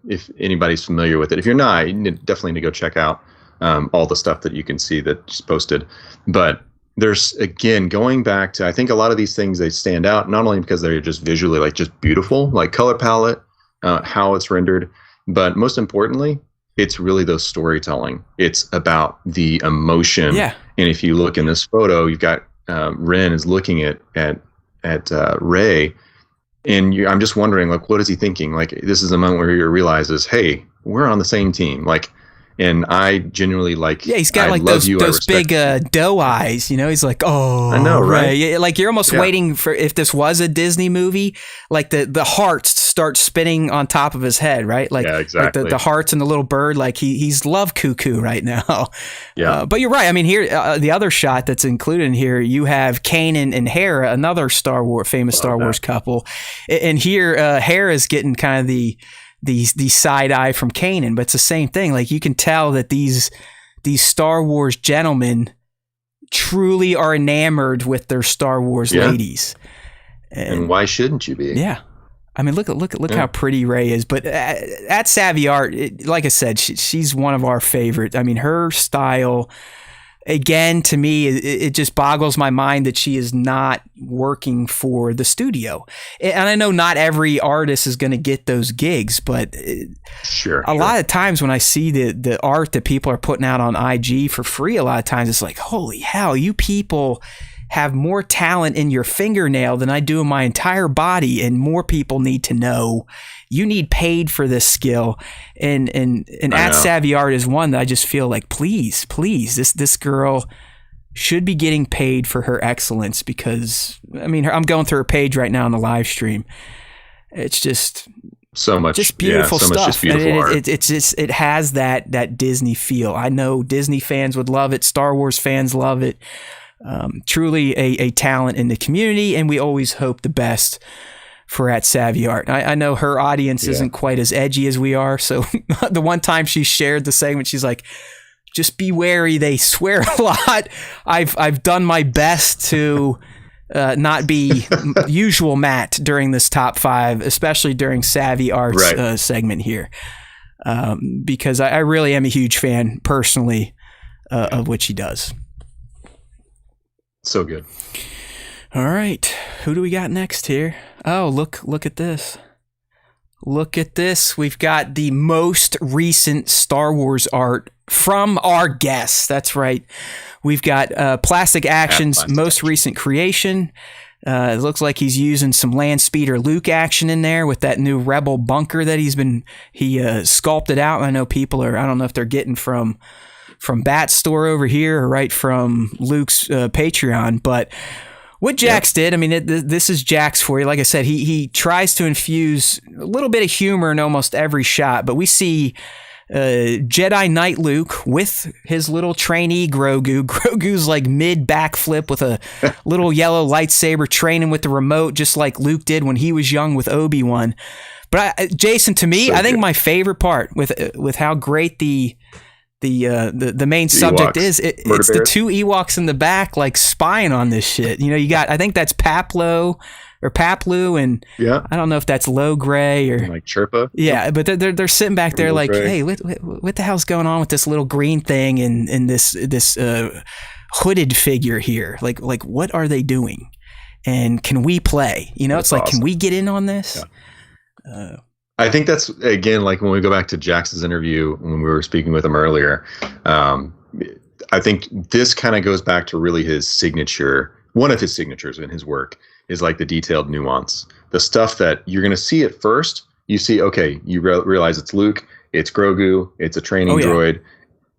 if anybody's familiar with it. If you're not, you definitely need to go check out all the stuff that you can see that's posted. But there's, again, going back to, I think a lot of these things, they stand out, not only because they're just visually, like, just beautiful, like color palette, how it's rendered, but most importantly, it's really those storytelling. It's about the emotion. Yeah. And if you look in this photo, you've got Ren is looking at Rey, and I'm just wondering, like, what is he thinking? Like, this is a moment where he realizes, hey, we're on the same team. Like, and I genuinely like. Yeah, he's got like those big doe eyes. You know, he's like, oh, I know, right? Like you're almost waiting for, if this was a Disney movie, like the hearts start spinning on top of his head, right? Like, exactly. Like the hearts and the little bird. Like he's love cuckoo right now. Yeah, but you're right. I mean, here the other shot that's included in here, you have Kanan and Hera, another famous Star Wars couple, and here Hera's getting kind of the side eye from Kanan, but it's the same thing. Like, you can tell that these Star Wars gentlemen truly are enamored with their Star Wars ladies. And why shouldn't you be? Yeah. I mean, look how pretty Rey is. But at Savvy Art, like I said, she's one of our favorite. I mean, her style, again, to me, it just boggles my mind that she is not working for the studio. And I know not every artist is going to get those gigs, but a lot of times when I see the art that people are putting out on IG for free, a lot of times it's like, holy hell, you people have more talent in your fingernail than I do in my entire body, and more people need to know. You need paid for this skill, and at Savvy Art is one that I just feel like, please, this girl should be getting paid for her excellence, because I mean, I'm going through her page right now on the live stream. It's just so much, just beautiful stuff. Much just beautiful art. It has that Disney feel. I know Disney fans would love it. Star Wars fans love it. Truly a talent in the community, and we always hope the best for at Savvy Art. I know her audience isn't quite as edgy as we are, so the one time she shared the segment, she's like, just be wary, they swear a lot. I've done my best to not be usual Matt during this top 5, especially during Savvy Art's segment here, because I really am a huge fan personally of what she does. So good. All right. Who do we got next here? Oh, look at this. Look at this. We've got the most recent Star Wars art from our guests. That's right. We've got Plastic Action's most recent creation. It looks like he's using some land speeder Luke action in there with that new Rebel bunker that he sculpted out. I know people are, I don't know if they're getting from Bat's store over here or right from Luke's Patreon, but what Jax did, I mean, this is Jax for you. Like I said, he tries to infuse a little bit of humor in almost every shot, but we see Jedi Knight Luke with his little trainee Grogu. Grogu's like mid backflip with a little yellow lightsaber, training with the remote, just like Luke did when he was young with Obi-Wan. But Jason, to me, I think my favorite part with how great the main subject Ewoks. It's the 2 Ewoks in the back, like spying on this shit. You know, you got, I think that's Paplu, and I don't know if that's Low Gray or like Chirpa. Yeah, but they're sitting back there like, hey, what the hell's going on with this little green thing and this hooded figure here? Like what are they doing? And can we play? You know, that's, it's like, awesome. Can we get in on this? Yeah. I think that's, again, like when we go back to Jax's interview when we were speaking with him earlier, I think this kind of goes back to really his signature. One of his signatures in his work is like the detailed nuance, the stuff that you're going to see at first. You see, okay, you realize it's Luke, it's Grogu, it's a training droid.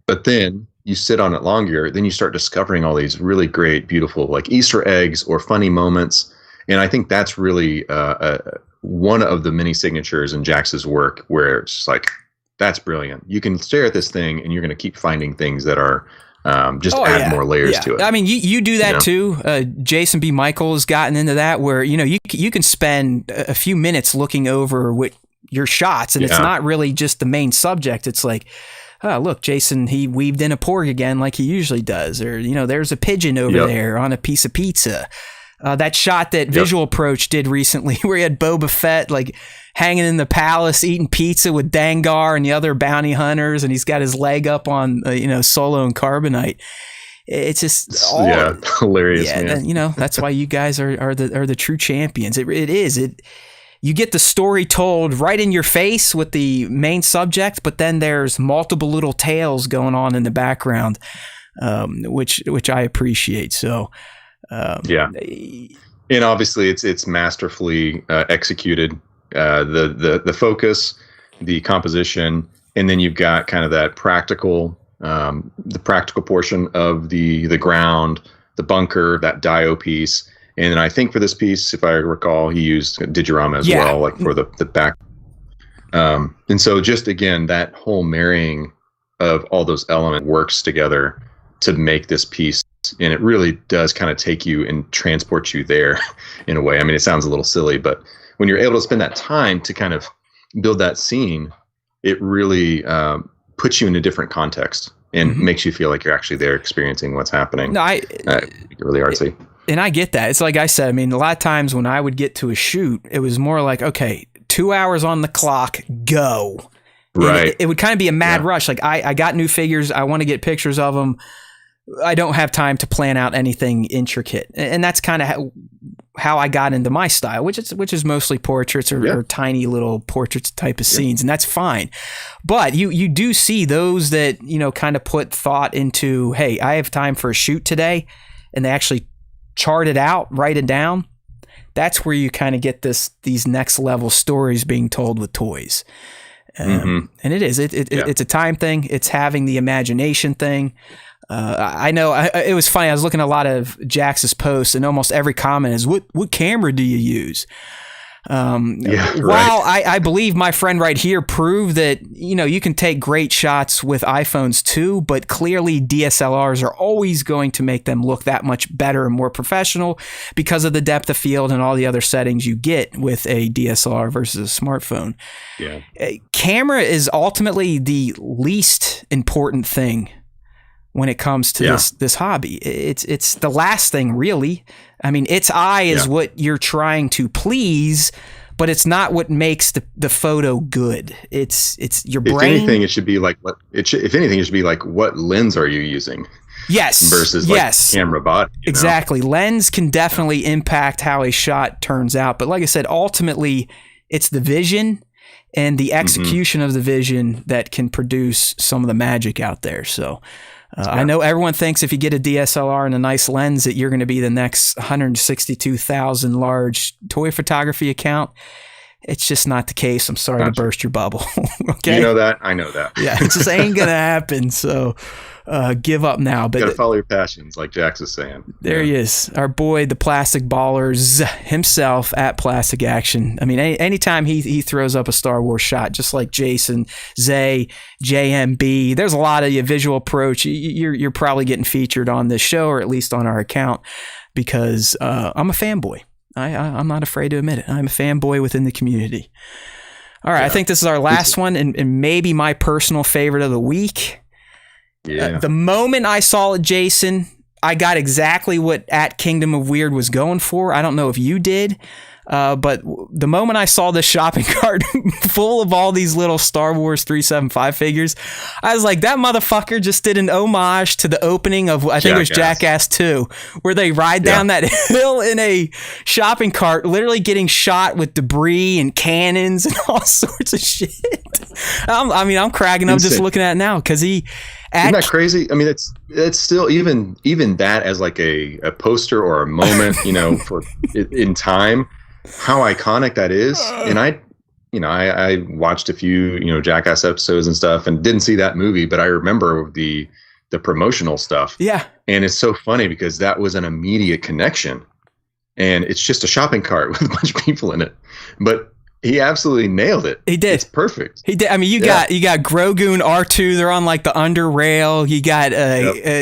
But then you sit on it longer, then you start discovering all these really great, beautiful like Easter eggs or funny moments. And I think that's really one of the many signatures in Jax's work, where it's just like, that's brilliant. You can stare at this thing and you're going to keep finding things that are add more layers to it. I mean, you do that too. Jason B. Michael has gotten into that, where you can spend a few minutes looking over your shots, and it's not really just the main subject. It's like, oh, look, Jason, he weaved in a pork again like he usually does, or there's a pigeon over there on a piece of pizza. That shot that Visual Approach did recently, where he had Boba Fett like hanging in the palace eating pizza with Dangar and the other bounty hunters, and he's got his leg up on Solo and Carbonite. It's just hilarious. Yeah, man. That's why you guys are the true champions. It is. You get the story told right in your face with the main subject, but then there's multiple little tales going on in the background, which I appreciate. So. And obviously it's masterfully executed. The focus, the composition, and then you've got kind of that practical, the practical portion of the ground, the bunker, that Dio piece. And then I think for this piece, if I recall, he used Digirama as well, like for the back. And so just again, that whole marrying of all those elements works together to make this piece. And it really does kind of take you and transport you there in a way. I mean, it sounds a little silly, but when you're able to spend that time to kind of build that scene, it really puts you in a different context and makes you feel like you're actually there experiencing what's happening. No, really artsy. And I get that. It's like I said, I mean, a lot of times when I would get to a shoot, it was more like, okay, 2 hours on the clock, go. Right. It would kind of be a mad rush. Like I got new figures. I want to get pictures of them. I don't have time to plan out anything intricate. And that's kind of how I got into my style, which is mostly portraits or tiny little portraits type of scenes. And that's fine. But you do see those that, kind of put thought into, hey, I have time for a shoot today. And they actually chart it out, write it down. That's where you kind of get these next level stories being told with toys. And it is, it's a time thing. It's having the imagination thing. I know it was funny. I was looking at a lot of Jax's posts, and almost every comment is, what camera do you use? While I believe my friend right here proved that, you can take great shots with iPhones too, but clearly DSLRs are always going to make them look that much better and more professional because of the depth of field and all the other settings you get with a DSLR versus a smartphone. Yeah. Camera is ultimately the least important thing when it comes to this hobby. It's the last thing, really. I mean, its eye is what you're trying to please, but it's not what makes the photo good. It's your brain. If anything, it should be like what lens are you using? Yes. Versus camera body. Exactly. Lens can definitely impact how a shot turns out. But like I said, ultimately it's the vision and the execution of the vision that can produce some of the magic out there. So I know everyone thinks if you get a DSLR and a nice lens that you're going to be the next 162,000 large toy photography account. It's just not the case. I'm sorry to burst your bubble. Okay. You know that. I know that. Yeah, it just ain't going to happen. So give up now. But you got to follow your passions, like Jax is saying. There he is. Our boy, the Plastic Ballers himself at Plastic Action. I mean, anytime he throws up a Star Wars shot, just like Jason, Zay, JMB, there's a lot of you Visual Approach. You're probably getting featured on this show, or at least on our account, because I'm a fanboy. I'm not afraid to admit it. I'm a fanboy within the community. All right, I think this is our last one, and maybe my personal favorite of the week. Yeah. The moment I saw it, Jason, I got exactly what at Kingdom of Weird was going for. I don't know if you did, but the moment I saw this shopping cart full of all these little Star Wars 375 figures, I was like, that motherfucker just did an homage to the opening of, I think it was Jackass 2, where they ride down that hill in a shopping cart, literally getting shot with debris and cannons and all sorts of shit. I'm cracking up just looking at it now, because isn't that crazy? I mean, it's still even that as like a poster or a moment, for in time, how iconic that is. And I watched a few, Jackass episodes and stuff, and didn't see that movie, but I remember the the promotional stuff. Yeah. And it's so funny because that was an immediate connection. And it's just a shopping cart with a bunch of people in it. But he absolutely nailed it. He did. It's perfect. He did. I mean, you got Grogu and R2. They're on like the under rail. You got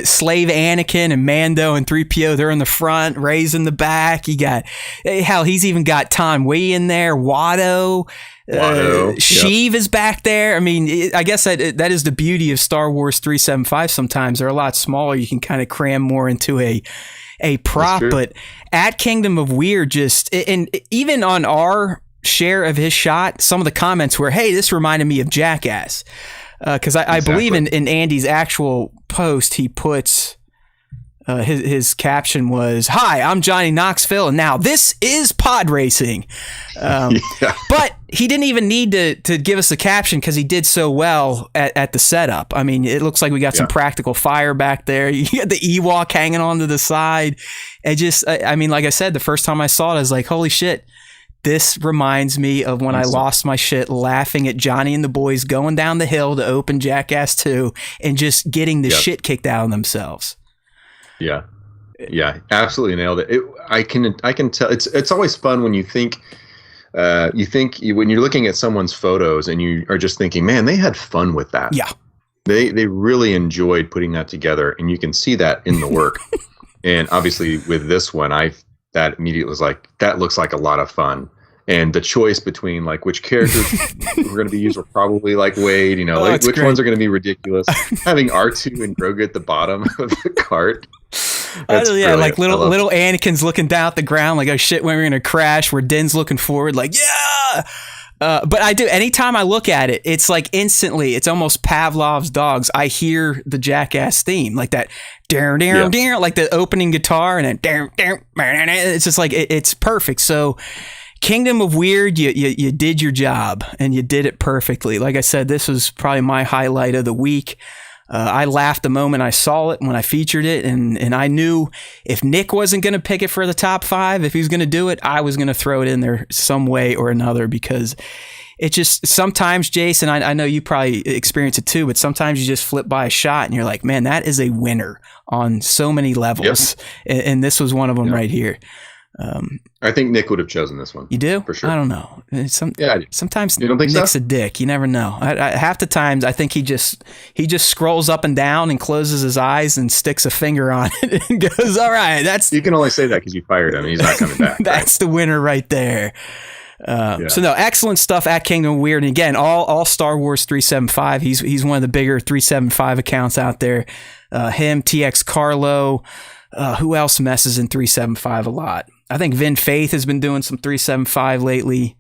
slave Anakin and Mando and 3PO. They're in the front, Rey's in the back. You got hell. He's even got Tom Wee in there. Watto. Sheev is back there. I mean, I guess that is the beauty of Star Wars 375. Sometimes they're a lot smaller. You can kind of cram more into a prop. But at Kingdom of Weird, and even on our share of his shot, some of the comments were, hey, this reminded me of Jackass, because I believe in Andy's actual post he puts his caption was, hi, I'm Johnny Knoxville and now this is pod racing. But he didn't even need to give us the caption because he did so well at the setup. I mean, it looks like we got some practical fire back there. You got the Ewok hanging onto the side. I mean, like I said, the first time I saw it, I was like, holy shit. This reminds me of when I lost my shit laughing at Johnny and the boys going down the hill to open Jackass 2 and just getting the shit kicked out of themselves. Yeah, absolutely nailed it. I can tell. It's always fun when you think when you're looking at someone's photos and you are just thinking, man, they had fun with that. Yeah, they really enjoyed putting that together, and you can see that in the work. And obviously with this one, that immediately was like, that looks like a lot of fun. And the choice between like which characters were going to be used were probably like Wade, like which ones are going to be ridiculous. Having R2 and Grogu at the bottom of the cart. Like little Anakin's looking down at the ground like, oh shit, when we're going to crash, where Din's looking forward like, yeah. But I do, anytime I look at it, it's like instantly, it's almost Pavlov's dogs. I hear the Jackass theme, like that, like the opening guitar, and then, it's just like, it's perfect. So Kingdom of Weird, you did your job, and you did it perfectly. Like I said, this was probably my highlight of the week. I laughed the moment I saw it when I featured it, and I knew if Nick wasn't going to pick it for the top 5, if he was going to do it, I was going to throw it in there some way or another, because it just, sometimes, Jason, I know you probably experience it too, but sometimes you just flip by a shot and you're like, man, that is a winner on so many levels. Yep. And this was one of them right here. I think Nick would have chosen this one. You do? For sure. I don't know. I do. Sometimes you don't think Nick's a dick. You never know. Half the times I think he just scrolls up and down and closes his eyes and sticks a finger on it and goes, all right, that's... You can only say that because you fired him. He's not coming back. That's the winner right there. So no, excellent stuff at Kingdom of Weird. And again, all Star Wars 375. He's one of the bigger 375 accounts out there. Him, TX Carlo. Who else messes in 375 a lot? I think Vin Faith has been doing some 375 lately.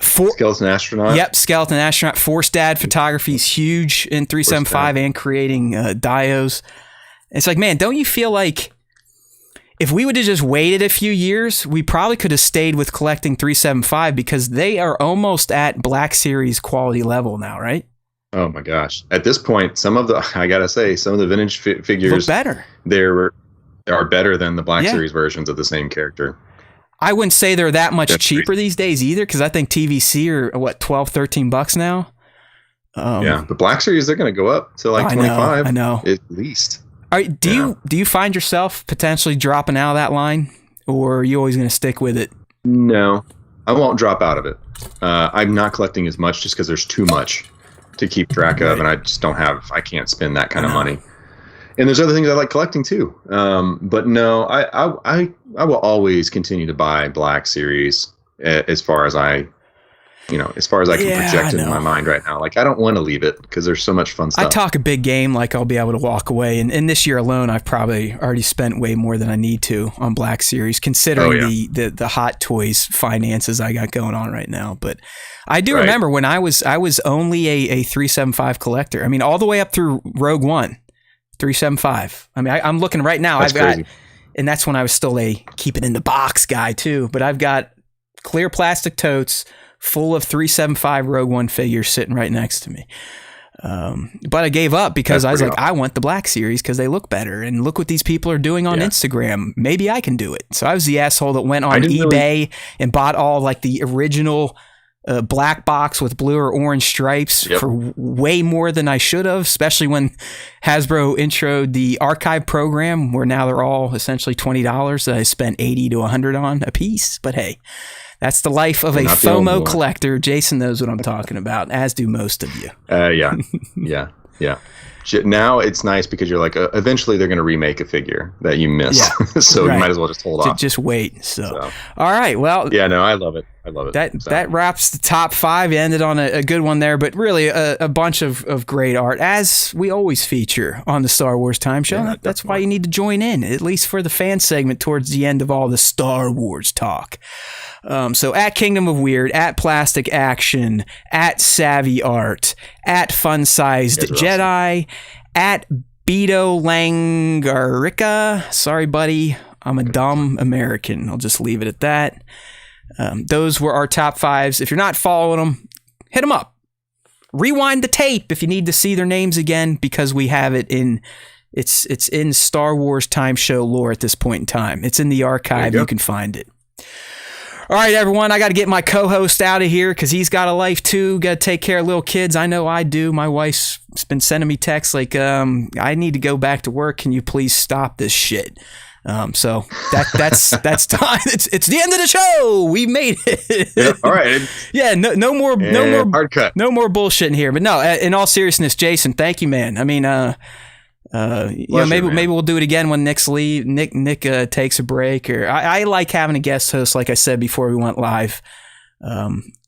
Skeleton Astronaut. Yep, Skeleton Astronaut. Force Dad Photography is huge in 375 and creating dios. It's like, man, don't you feel like if we would have just waited a few years, we probably could have stayed with collecting 375, because they are almost at Black Series quality level now, right? Oh my gosh. At this point, I gotta say, some of the vintage figures look better. Are better than the Black Series versions of the same character. I wouldn't say they're that much cheaper these days either, because I think TVC are what, $12-13 now. The Black Series, they're going to go up to like 25. I know, at least. All right, do you find yourself potentially dropping out of that line, or are you always going to stick with it? No, I won't drop out of it. I'm not collecting as much just because there's too much to keep track of, and I just I can't spend that kind of money. And there's other things I like collecting too. But no, I will always continue to buy Black Series as far as I can project it in my mind right now. Like, I don't want to leave it because there's so much fun stuff. I talk a big game, like I'll be able to walk away. And this year alone, I've probably already spent way more than I need to on Black Series, considering the Hot Toys finances I got going on right now. But I do remember when I was only a 375 collector. I mean, all the way up through Rogue One. 375. I mean, I'm looking right now. And that's when I was still a keep it in the box guy too. But I've got clear plastic totes full of 375 Rogue One figures sitting right next to me. But I gave up because I was like, I want the Black Series because they look better. And look what these people are doing on Instagram. Maybe I can do it. So I was the asshole that went on eBay and bought all like the original black box with blue or orange stripes for way more than I should have, especially when Hasbro introed the archive program, where now they're all essentially $20 that I spent $80 to $100 on a piece. But hey, that's the life of a FOMO collector. Jason knows what I'm talking about, as do most of you. Yeah. Now it's nice because you're like, eventually they're going to remake a figure that you missed. So you might as well just hold off. Just wait. So, all right. Well, yeah, no, I love it. That wraps the top 5. You ended on a good one there, but really a bunch of great art, as we always feature on the Star Wars Time Show. Yeah, that's why you need to join in, at least for the fan segment towards the end of all the Star Wars talk. So at Kingdom of Weird, at Plastic Action, at Savvy Art, at Fun Sized Jedi, at Beto Langarica. Sorry, buddy. I'm a dumb American. I'll just leave it at that. Those were our top 5s. If you're not following them, hit them up. Rewind the tape if you need to see their names again, because we have it in. It's in Star Wars Time Show lore at this point in time. It's in the archive. You can find it. All right, everyone, I got to get my co-host out of here because he's got a life too. Got to take care of little kids. I know I do. My wife's been sending me texts like, I need to go back to work. Can you please stop this shit? So that's time. It's the end of the show. We made it. Yeah, all right. Yeah, no more hard cut. No more bullshit in here. But no, in all seriousness, Jason, thank you, man. I mean, maybe we'll do it again when Nick takes a break, or I like having a guest host, like I said before we went live.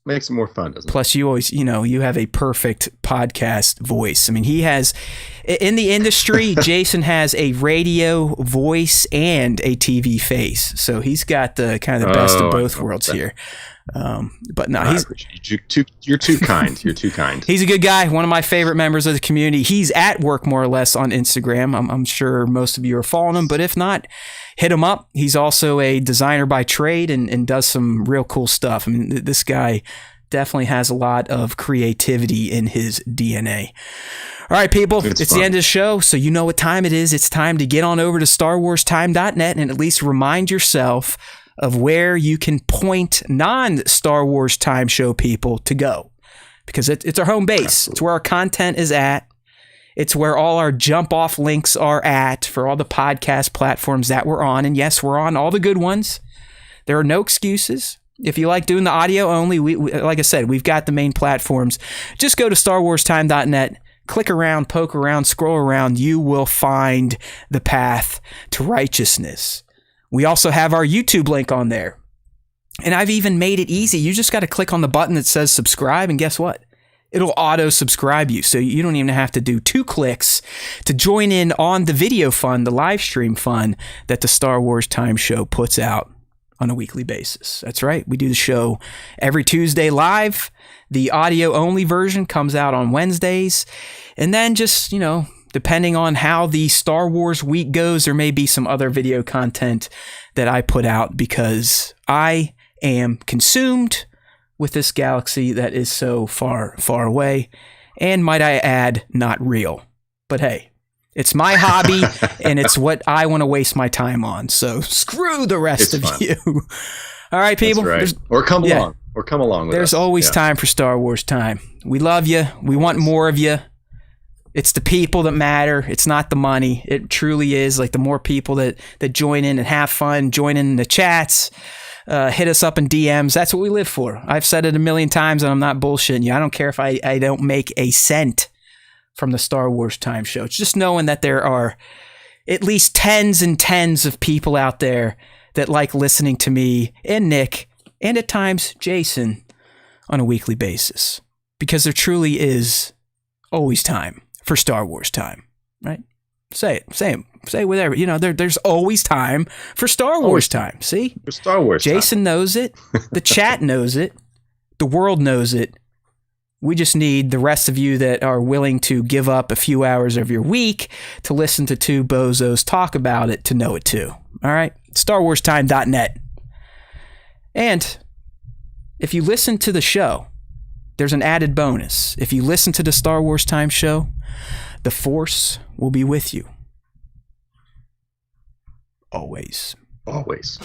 Makes it more fun, doesn't it? Plus, you always, you have a perfect podcast voice. I mean, he has, in the industry, Jason has a radio voice and a TV face. So he's got the kind of the best of both worlds here. But no, you're too kind. You're too kind. He's a good guy. One of my favorite members of the community. He's at work more or less on Instagram. I'm sure most of you are following him, but if not, hit him up. He's also a designer by trade and does some real cool stuff. I mean, this guy definitely has a lot of creativity in his DNA. All right, people, it's the end of the show, so you know what time it is. It's time to get on over to StarWarsTime.net and at least remind yourself of where you can point non-Star Wars Time Show people to go. Because it's our home base. Absolutely. It's where our content is at. It's where all our jump-off links are at for all the podcast platforms that we're on. And yes, we're on all the good ones. There are no excuses. If you like doing the audio only, we like I said, we've got the main platforms. Just go to StarWarsTime.net, click around, poke around, scroll around. You will find the path to righteousness. We also have our YouTube link on there. And I've even made it easy. You just got to click on the button that says subscribe, and guess what? It'll auto-subscribe you, so you don't even have to do 2 clicks to join in on the video fun, the live stream fun that the Star Wars Time Show puts out on a weekly basis. That's right. We do the show every Tuesday live. The audio-only version comes out on Wednesdays. And then just, depending on how the Star Wars week goes, there may be some other video content that I put out because I am consumed with this galaxy that is so far, far away. And might I add, not real. But hey, it's my hobby and it's what I want to waste my time on. So screw the rest of you. All right, people. That's right. Or come along. Or come along with us. There's always time for Star Wars time. We love you. We want more of you. It's the people that matter. It's not the money. It truly is. Like the more people that join in and have fun, join in the chats, hit us up in DMs. That's what we live for. I've said it a million times and I'm not bullshitting you. I don't care if I don't make a cent from the Star Wars Time Show. It's just knowing that there are at least tens and tens of people out there that like listening to me and Nick and at times Jason on a weekly basis. Because there truly is always time for Star Wars time, right? Say whatever. There's always time for Star Wars time. See? For Star Wars Jason knows it. The chat knows it. The world knows it. We just need the rest of you that are willing to give up a few hours of your week to listen to 2 bozos talk about it to know it too. All right? StarWarsTime.net. And if you listen to the show, there's an added bonus. If you listen to the Star Wars Time Show, the Force will be with you. Always. Always.